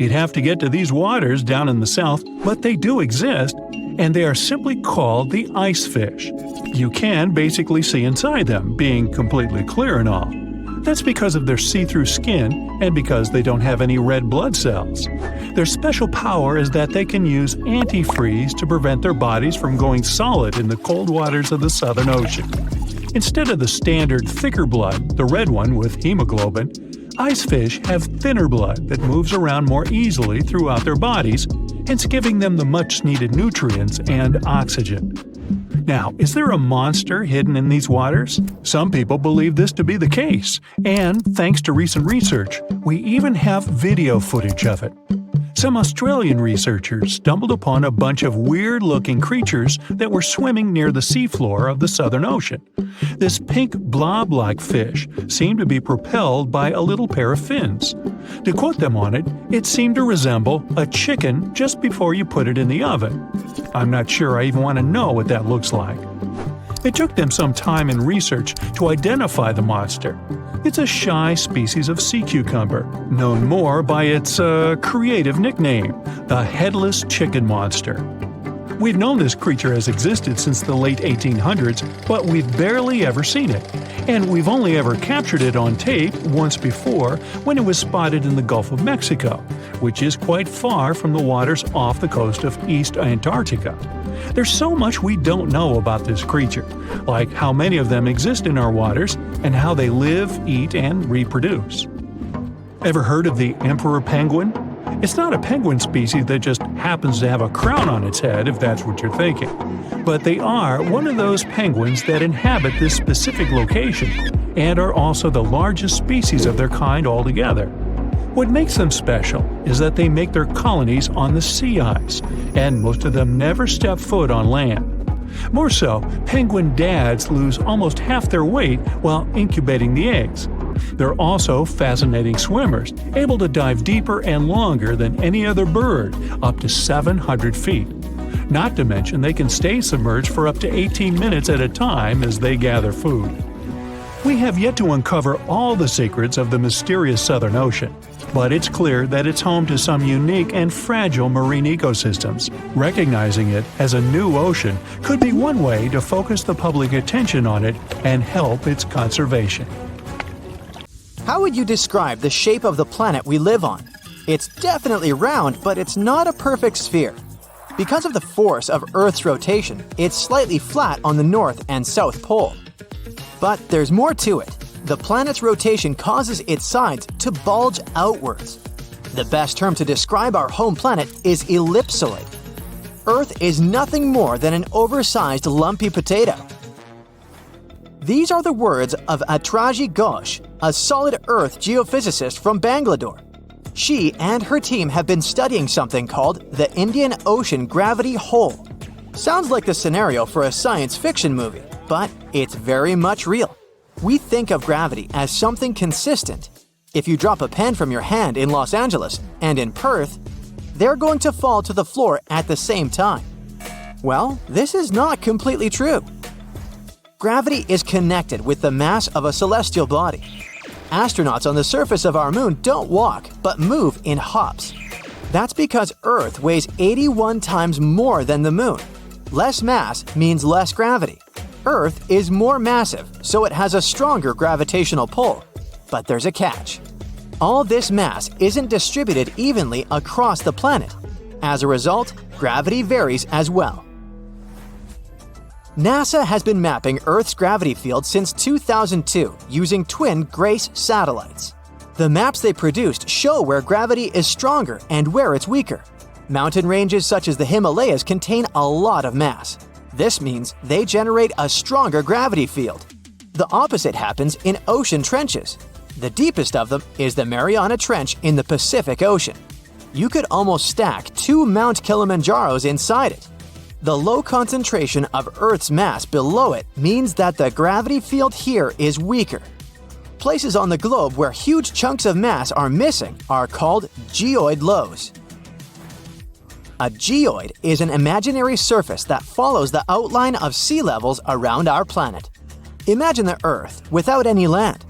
You'd have to get to these waters down in the south, but they do exist, and they are simply called the ice fish. You can basically see inside them, being completely clear and all. That's because of their see-through skin and because they don't have any red blood cells. Their special power is that they can use antifreeze to prevent their bodies from going solid in the cold waters of the Southern Ocean. Instead of the standard thicker blood, the red one with hemoglobin, Ice fish have thinner blood that moves around more easily throughout their bodies, hence giving them the much-needed nutrients and oxygen. Now, is there a monster hidden in these waters? Some people believe this to be the case, and thanks to recent research, we even have video footage of it. Some Australian researchers stumbled upon a bunch of weird-looking creatures that were swimming near the seafloor of the Southern Ocean. This pink blob-like fish seemed to be propelled by a little pair of fins. To quote them on it, it seemed to resemble a chicken just before you put it in the oven. I'm not sure I even want to know what that looks like. It took them some time and research to identify the monster. It's a shy species of sea cucumber, known more by its creative nickname, the headless chicken monster. We've known this creature has existed since the late 1800s, but we've barely ever seen it. And we've only ever captured it on tape once before when it was spotted in the Gulf of Mexico, which is quite far from the waters off the coast of East Antarctica. There's so much we don't know about this creature, like how many of them exist in our waters and how they live, eat, and reproduce. Ever heard of the emperor penguin? It's not a penguin species that just happens to have a crown on its head, if that's what you're thinking. But they are one of those penguins that inhabit this specific location and are also the largest species of their kind altogether. What makes them special is that they make their colonies on the sea ice, and most of them never step foot on land. More so, penguin dads lose almost half their weight while incubating the eggs. They're also fascinating swimmers, able to dive deeper and longer than any other bird, up to 700 feet. Not to mention they can stay submerged for up to 18 minutes at a time as they gather food. We have yet to uncover all the secrets of the mysterious Southern Ocean, but it's clear that it's home to some unique and fragile marine ecosystems. Recognizing it as a new ocean could be one way to focus the public attention on it and help its conservation. How would you describe the shape of the planet we live on? It's definitely round, but it's not a perfect sphere. Because of the force of Earth's rotation, it's slightly flat on the north and south pole. But there's more to it. The planet's rotation causes its sides to bulge outwards. The best term to describe our home planet is ellipsoid. Earth is nothing more than an oversized lumpy potato. These are the words of Atraji Ghosh, a solid Earth geophysicist from Bangalore. She and her team have been studying something called the Indian Ocean Gravity Hole. Sounds like the scenario for a science fiction movie, but it's very much real. We think of gravity as something consistent. If you drop a pen from your hand in Los Angeles and in Perth, they're going to fall to the floor at the same time. Well, this is not completely true. Gravity is connected with the mass of a celestial body. Astronauts on the surface of our moon don't walk, but move in hops. That's because Earth weighs 81 times more than the moon. Less mass means less gravity. Earth is more massive, so it has a stronger gravitational pull. But there's a catch. All this mass isn't distributed evenly across the planet. As a result, gravity varies as well. NASA has been mapping Earth's gravity field since 2002 using twin GRACE satellites. The maps they produced show where gravity is stronger and where it's weaker. Mountain ranges such as the Himalayas contain a lot of mass. This means they generate a stronger gravity field. The opposite happens in ocean trenches. The deepest of them is the Mariana Trench in the Pacific Ocean. You could almost stack 2 Mount Kilimanjaros inside it. The low concentration of Earth's mass below it means that the gravity field here is weaker. Places on the globe where huge chunks of mass are missing are called geoid lows. A geoid is an imaginary surface that follows the outline of sea levels around our planet. Imagine the Earth without any land.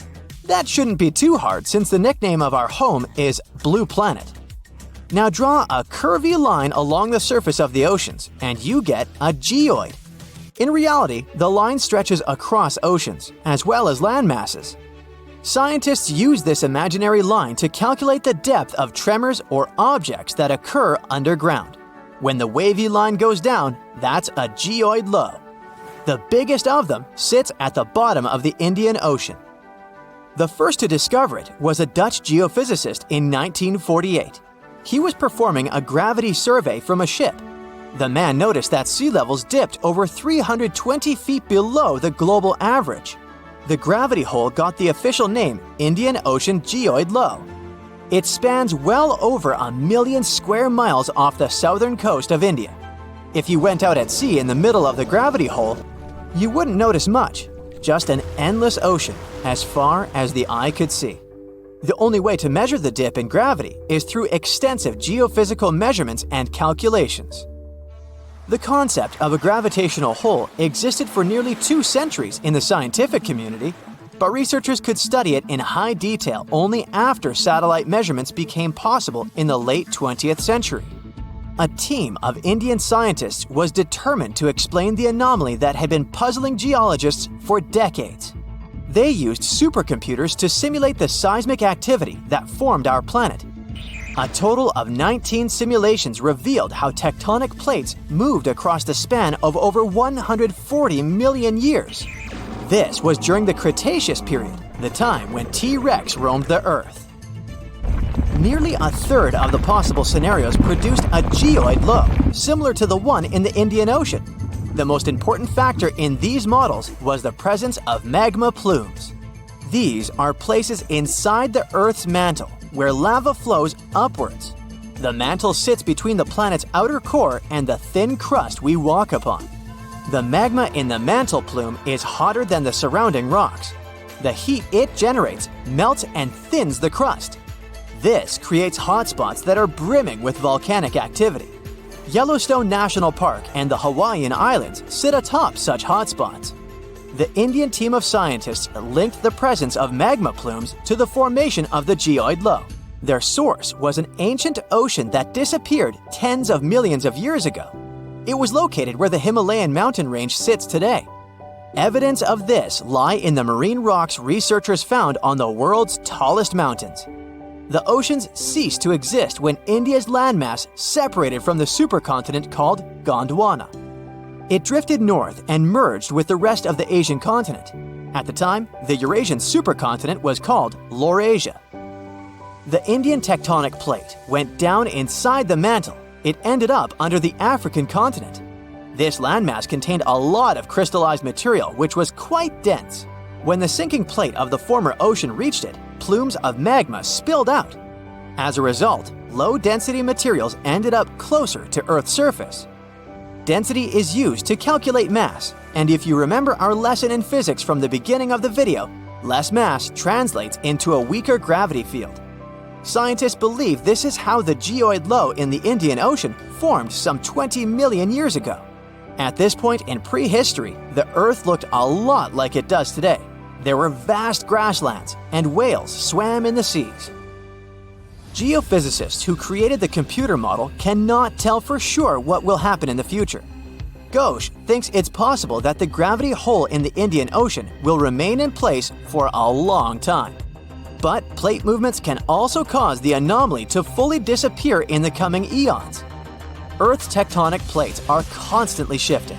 That shouldn't be too hard since the nickname of our home is Blue Planet. Now draw a curvy line along the surface of the oceans, and you get a geoid. In reality, the line stretches across oceans, as well as land masses. Scientists use this imaginary line to calculate the depth of tremors or objects that occur underground. When the wavy line goes down, that's a geoid low. The biggest of them sits at the bottom of the Indian Ocean. The first to discover it was a Dutch geophysicist in 1948. He was performing a gravity survey from a ship. The man noticed that sea levels dipped over 320 feet below the global average. The gravity hole got the official name Indian Ocean Geoid Low. It spans well over 1 million square miles off the southern coast of India. If you went out at sea in the middle of the gravity hole, you wouldn't notice much, just an endless ocean as far as the eye could see. The only way to measure the dip in gravity is through extensive geophysical measurements and calculations. The concept of a gravitational hole existed for nearly 2 centuries in the scientific community, but researchers could study it in high detail only after satellite measurements became possible in the late 20th century. A team of Indian scientists was determined to explain the anomaly that had been puzzling geologists for decades. They used supercomputers to simulate the seismic activity that formed our planet. A total of 19 simulations revealed how tectonic plates moved across the span of over 140 million years. This was during the Cretaceous period, the time when T-Rex roamed the Earth. Nearly a third of the possible scenarios produced a geoid low, similar to the one in the Indian Ocean. The most important factor in these models was the presence of magma plumes. These are places inside the Earth's mantle where lava flows upwards. The mantle sits between the planet's outer core and the thin crust we walk upon. The magma in the mantle plume is hotter than the surrounding rocks. The heat it generates melts and thins the crust. This creates hotspots that are brimming with volcanic activity. Yellowstone National Park and the Hawaiian Islands sit atop such hotspots. The Indian team of scientists linked the presence of magma plumes to the formation of the geoid low. Their source was an ancient ocean that disappeared tens of millions of years ago. It was located where the Himalayan mountain range sits today. Evidence of this lie in the marine rocks researchers found on the world's tallest mountains. The oceans ceased to exist when India's landmass separated from the supercontinent called Gondwana. It drifted north and merged with the rest of the Asian continent. At the time, the Eurasian supercontinent was called Laurasia. The Indian tectonic plate went down inside the mantle. It ended up under the African continent. This landmass contained a lot of crystallized material which was quite dense. When the sinking plate of the former ocean reached it, plumes of magma spilled out. As a result, low-density materials ended up closer to Earth's surface. Density is used to calculate mass, and if you remember our lesson in physics from the beginning of the video, less mass translates into a weaker gravity field. Scientists believe this is how the geoid low in the Indian Ocean formed some 20 million years ago. At this point in prehistory, the Earth looked a lot like it does today. There were vast grasslands, and whales swam in the seas. Geophysicists who created the computer model cannot tell for sure what will happen in the future. Ghosh thinks it's possible that the gravity hole in the Indian Ocean will remain in place for a long time. But plate movements can also cause the anomaly to fully disappear in the coming eons. Earth's tectonic plates are constantly shifting.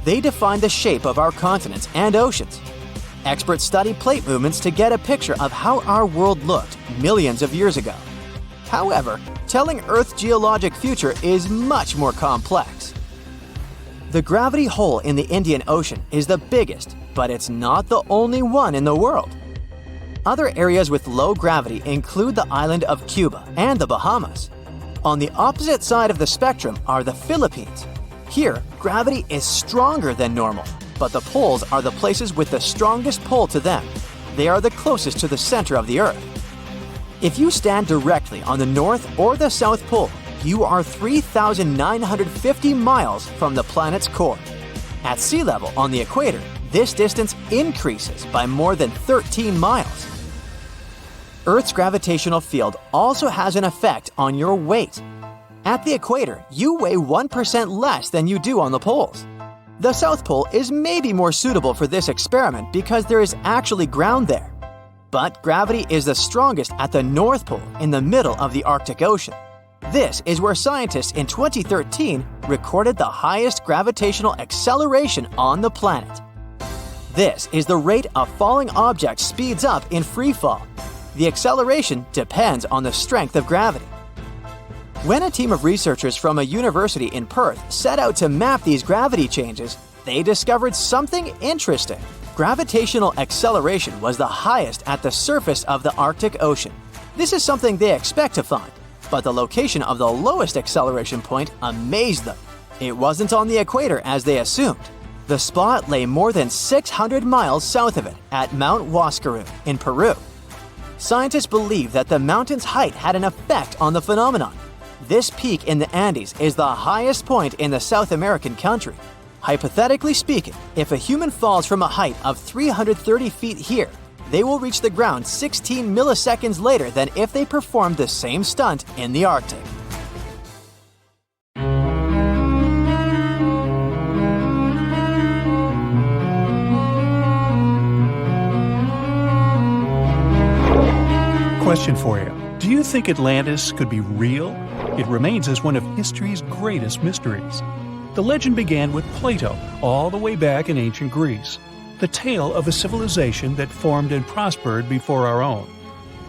They define the shape of our continents and oceans. Experts study plate movements to get a picture of how our world looked millions of years ago. However, telling Earth's geologic future is much more complex. The gravity hole in the Indian Ocean is the biggest, but it's not the only one in the world. Other areas with low gravity include the island of Cuba and the Bahamas. On the opposite side of the spectrum are the Philippines. Here, gravity is stronger than normal, but the poles are the places with the strongest pull to them. They are the closest to the center of the Earth. If you stand directly on the North or the South Pole, you are 3,950 miles from the planet's core. At sea level on the equator, this distance increases by more than 13 miles. Earth's gravitational field also has an effect on your weight. At the equator, you weigh 1% less than you do on the poles. The South Pole is maybe more suitable for this experiment because there is actually ground there. But gravity is the strongest at the North Pole in the middle of the Arctic Ocean. This is where scientists in 2013 recorded the highest gravitational acceleration on the planet. This is the rate a falling object speeds up in free fall. The acceleration depends on the strength of gravity. When a team of researchers from a university in Perth set out to map these gravity changes, they discovered something interesting. Gravitational acceleration was the highest at the surface of the Arctic Ocean. This is something they expect to find, but the location of the lowest acceleration point amazed them. It wasn't on the equator as they assumed. The spot lay more than 600 miles south of it at Mount Huascarán in Peru. Scientists believe that the mountain's height had an effect on the phenomenon. This peak in the Andes is the highest point in the South American country. Hypothetically speaking, if a human falls from a height of 330 feet here, they will reach the ground 16 milliseconds later than if they performed the same stunt in the Arctic. Question for you. Do you think Atlantis could be real? It remains as one of history's greatest mysteries. The legend began with Plato, all the way back in ancient Greece. The tale of a civilization that formed and prospered before our own.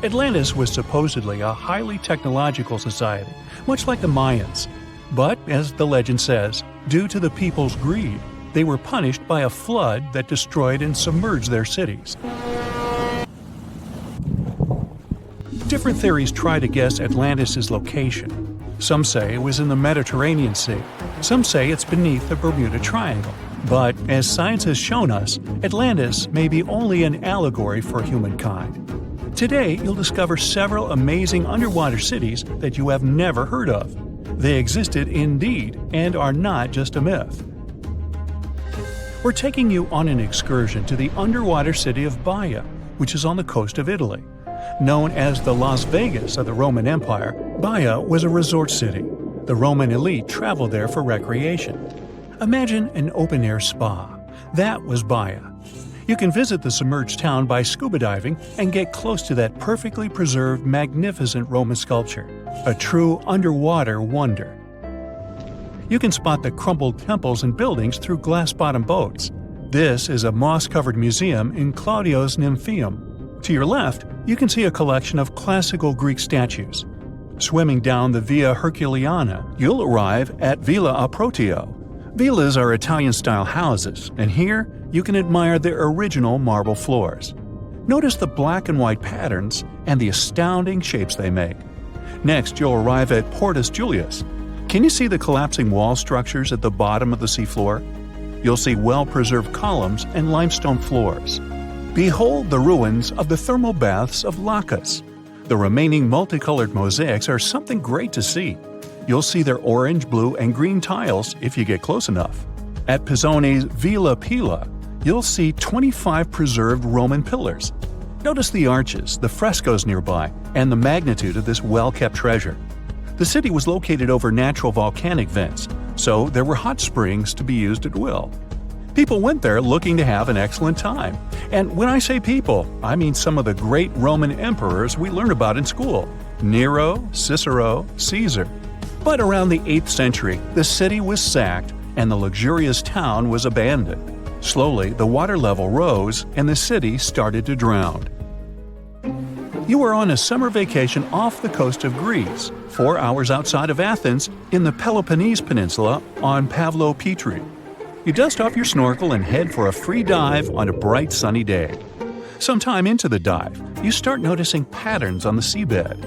Atlantis was supposedly a highly technological society, much like the Mayans. But, as the legend says, due to the people's greed, they were punished by a flood that destroyed and submerged their cities. Different theories try to guess Atlantis' location. Some say it was in the Mediterranean Sea. Some say it's beneath the Bermuda Triangle. But, as science has shown us, Atlantis may be only an allegory for humankind. Today, you'll discover several amazing underwater cities that you have never heard of. They existed indeed and are not just a myth. We're taking you on an excursion to the underwater city of Baia, which is on the coast of Italy. Known as the Las Vegas of the Roman Empire, Baia was a resort city. The Roman elite traveled there for recreation. Imagine an open-air spa. That was Baia. You can visit the submerged town by scuba diving and get close to that perfectly preserved, magnificent Roman sculpture, a true underwater wonder. You can spot the crumbled temples and buildings through glass-bottom boats. This is a moss-covered museum in Claudio's Nymphaeum. To your left, you can see a collection of classical Greek statues. Swimming down the Via Herculeana, you'll arrive at Villa Aprotio. Villas are Italian-style houses, and here you can admire their original marble floors. Notice the black and white patterns and the astounding shapes they make. Next, you'll arrive at Portus Julius. Can you see the collapsing wall structures at the bottom of the seafloor? You'll see well-preserved columns and limestone floors. Behold the ruins of the thermal baths of Lacus. The remaining multicolored mosaics are something great to see. You'll see their orange, blue, and green tiles if you get close enough. At Pisoni's Villa Pila, you'll see 25 preserved Roman pillars. Notice the arches, the frescoes nearby, and the magnitude of this well-kept treasure. The city was located over natural volcanic vents, so there were hot springs to be used at will. People went there looking to have an excellent time. And when I say people, I mean some of the great Roman emperors we learn about in school: Nero, Cicero, Caesar. But around the 8th century, the city was sacked and the luxurious town was abandoned. Slowly, the water level rose and the city started to drown. You are on a summer vacation off the coast of Greece, 4 hours outside of Athens, in the Peloponnese Peninsula on Pavlo Petri. You dust off your snorkel and head for a free dive on a bright sunny day. Sometime into the dive, you start noticing patterns on the seabed.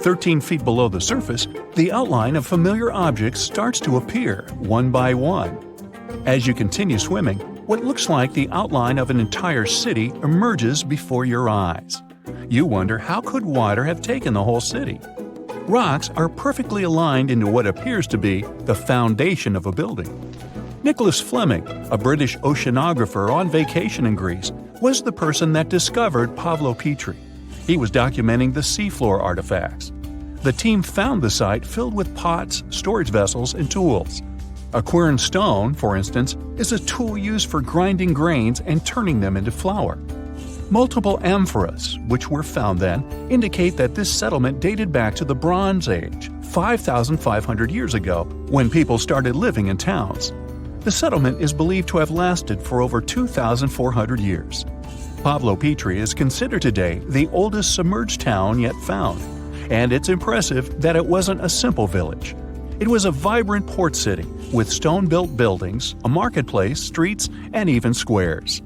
13 feet below the surface, the outline of familiar objects starts to appear, one by one. As you continue swimming, what looks like the outline of an entire city emerges before your eyes. You wonder, how could water have taken the whole city? Rocks are perfectly aligned into what appears to be the foundation of a building. Nicholas Fleming, a British oceanographer on vacation in Greece, was the person that discovered Pavlo Petri. He was documenting the seafloor artifacts. The team found the site filled with pots, storage vessels, and tools. A quern stone, for instance, is a tool used for grinding grains and turning them into flour. Multiple amphoras, which were found then, indicate that this settlement dated back to the Bronze Age, 5,500 years ago, when people started living in towns. The settlement is believed to have lasted for over 2,400 years. Pablo Petri is considered today the oldest submerged town yet found, and it's impressive that it wasn't a simple village. It was a vibrant port city with stone-built buildings, a marketplace, streets, and even squares.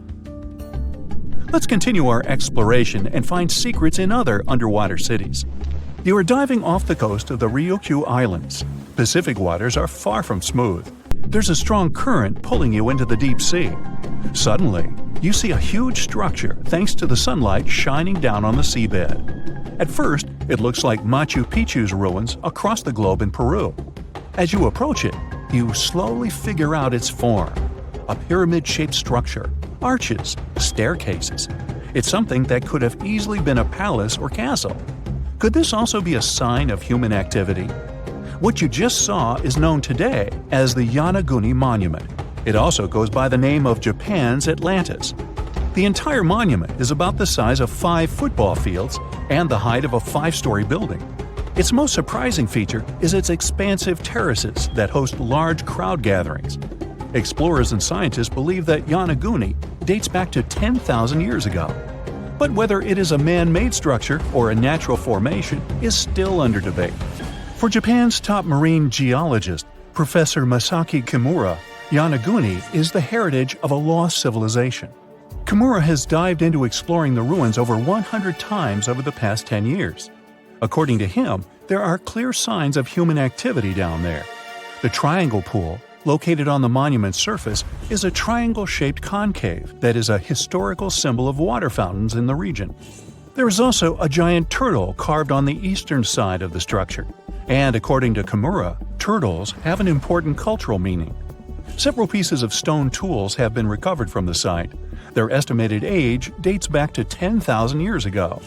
Let's continue our exploration and find secrets in other underwater cities. You are diving off the coast of the Ryukyu Islands. Pacific waters are far from smooth. There's a strong current pulling you into the deep sea. Suddenly, you see a huge structure thanks to the sunlight shining down on the seabed. At first, it looks like Machu Picchu's ruins across the globe in Peru. As you approach it, you slowly figure out its form. A pyramid-shaped structure, arches, staircases. It's something that could have easily been a palace or castle. Could this also be a sign of human activity? What you just saw is known today as the Yonaguni Monument. It also goes by the name of Japan's Atlantis. The entire monument is about the size of 5 football fields and the height of a 5-story building. Its most surprising feature is its expansive terraces that host large crowd gatherings. Explorers and scientists believe that Yonaguni dates back to 10,000 years ago. But whether it is a man-made structure or a natural formation is still under debate. For Japan's top marine geologist, Professor Masaki Kimura, Yonaguni is the heritage of a lost civilization. Kimura has dived into exploring the ruins over 100 times over the past 10 years. According to him, there are clear signs of human activity down there. The Triangle Pool, located on the monument's surface, is a triangle-shaped concave that is a historical symbol of water fountains in the region. There is also a giant turtle carved on the eastern side of the structure. And according to Kimura, turtles have an important cultural meaning. Several pieces of stone tools have been recovered from the site. Their estimated age dates back to 10,000 years ago.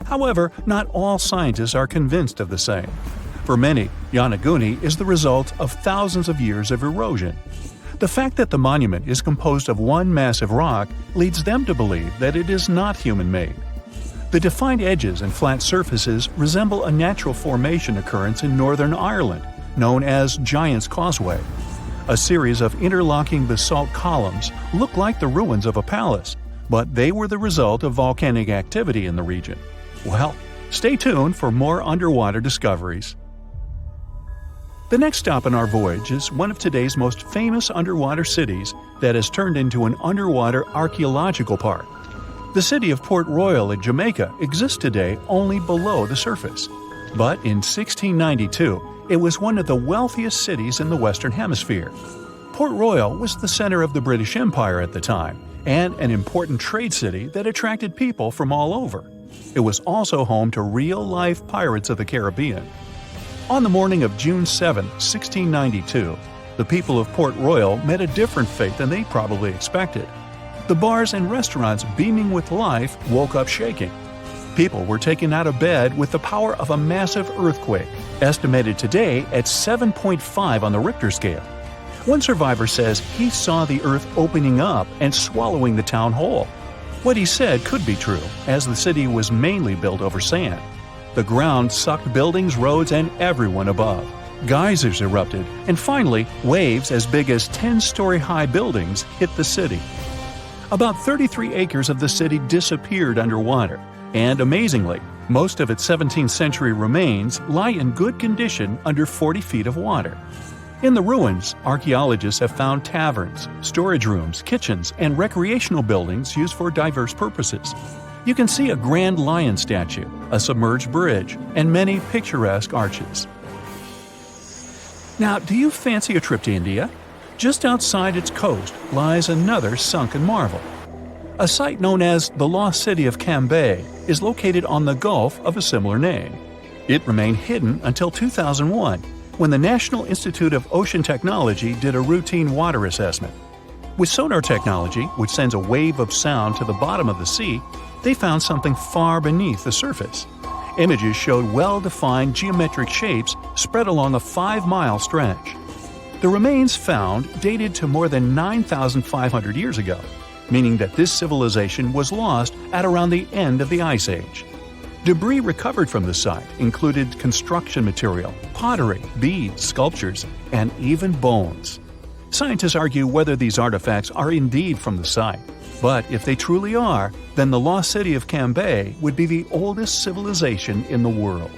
However, not all scientists are convinced of the same. For many, Yonaguni is the result of thousands of years of erosion. The fact that the monument is composed of one massive rock leads them to believe that it is not human-made. The defined edges and flat surfaces resemble a natural formation occurrence in Northern Ireland, known as Giant's Causeway. A series of interlocking basalt columns look like the ruins of a palace, but they were the result of volcanic activity in the region. Well, stay tuned for more underwater discoveries. The next stop on our voyage is one of today's most famous underwater cities that has turned into an underwater archaeological park. The city of Port Royal in Jamaica exists today only below the surface. But in 1692, it was one of the wealthiest cities in the Western Hemisphere. Port Royal was the center of the British Empire at the time, and an important trade city that attracted people from all over. It was also home to real-life pirates of the Caribbean. On the morning of June 7, 1692, the people of Port Royal met a different fate than they probably expected. The bars and restaurants beaming with life woke up shaking. People were taken out of bed with the power of a massive earthquake, estimated today at 7.5 on the Richter scale. One survivor says he saw the earth opening up and swallowing the town whole. What he said could be true, as the city was mainly built over sand. The ground sucked buildings, roads, and everyone above. Geysers erupted, and finally, waves as big as 10-story-high buildings hit the city. About 33 acres of the city disappeared underwater, and amazingly, most of its 17th century remains lie in good condition under 40 feet of water. In the ruins, archaeologists have found taverns, storage rooms, kitchens, and recreational buildings used for diverse purposes. You can see a grand lion statue, a submerged bridge, and many picturesque arches. Now, do you fancy a trip to India? Just outside its coast lies another sunken marvel. A site known as the Lost City of Cambay is located on the Gulf of a similar name. It remained hidden until 2001, when the National Institute of Ocean Technology did a routine water assessment. With sonar technology, which sends a wave of sound to the bottom of the sea, they found something far beneath the surface. Images showed well-defined geometric shapes spread along a 5-mile stretch. The remains found dated to more than 9,500 years ago, meaning that this civilization was lost at around the end of the Ice Age. Debris recovered from the site included construction material, pottery, beads, sculptures, and even bones. Scientists argue whether these artifacts are indeed from the site. But if they truly are, then the lost city of Cambay would be the oldest civilization in the world.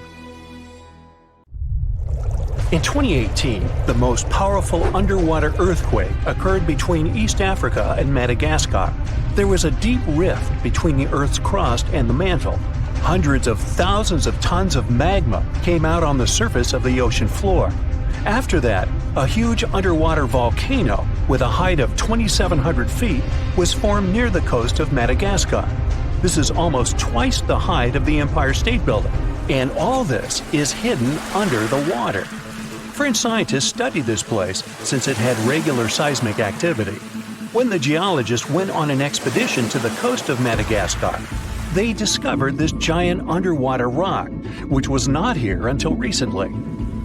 In 2018, the most powerful underwater earthquake occurred between East Africa and Madagascar. There was a deep rift between the Earth's crust and the mantle. Hundreds of thousands of tons of magma came out on the surface of the ocean floor. After that, a huge underwater volcano with a height of 2,700 feet was formed near the coast of Madagascar. This is almost twice the height of the Empire State Building, and all this is hidden under the water. French scientists studied this place since it had regular seismic activity. When the geologists went on an expedition to the coast of Madagascar, they discovered this giant underwater rock, which was not here until recently.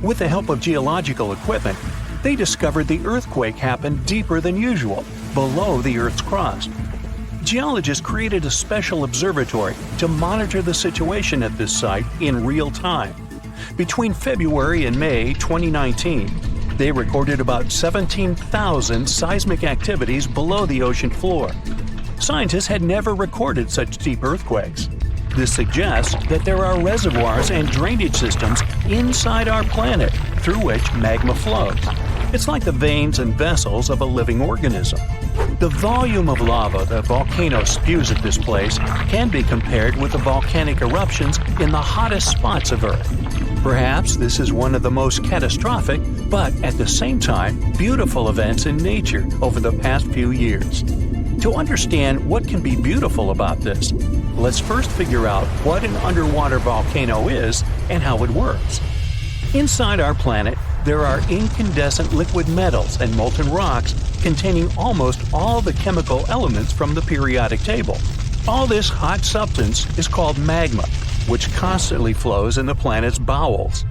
With the help of geological equipment, they discovered the earthquake happened deeper than usual, below the Earth's crust. Geologists created a special observatory to monitor the situation at this site in real time. Between February and May 2019, they recorded about 17,000 seismic activities below the ocean floor. Scientists had never recorded such deep earthquakes. This suggests that there are reservoirs and drainage systems inside our planet through which magma flows. It's like the veins and vessels of a living organism. The volume of lava the volcano spews at this place can be compared with the volcanic eruptions in the hottest spots of Earth. Perhaps this is one of the most catastrophic, but at the same time, beautiful events in nature over the past few years. To understand what can be beautiful about this, let's first figure out what an underwater volcano is and how it works. Inside our planet, there are incandescent liquid metals and molten rocks containing almost all the chemical elements from the periodic table. All this hot substance is called magma, which constantly flows in the planet's bowels.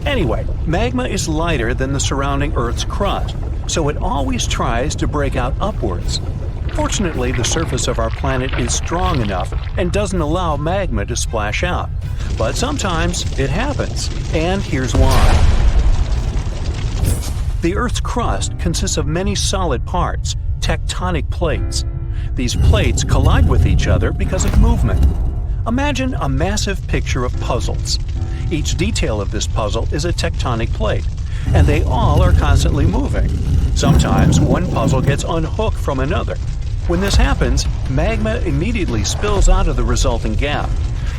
Anyway, magma is lighter than the surrounding Earth's crust, so it always tries to break out upwards. Fortunately, the surface of our planet is strong enough and doesn't allow magma to splash out. But sometimes it happens, and here's why. The Earth's crust consists of many solid parts, tectonic plates. These plates collide with each other because of movement. Imagine a massive picture of puzzles. Each detail of this puzzle is a tectonic plate, and they all are constantly moving. Sometimes one puzzle gets unhooked from another. When this happens, magma immediately spills out of the resulting gap.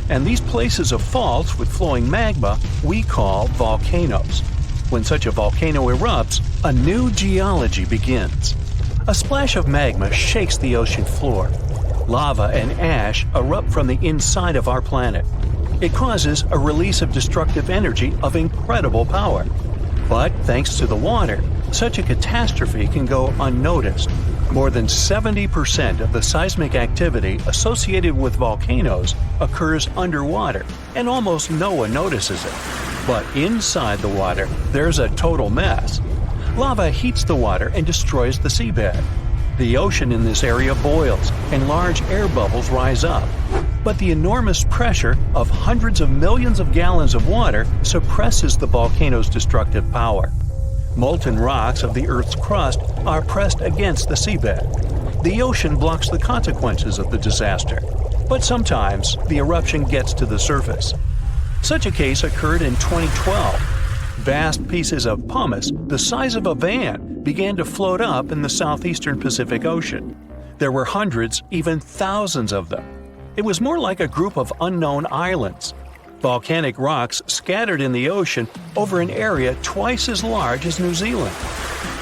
And these places of faults with flowing magma we call volcanoes. When such a volcano erupts, a new geology begins. A splash of magma shakes the ocean floor. Lava and ash erupt from the inside of our planet. It causes a release of destructive energy of incredible power. But thanks to the water, such a catastrophe can go unnoticed. More than 70% of the seismic activity associated with volcanoes occurs underwater, and almost no one notices it. But inside the water, there's a total mess. Lava heats the water and destroys the seabed. The ocean in this area boils, and large air bubbles rise up. But the enormous pressure of hundreds of millions of gallons of water suppresses the volcano's destructive power. Molten rocks of the Earth's crust are pressed against the seabed. The ocean blocks the consequences of the disaster, but sometimes the eruption gets to the surface. Such a case occurred in 2012. Vast pieces of pumice the size of a van began to float up in the southeastern Pacific Ocean. There were hundreds, even thousands of them. It was more like a group of unknown islands. Volcanic rocks scattered in the ocean over an area twice as large as New Zealand.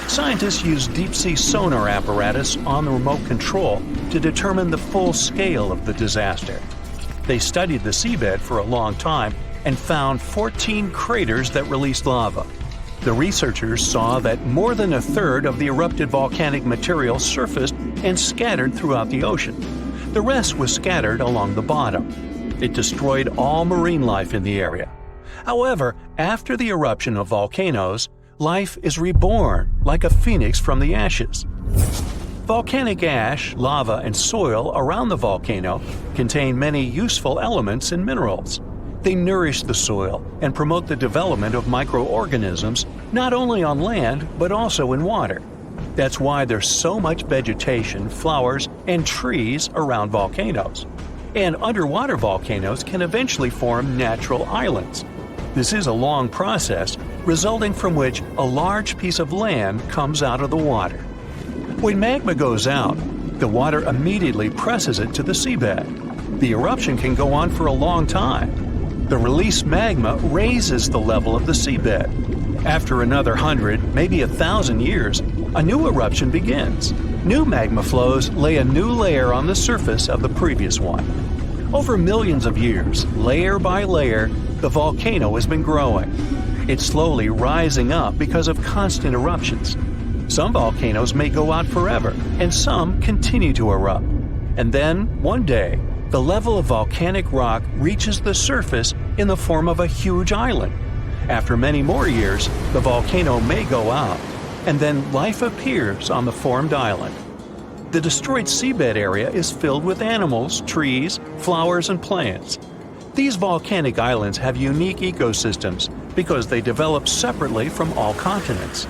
Scientists used deep-sea sonar apparatus on the remote control to determine the full scale of the disaster. They studied the seabed for a long time and found 14 craters that released lava. The researchers saw that more than a third of the erupted volcanic material surfaced and scattered throughout the ocean. The rest was scattered along the bottom. It destroyed all marine life in the area. However, after the eruption of volcanoes, life is reborn like a phoenix from the ashes. Volcanic ash, lava, and soil around the volcano contain many useful elements and minerals. They nourish the soil and promote the development of microorganisms not only on land but also in water. That's why there's so much vegetation, flowers, and trees around volcanoes. And underwater volcanoes can eventually form natural islands. This is a long process, resulting from which a large piece of land comes out of the water. When magma goes out, the water immediately presses it to the seabed. The eruption can go on for a long time. The released magma raises the level of the seabed. After another 100, maybe 1,000 years, a new eruption begins. New magma flows lay a new layer on the surface of the previous one. Over millions of years, layer by layer, the volcano has been growing. It's slowly rising up because of constant eruptions. Some volcanoes may go out forever, and some continue to erupt. And then, one day, the level of volcanic rock reaches the surface in the form of a huge island. After many more years, the volcano may go out, and then life appears on the formed island. The destroyed seabed area is filled with animals, trees, flowers, and plants. These volcanic islands have unique ecosystems because they develop separately from all continents.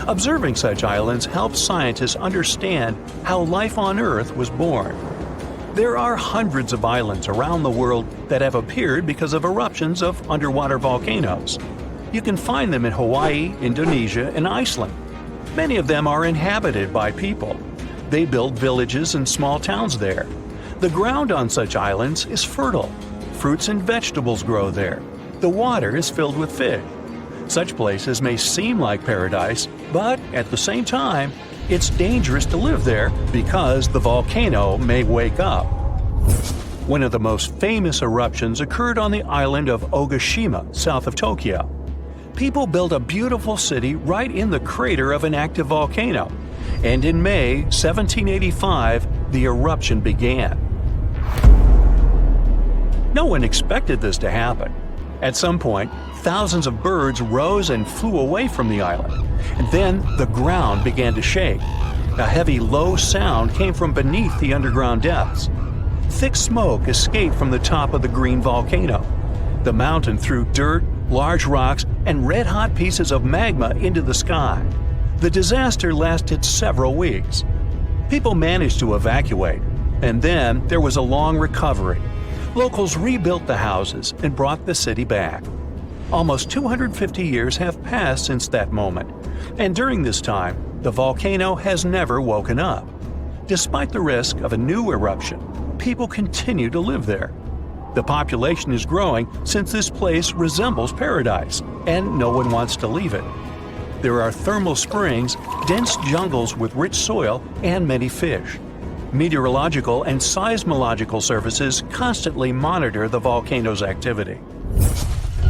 Observing such islands helps scientists understand how life on Earth was born. There are hundreds of islands around the world that have appeared because of eruptions of underwater volcanoes. You can find them in Hawaii, Indonesia, and Iceland. Many of them are inhabited by people. They build villages and small towns there. The ground on such islands is fertile. Fruits and vegetables grow there. The water is filled with fish. Such places may seem like paradise, but at the same time, it's dangerous to live there because the volcano may wake up. One of the most famous eruptions occurred on the island of Ogashima, south of Tokyo. People built a beautiful city right in the crater of an active volcano, and in May 1785, the eruption began. No one expected this to happen. At some point, thousands of birds rose and flew away from the island, and then the ground began to shake. A heavy, low sound came from beneath the underground depths. Thick smoke escaped from the top of the green volcano. The mountain threw dirt, large rocks, and red-hot pieces of magma into the sky. The disaster lasted several weeks. People managed to evacuate, and then there was a long recovery. Locals rebuilt the houses and brought the city back. Almost 250 years have passed since that moment, and during this time, the volcano has never woken up. Despite the risk of a new eruption, people continue to live there. The population is growing since this place resembles paradise, and no one wants to leave it. There are thermal springs, dense jungles with rich soil, and many fish. Meteorological and seismological services constantly monitor the volcano's activity.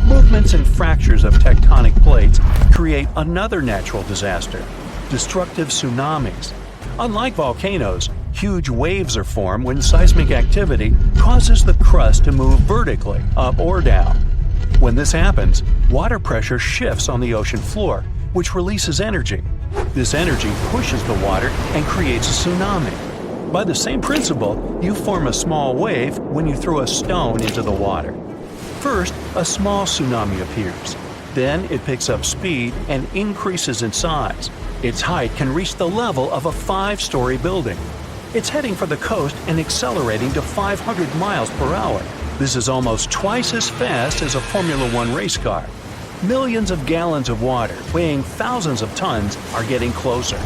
Movements and fractures of tectonic plates create another natural disaster, destructive tsunamis. Unlike volcanoes, huge waves are formed when seismic activity causes the crust to move vertically, up or down. When this happens, water pressure shifts on the ocean floor, which releases energy. This energy pushes the water and creates a tsunami. By the same principle, you form a small wave when you throw a stone into the water. First, a small tsunami appears. Then it picks up speed and increases in size. Its height can reach the level of a 5-story building. It's heading for the coast and accelerating to 500 miles per hour. This is almost twice as fast as a Formula One race car. Millions of gallons of water, weighing thousands of tons, are getting closer.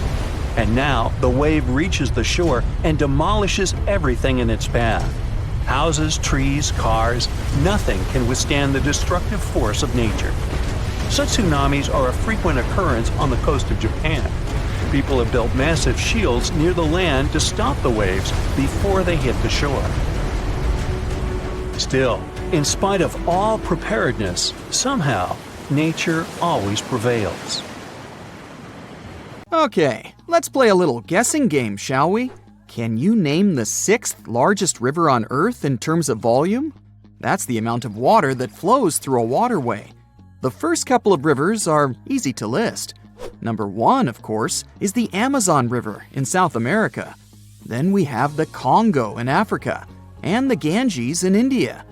And now the wave reaches the shore and demolishes everything in its path. Houses, trees, cars, nothing can withstand the destructive force of nature. Such tsunamis are a frequent occurrence on the coast of Japan. People have built massive shields near the land to stop the waves before they hit the shore. Still, in spite of all preparedness, somehow, nature always prevails. Okay, let's play a little guessing game, shall we? Can you name the 6th largest river on Earth in terms of volume? That's the amount of water that flows through a waterway. The first couple of rivers are easy to list. Number 1, of course, is the Amazon River in South America. Then we have the Congo in Africa, and the Ganges in India.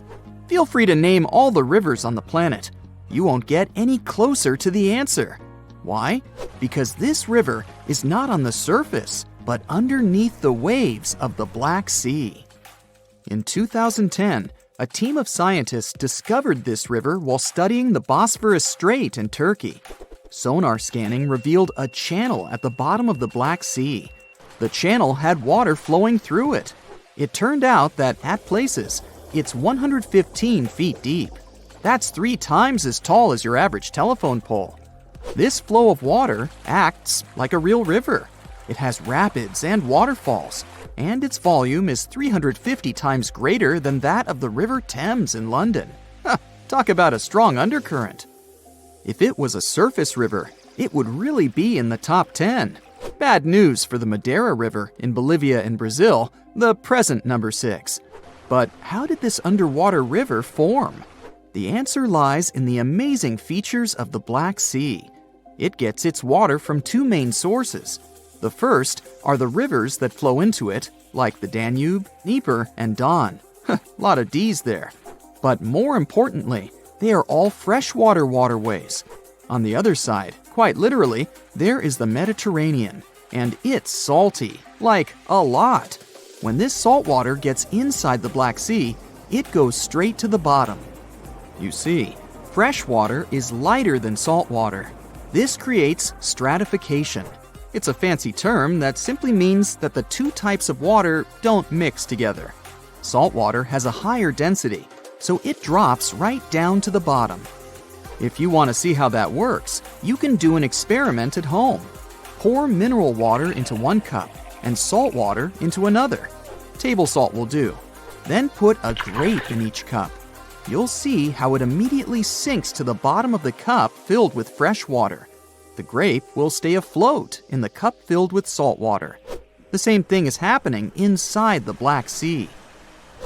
Feel free to name all the rivers on the planet. You won't get any closer to the answer. Why? Because this river is not on the surface, but underneath the waves of the Black Sea. In 2010, a team of scientists discovered this river while studying the Bosphorus Strait in Turkey. Sonar scanning revealed a channel at the bottom of the Black Sea. The channel had water flowing through it. It turned out that at places, it's 115 feet deep. That's 3 times as tall as your average telephone pole. This flow of water acts like a real river. It has rapids and waterfalls, and its volume is 350 times greater than that of the River Thames in London. Talk about a strong undercurrent. If it was a surface river, it would really be in the top 10. Bad news for the Madeira River in Bolivia and Brazil, the present number 6. But how did this underwater river form? The answer lies in the amazing features of the Black Sea. It gets its water from 2 main sources. The first are the rivers that flow into it, like the Danube, Dnieper, and Don. Lot of D's there. But more importantly, they are all freshwater waterways. On the other side, quite literally, there is the Mediterranean, and it's salty, like a lot. When this salt water gets inside the Black Sea, it goes straight to the bottom. You see, fresh water is lighter than salt water. This creates stratification. It's a fancy term that simply means that the 2 types of water don't mix together. Salt water has a higher density, so it drops right down to the bottom. If you want to see how that works, you can do an experiment at home. Pour mineral water into 1 cup and salt water into another. Table salt will do. Then put a grape in each cup. You'll see how it immediately sinks to the bottom of the cup filled with fresh water. The grape will stay afloat in the cup filled with salt water. The same thing is happening inside the Black Sea.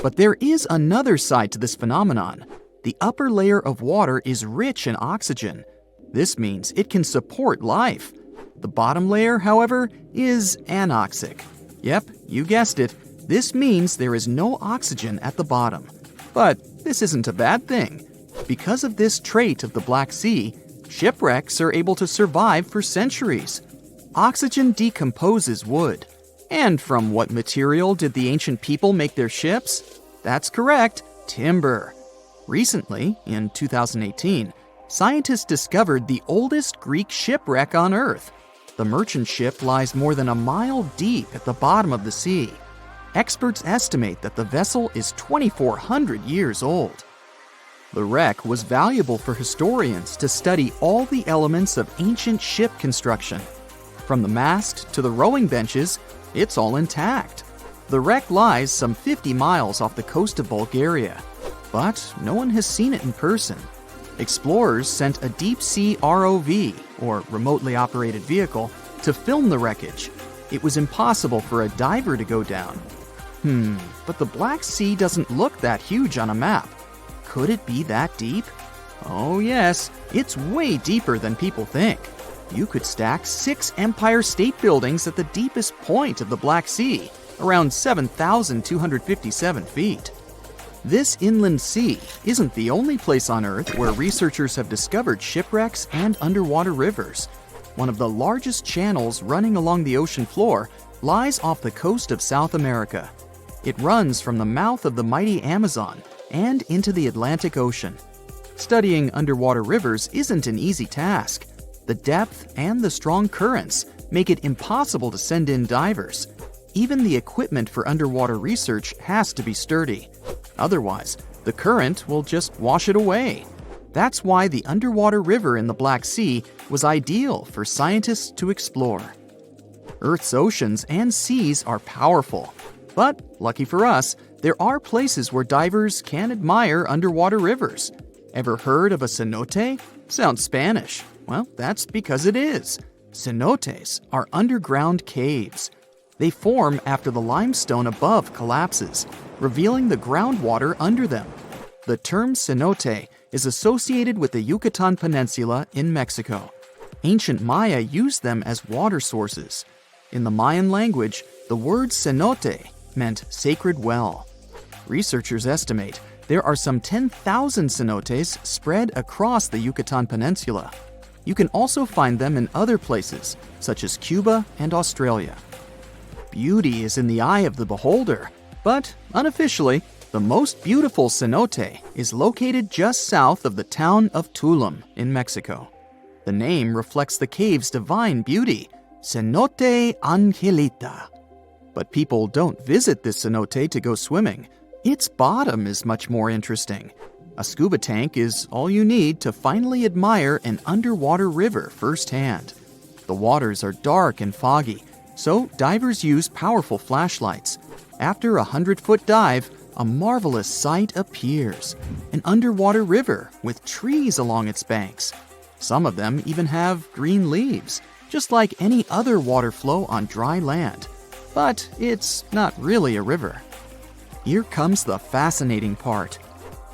But there is another side to this phenomenon. The upper layer of water is rich in oxygen. This means it can support life. The bottom layer, however, is anoxic. Yep, you guessed it. This means there is no oxygen at the bottom. But this isn't a bad thing. Because of this trait of the Black Sea, shipwrecks are able to survive for centuries. Oxygen decomposes wood. And from what material did the ancient people make their ships? That's correct, timber. Recently, in 2018, scientists discovered the oldest Greek shipwreck on Earth. The merchant ship lies more than a mile deep at the bottom of the sea. Experts estimate that the vessel is 2,400 years old. The wreck was valuable for historians to study all the elements of ancient ship construction. From the mast to the rowing benches, it's all intact. The wreck lies some 50 miles off the coast of Bulgaria, but no one has seen it in person. Explorers sent a deep-sea ROV, or remotely operated vehicle, to film the wreckage. It was impossible for a diver to go down. But the Black Sea doesn't look that huge on a map. Could it be that deep? Oh yes, it's way deeper than people think. You could stack 6 Empire State Buildings at the deepest point of the Black Sea, around 7,257 feet. This inland sea isn't the only place on Earth where researchers have discovered shipwrecks and underwater rivers. One of the largest channels running along the ocean floor lies off the coast of South America. It runs from the mouth of the mighty Amazon and into the Atlantic Ocean. Studying underwater rivers isn't an easy task. The depth and the strong currents make it impossible to send in divers. Even the equipment for underwater research has to be sturdy. Otherwise, the current will just wash it away. That's why the underwater river in the Black Sea was ideal for scientists to explore. Earth's oceans and seas are powerful. But, lucky for us, there are places where divers can admire underwater rivers. Ever heard of a cenote? Sounds Spanish. Well, that's because it is. Cenotes are underground caves. They form after the limestone above collapses, revealing the groundwater under them. The term cenote is associated with the Yucatan Peninsula in Mexico. Ancient Maya used them as water sources. In the Mayan language, the word cenote meant sacred well. Researchers estimate there are some 10,000 cenotes spread across the Yucatan Peninsula. You can also find them in other places, such as Cuba and Australia. Beauty is in the eye of the beholder, but unofficially, the most beautiful cenote is located just south of the town of Tulum in Mexico. The name reflects the cave's divine beauty, Cenote Angelita. But people don't visit this cenote to go swimming. Its bottom is much more interesting. A scuba tank is all you need to finally admire an underwater river firsthand. The waters are dark and foggy, so divers use powerful flashlights. After a 100-foot dive, a marvelous sight appears, an underwater river with trees along its banks. Some of them even have green leaves, just like any other water flow on dry land. But it's not really a river. Here comes the fascinating part.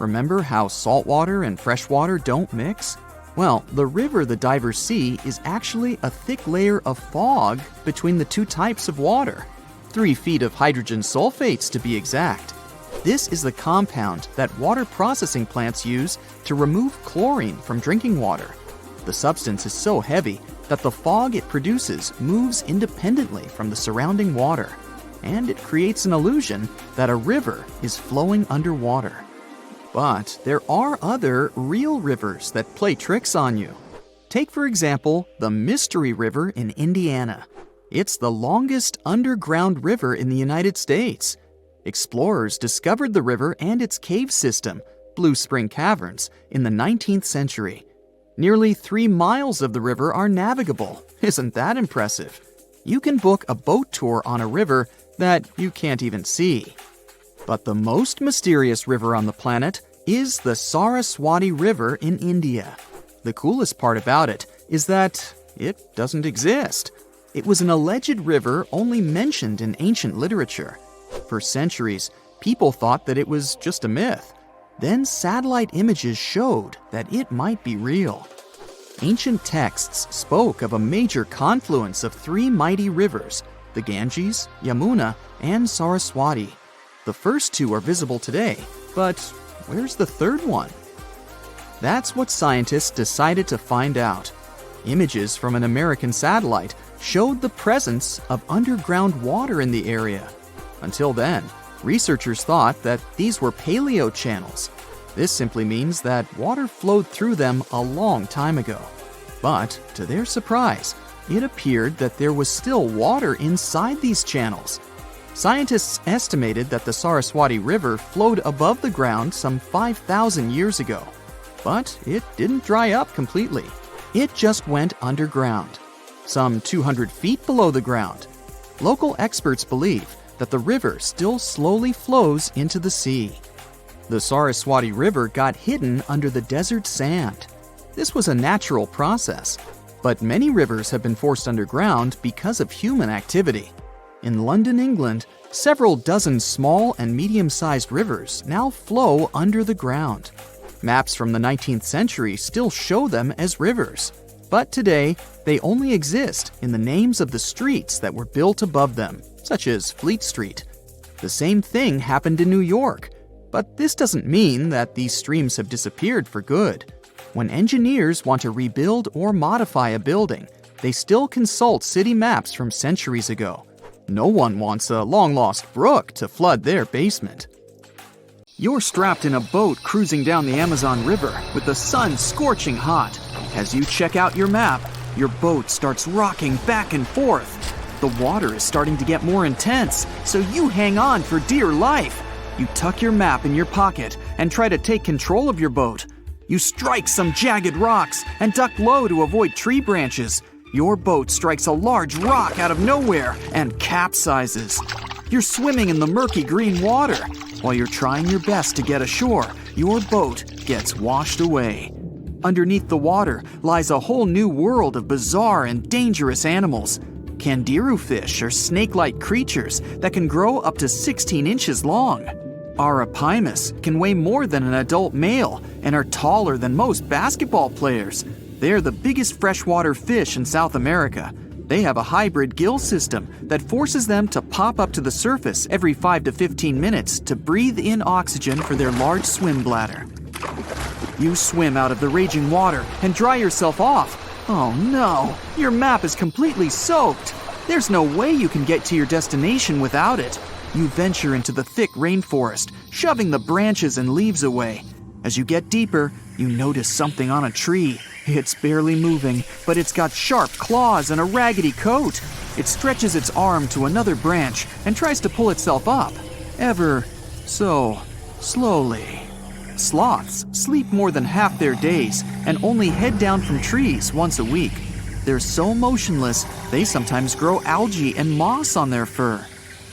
Remember how saltwater and freshwater don't mix? Well, the river the divers see is actually a thick layer of fog between the two types of water. 3 feet of hydrogen sulfates to be exact. This is the compound that water processing plants use to remove chlorine from drinking water. The substance is so heavy that the fog it produces moves independently from the surrounding water, and it creates an illusion that a river is flowing underwater. But there are other real rivers that play tricks on you. Take, for example, the Mystery River in Indiana. It's the longest underground river in the United States. Explorers discovered the river and its cave system, Blue Spring Caverns, in the 19th century. Nearly 3 miles of the river are navigable. Isn't that impressive? You can book a boat tour on a river that you can't even see. But the most mysterious river on the planet is the Saraswati River in India. The coolest part about it is that it doesn't exist. It was an alleged river only mentioned in ancient literature. For centuries, people thought that it was just a myth. Then satellite images showed that it might be real. Ancient texts spoke of a major confluence of 3 mighty rivers, the Ganges, Yamuna, and Saraswati. The first 2 are visible today, but where's the third one? That's what scientists decided to find out. Images from an American satellite showed the presence of underground water in the area. Until then, researchers thought that these were paleo channels. This simply means that water flowed through them a long time ago. But, to their surprise, it appeared that there was still water inside these channels. Scientists estimated that the Saraswati River flowed above the ground some 5,000 years ago. But it didn't dry up completely. It just went underground, some 200 feet below the ground. Local experts believe that the river still slowly flows into the sea. The Saraswati River got hidden under the desert sand. This was a natural process, but many rivers have been forced underground because of human activity. In London, England, several dozen small and medium-sized rivers now flow under the ground. Maps from the 19th century still show them as rivers, but today they only exist in the names of the streets that were built above them, such as Fleet Street. The same thing happened in New York, but this doesn't mean that these streams have disappeared for good. When engineers want to rebuild or modify a building, they still consult city maps from centuries ago. No one wants a long-lost brook to flood their basement. You're strapped in a boat cruising down the Amazon River with the sun scorching hot. As you check out your map, your boat starts rocking back and forth. The water is starting to get more intense, so you hang on for dear life. You tuck your map in your pocket and try to take control of your boat. You strike some jagged rocks and duck low to avoid tree branches. Your boat strikes a large rock out of nowhere and capsizes. You're swimming in the murky green water. While you're trying your best to get ashore, your boat gets washed away. Underneath the water lies a whole new world of bizarre and dangerous animals. Candiru fish are snake-like creatures that can grow up to 16 inches long. Arapimus can weigh more than an adult male and are taller than most basketball players. They're the biggest freshwater fish in South America. They have a hybrid gill system that forces them to pop up to the surface every 5 to 15 minutes to breathe in oxygen for their large swim bladder. You swim out of the raging water and dry yourself off. Oh no, your map is completely soaked. There's no way you can get to your destination without it. You venture into the thick rainforest, shoving the branches and leaves away. As you get deeper, you notice something on a tree. It's barely moving, but it's got sharp claws and a raggedy coat. It stretches its arm to another branch and tries to pull itself up, ever so slowly. Sloths sleep more than half their days and only head down from trees once a week. They're so motionless, they sometimes grow algae and moss on their fur.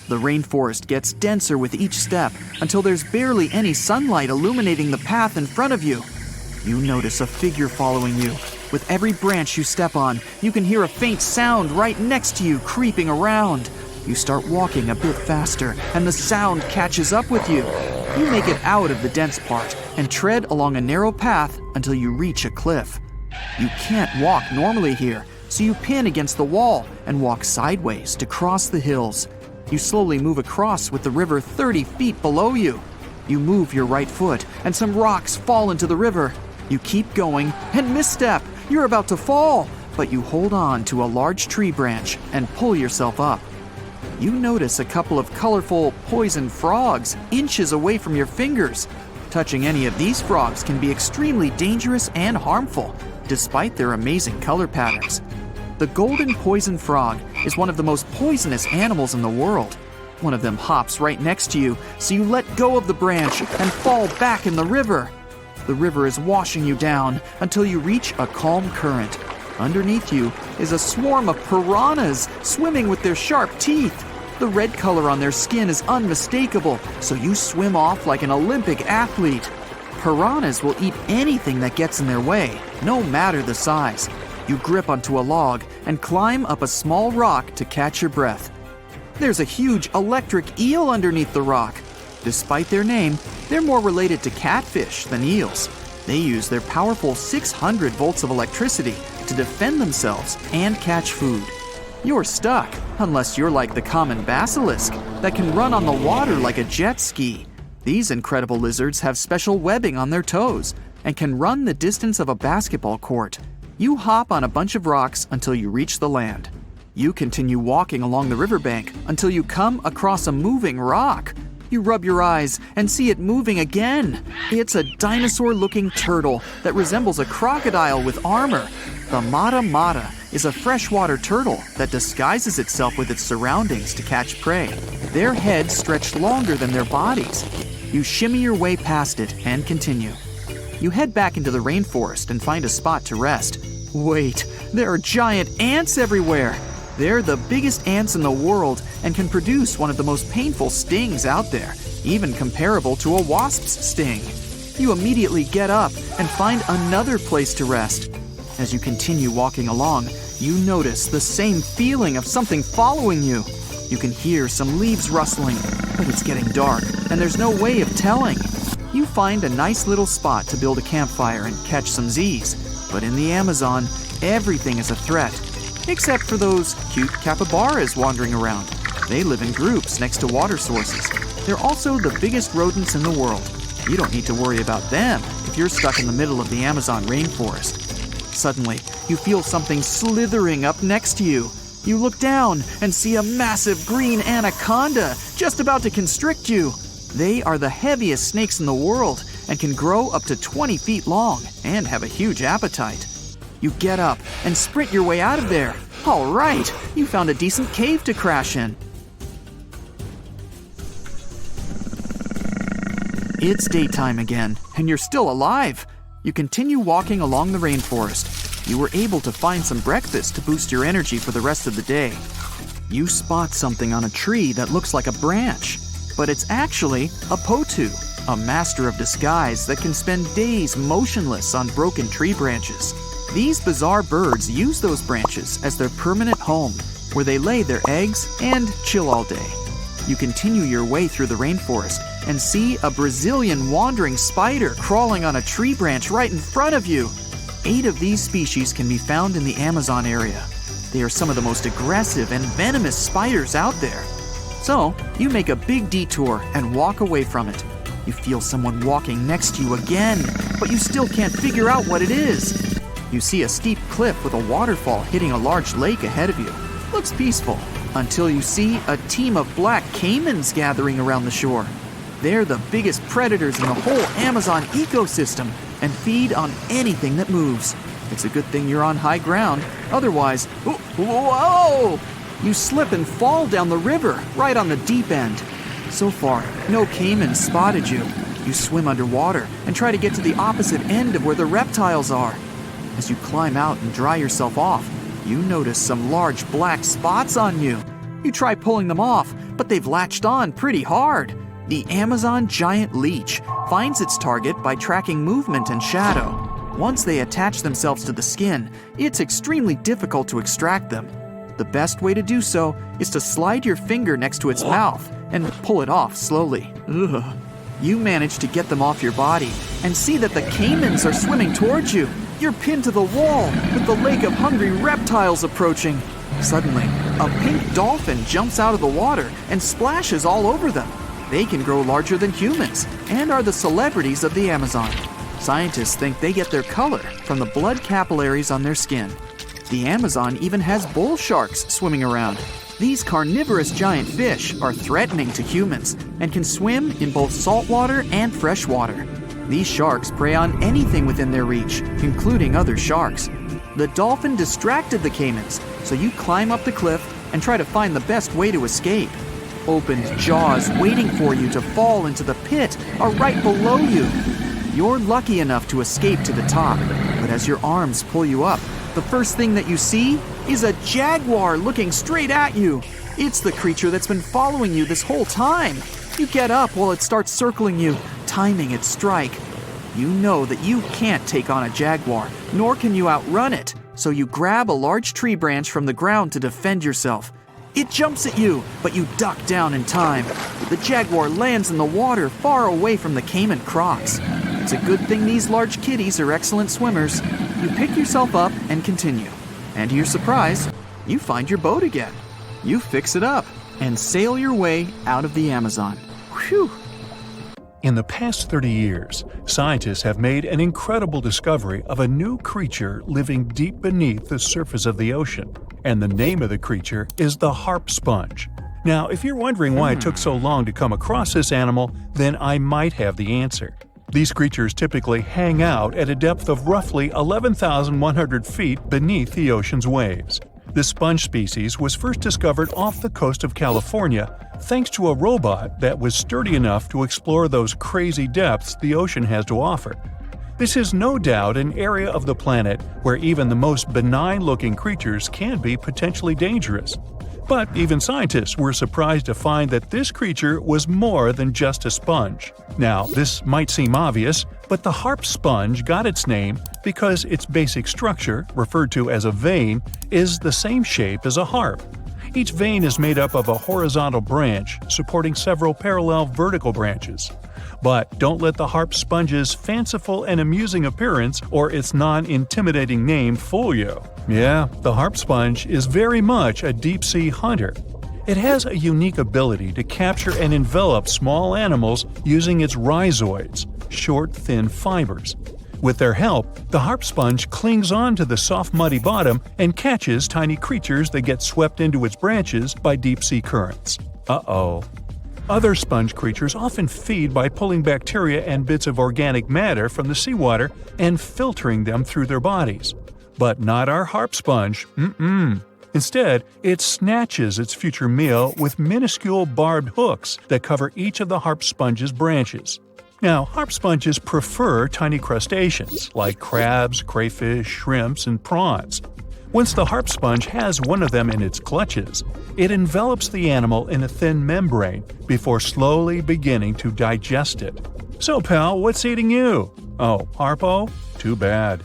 The rainforest gets denser with each step until there's barely any sunlight illuminating the path in front of you. You notice a figure following you. With every branch you step on, you can hear a faint sound right next to you creeping around. You start walking a bit faster, and the sound catches up with you. You make it out of the dense part and tread along a narrow path until you reach a cliff. You can't walk normally here, so you pin against the wall and walk sideways to cross the hills. You slowly move across with the river 30 feet below you. You move your right foot, and some rocks fall into the river. You keep going and misstep. You're about to fall, but you hold on to a large tree branch and pull yourself up. You notice a couple of colorful poison frogs inches away from your fingers. Touching any of these frogs can be extremely dangerous and harmful, despite their amazing color patterns. The golden poison frog is one of the most poisonous animals in the world. One of them hops right next to you, so you let go of the branch and fall back in the river. The river is washing you down until you reach a calm current. Underneath you is a swarm of piranhas swimming with their sharp teeth. The red color on their skin is unmistakable, so you swim off like an Olympic athlete. Piranhas will eat anything that gets in their way, no matter the size. You grip onto a log and climb up a small rock to catch your breath. There's a huge electric eel underneath the rock. Despite their name, they're more related to catfish than eels. They use their powerful 600 volts of electricity to defend themselves and catch food. You're stuck, unless you're like the common basilisk that can run on the water like a jet ski. These incredible lizards have special webbing on their toes and can run the distance of a basketball court. You hop on a bunch of rocks until you reach the land. You continue walking along the riverbank until you come across a moving rock. You rub your eyes and see it moving again. It's a dinosaur-looking turtle that resembles a crocodile with armor. The mata mata is a freshwater turtle that disguises itself with its surroundings to catch prey. Their heads stretch longer than their bodies. You shimmy your way past it and continue. You head back into the rainforest and find a spot to rest. Wait, there are giant ants everywhere. They're the biggest ants in the world and can produce one of the most painful stings out there, even comparable to a wasp's sting. You immediately get up and find another place to rest. As you continue walking along, you notice the same feeling of something following you. You can hear some leaves rustling, but it's getting dark and there's no way of telling. You find a nice little spot to build a campfire and catch some Z's. But in the Amazon, everything is a threat. Except for those cute capybaras wandering around. They live in groups next to water sources. They're also the biggest rodents in the world. You don't need to worry about them if you're stuck in the middle of the Amazon rainforest. Suddenly, you feel something slithering up next to you. You look down and see a massive green anaconda just about to constrict you. They are the heaviest snakes in the world and can grow up to 20 feet long and have a huge appetite. You get up and sprint your way out of there. All right, you found a decent cave to crash in. It's daytime again, and you're still alive. You continue walking along the rainforest. You were able to find some breakfast to boost your energy for the rest of the day. You spot something on a tree that looks like a branch, but it's actually a potu, a master of disguise that can spend days motionless on broken tree branches. These bizarre birds use those branches as their permanent home, where they lay their eggs and chill all day. You continue your way through the rainforest and see a Brazilian wandering spider crawling on a tree branch right in front of you. 8 of these species can be found in the Amazon area. They are some of the most aggressive and venomous spiders out there. So, you make a big detour and walk away from it. You feel someone walking next to you again, but you still can't figure out what it is. You see a steep cliff with a waterfall hitting a large lake ahead of you. Looks peaceful, until you see a team of black caimans gathering around the shore. They're the biggest predators in the whole Amazon ecosystem and feed on anything that moves. It's a good thing you're on high ground, otherwise, whoa! You slip and fall down the river, right on the deep end. So far, no caimans spotted you. You swim underwater and try to get to the opposite end of where the reptiles are. As you climb out and dry yourself off, you notice some large black spots on you. You try pulling them off, but they've latched on pretty hard. The Amazon giant leech finds its target by tracking movement and shadow. Once they attach themselves to the skin, it's extremely difficult to extract them. The best way to do so is to slide your finger next to its mouth and pull it off slowly. Ugh. You manage to get them off your body and see that the caimans are swimming towards you. You're pinned to the wall with the lake of hungry reptiles approaching. Suddenly, a pink dolphin jumps out of the water and splashes all over them. They can grow larger than humans and are the celebrities of the Amazon. Scientists think they get their color from the blood capillaries on their skin. The Amazon even has bull sharks swimming around. These carnivorous giant fish are threatening to humans and can swim in both saltwater and freshwater. These sharks prey on anything within their reach, including other sharks. The dolphin distracted the caimans, so you climb up the cliff and try to find the best way to escape. Opened jaws waiting for you to fall into the pit are right below you. You're lucky enough to escape to the top, but as your arms pull you up, the first thing that you see is a jaguar looking straight at you. It's the creature that's been following you this whole time. You get up while it starts circling you, timing its strike. You know that you can't take on a jaguar, nor can you outrun it, so you grab a large tree branch from the ground to defend yourself. It jumps at you, but you duck down in time. The jaguar lands in the water far away from the caiman crocs. It's a good thing these large kitties are excellent swimmers. You pick yourself up and continue. And to your surprise, you find your boat again. You fix it up and sail your way out of the Amazon. Whew! In the past 30 years, scientists have made an incredible discovery of a new creature living deep beneath the surface of the ocean. And the name of the creature is the harp sponge. Now, if you're wondering why it took so long to come across this animal, then I might have the answer. These creatures typically hang out at a depth of roughly 11,100 feet beneath the ocean's waves. This sponge species was first discovered off the coast of California thanks to a robot that was sturdy enough to explore those crazy depths the ocean has to offer. This is no doubt an area of the planet where even the most benign-looking creatures can be potentially dangerous. But even scientists were surprised to find that this creature was more than just a sponge. Now, this might seem obvious, but the harp sponge got its name because its basic structure, referred to as a vein, is the same shape as a harp. Each vein is made up of a horizontal branch supporting several parallel vertical branches. But don't let the harp sponge's fanciful and amusing appearance or its non-intimidating name fool you. Yeah, the harp sponge is very much a deep-sea hunter. It has a unique ability to capture and envelop small animals using its rhizoids, short, thin fibers. With their help, the harp sponge clings on to the soft, muddy bottom and catches tiny creatures that get swept into its branches by deep-sea currents. Uh-oh. Other sponge creatures often feed by pulling bacteria and bits of organic matter from the seawater and filtering them through their bodies. But not our harp sponge. Instead, it snatches its future meal with minuscule barbed hooks that cover each of the harp sponge's branches. Now, harp sponges prefer tiny crustaceans like crabs, crayfish, shrimps, and prawns. Once the harp sponge has one of them in its clutches, it envelops the animal in a thin membrane before slowly beginning to digest it. So, pal, what's eating you? Oh, Harpo? Too bad.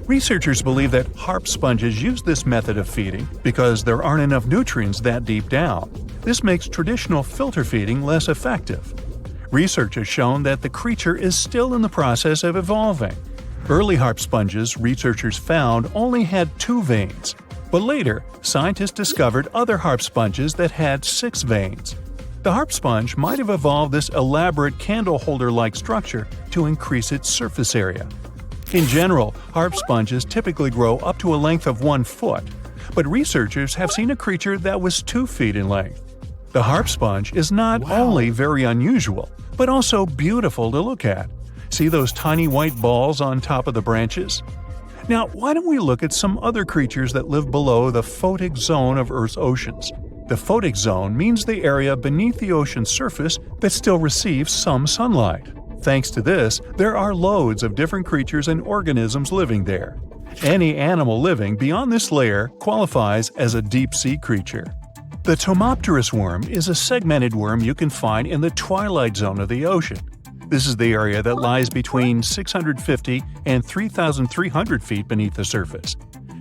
Researchers believe that harp sponges use this method of feeding because there aren't enough nutrients that deep down. This makes traditional filter feeding less effective. Research has shown that the creature is still in the process of evolving. Early harp sponges, researchers found, only had 2 veins. But later, scientists discovered other harp sponges that had 6 veins. The harp sponge might have evolved this elaborate candle holder-like structure to increase its surface area. In general, harp sponges typically grow up to a length of 1 foot, but researchers have seen a creature that was 2 feet in length. The harp sponge is not only very unusual, but also beautiful to look at. See those tiny white balls on top of the branches? Now, why don't we look at some other creatures that live below the photic zone of Earth's oceans? The photic zone means the area beneath the ocean's surface that still receives some sunlight. Thanks to this, there are loads of different creatures and organisms living there. Any animal living beyond this layer qualifies as a deep-sea creature. The Tomopterus worm is a segmented worm you can find in the twilight zone of the ocean. This is the area that lies between 650 and 3,300 feet beneath the surface.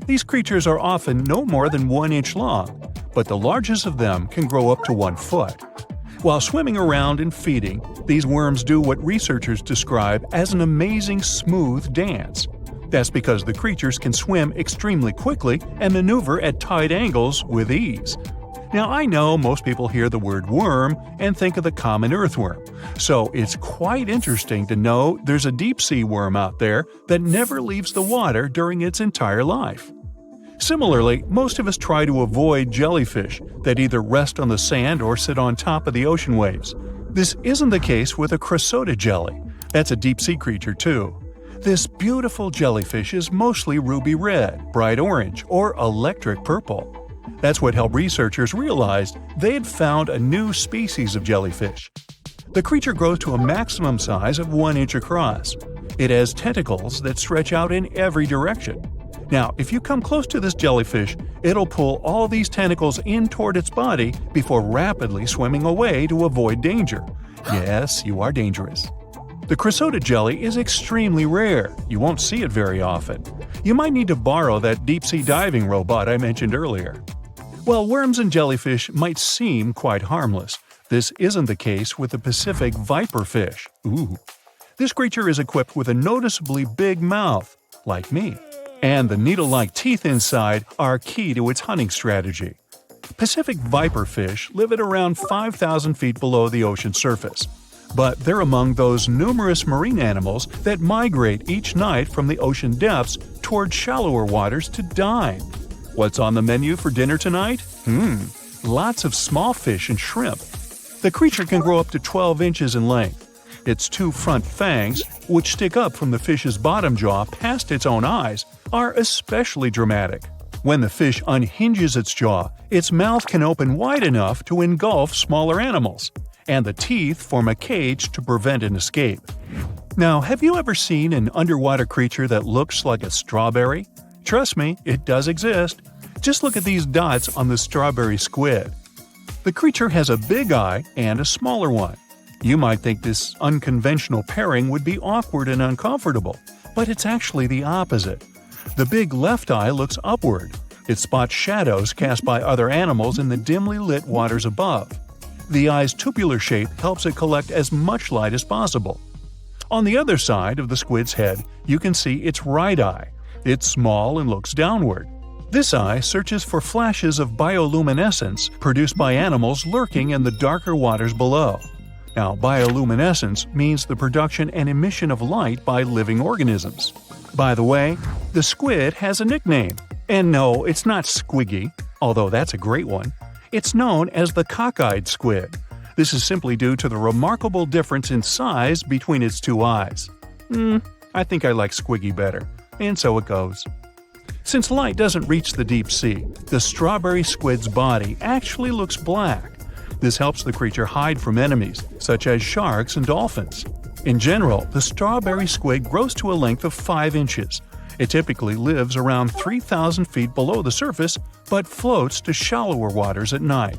These creatures are often no more than 1 inch long, but the largest of them can grow up to 1 foot. While swimming around and feeding, these worms do what researchers describe as an amazing smooth dance. That's because the creatures can swim extremely quickly and maneuver at tight angles with ease. Now, I know most people hear the word worm and think of the common earthworm, so it's quite interesting to know there's a deep-sea worm out there that never leaves the water during its entire life. Similarly, most of us try to avoid jellyfish that either rest on the sand or sit on top of the ocean waves. This isn't the case with a chrysota jelly. That's a deep-sea creature too. This beautiful jellyfish is mostly ruby red, bright orange, or electric purple. That's what helped researchers realize they had found a new species of jellyfish. The creature grows to a maximum size of 1 inch across. It has tentacles that stretch out in every direction. Now, if you come close to this jellyfish, it'll pull all these tentacles in toward its body before rapidly swimming away to avoid danger. Yes, you are dangerous. The chrysota jelly is extremely rare. You won't see it very often. You might need to borrow that deep-sea diving robot I mentioned earlier. While worms and jellyfish might seem quite harmless, this isn't the case with the Pacific viperfish. Ooh. This creature is equipped with a noticeably big mouth, like me, and the needle-like teeth inside are key to its hunting strategy. Pacific viperfish live at around 5,000 feet below the ocean surface, but they're among those numerous marine animals that migrate each night from the ocean depths toward shallower waters to dine. What's on the menu for dinner tonight? Lots of small fish and shrimp. The creature can grow up to 12 inches in length. Its 2 front fangs, which stick up from the fish's bottom jaw past its own eyes, are especially dramatic. When the fish unhinges its jaw, its mouth can open wide enough to engulf smaller animals, and the teeth form a cage to prevent an escape. Now, have you ever seen an underwater creature that looks like a strawberry? Trust me, it does exist. Just look at these dots on the strawberry squid. The creature has a big eye and a smaller one. You might think this unconventional pairing would be awkward and uncomfortable, but it's actually the opposite. The big left eye looks upward. It spots shadows cast by other animals in the dimly lit waters above. The eye's tubular shape helps it collect as much light as possible. On the other side of the squid's head, you can see its right eye. It's small and looks downward. This eye searches for flashes of bioluminescence produced by animals lurking in the darker waters below. Now, bioluminescence means the production and emission of light by living organisms. By the way, the squid has a nickname. And no, it's not Squiggy, although that's a great one. It's known as the cockeyed squid. This is simply due to the remarkable difference in size between its 2 eyes. I think I like Squiggy better. And so it goes. Since light doesn't reach the deep sea, the strawberry squid's body actually looks black. This helps the creature hide from enemies, such as sharks and dolphins. In general, the strawberry squid grows to a length of 5 inches. It typically lives around 3,000 feet below the surface, but floats to shallower waters at night.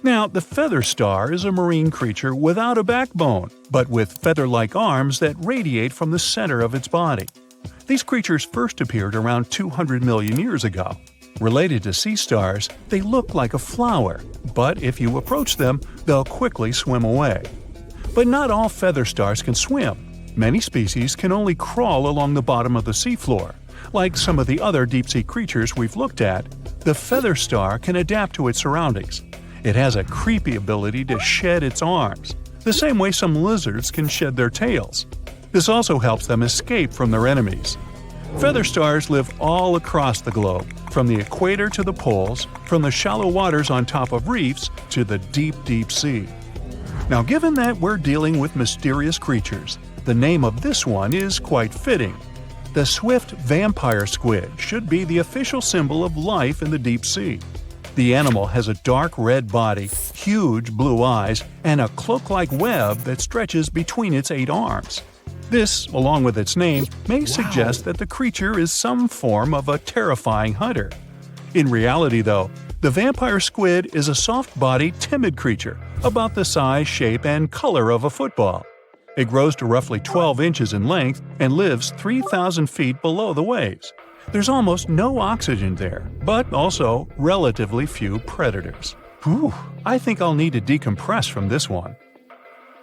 Now, the feather star is a marine creature without a backbone, but with feather-like arms that radiate from the center of its body. These creatures first appeared around 200 million years ago. Related to sea stars, they look like a flower, but if you approach them, they'll quickly swim away. But not all feather stars can swim. Many species can only crawl along the bottom of the seafloor. Like some of the other deep-sea creatures we've looked at, the feather star can adapt to its surroundings. It has a creepy ability to shed its arms, the same way some lizards can shed their tails. This also helps them escape from their enemies. Feather stars live all across the globe, from the equator to the poles, from the shallow waters on top of reefs to the deep, deep sea. Now, given that we're dealing with mysterious creatures, the name of this one is quite fitting. The swift vampire squid should be the official symbol of life in the deep sea. The animal has a dark red body, huge blue eyes, and a cloak-like web that stretches between its 8 arms. This, along with its name, may suggest that the creature is some form of a terrifying hunter. In reality, though, the vampire squid is a soft-bodied, timid creature, about the size, shape, and color of a football. It grows to roughly 12 inches in length and lives 3,000 feet below the waves. There's almost no oxygen there, but also relatively few predators. Whew, I think I'll need to decompress from this one.